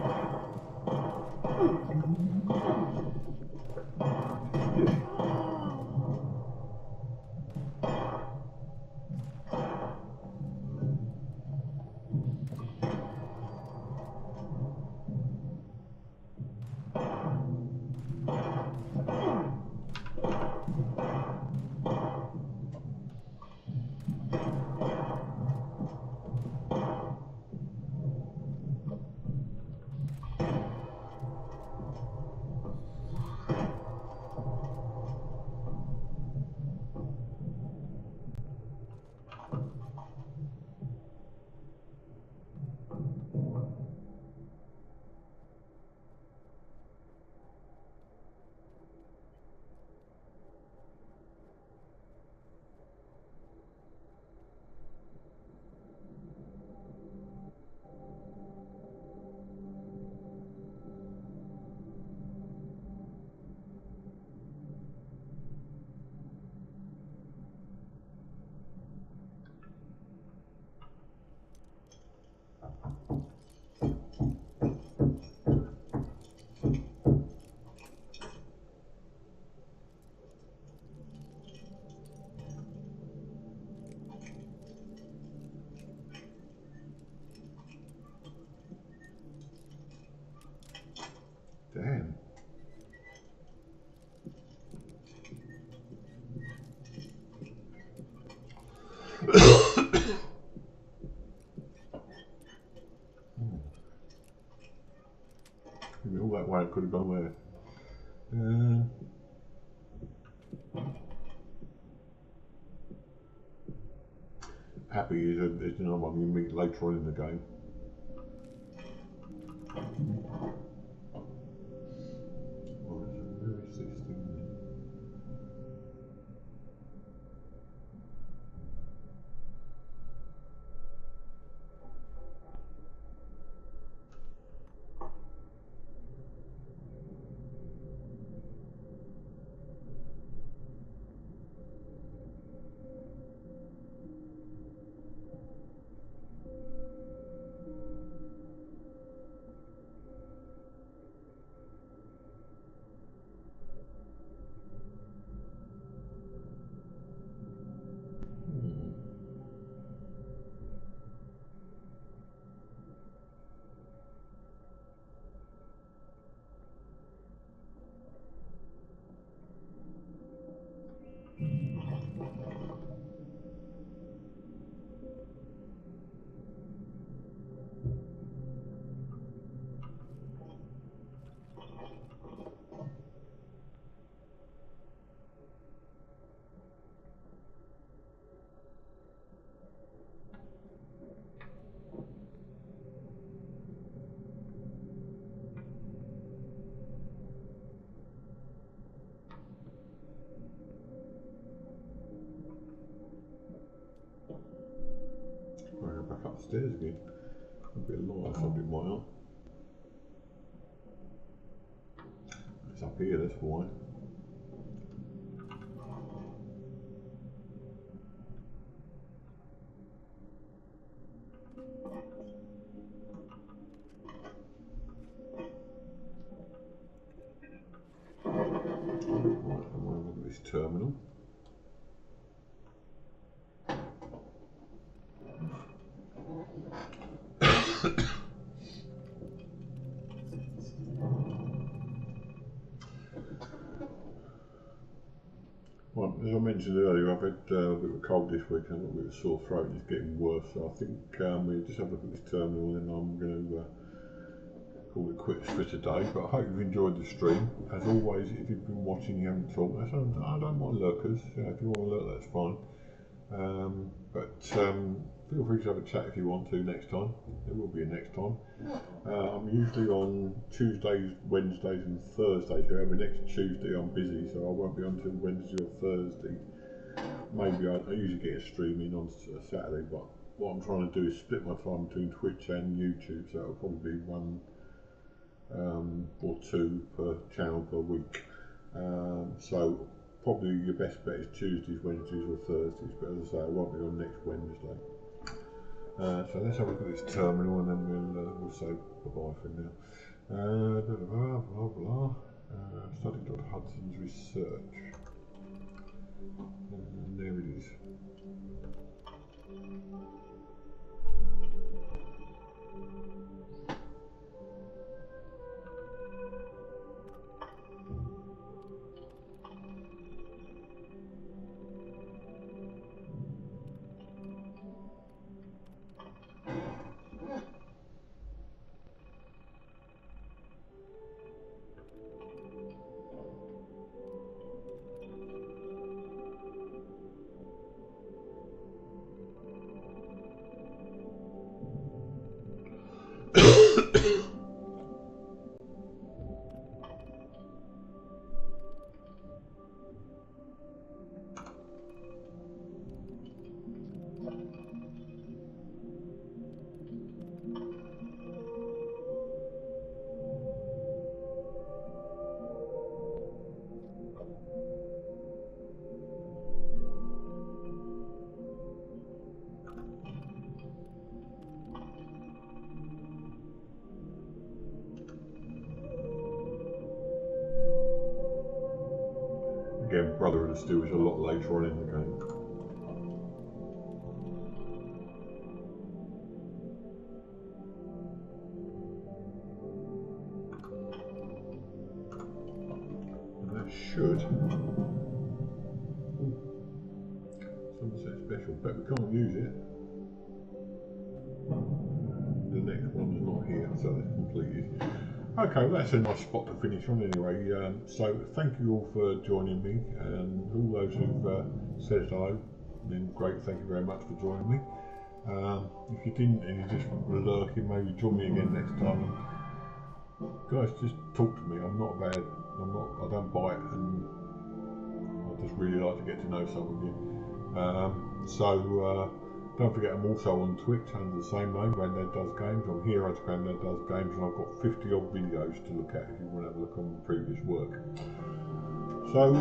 [SPEAKER 1] All that way it could have gone there. Happy is another one you meet later on in the game. Where is this thing? Right, back upstairs again. A bit of light, something might not. It's up here, that's why. Right, I'm going to look at this terminal. Well, as I mentioned earlier, I've had a bit of a cold this week and a little bit of a sore throat and it's getting worse, so I think we'll just have a look at this terminal and then I'm going to call it quits for today. But I hope you've enjoyed the stream. As always, if you've been watching and you haven't talked, I don't mind lurkers. If you want to lurk, that's fine. Feel free to have a chat if you want to next time. There will be a next time. I'm usually on Tuesdays, Wednesdays and Thursdays. However, next Tuesday I'm busy, so I won't be on until Wednesday or Thursday. Maybe I usually get a stream in on Saturday, but what I'm trying to do is split my time between Twitch and YouTube, so it'll probably be one or two per channel per week. So probably your best bet is Tuesdays, Wednesdays or Thursdays, but as I say, I won't be on next Wednesday. So let's have a look at this terminal and then we'll say bye-bye for now. Blah, blah, blah. Study.Hudson's research. And there it is. Again, Brotherhood of Steel is a lot later on in the game. And that should... Sunset Special, but we can't use it. The next one's not here, so it's completed. Okay, well that's a nice spot to finish on anyway. So thank you all for joining me, and all those who've said hello, then great, thank you very much for joining me. If you didn't and you're just lurking, maybe join me again next time. Guys, just talk to me. I don't bite, and I just really like to get to know some of you. Don't forget I'm also on Twitch under the same name, Grandad Does Games. I'm here as Grandad Does Games, and I've got 50 odd videos to look at if you want to have a look on previous work. So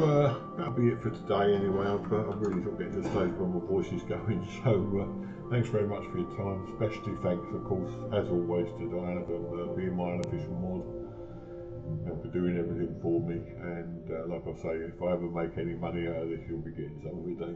[SPEAKER 1] that'll be it for today anyway. I've really sort of getting to the stage where my voice is going. So thanks very much for your time. Especially thanks, of course, as always, to Diana for being my unofficial mod and for doing everything for me. And like I say, if I ever make any money out of this, you'll be getting some of it.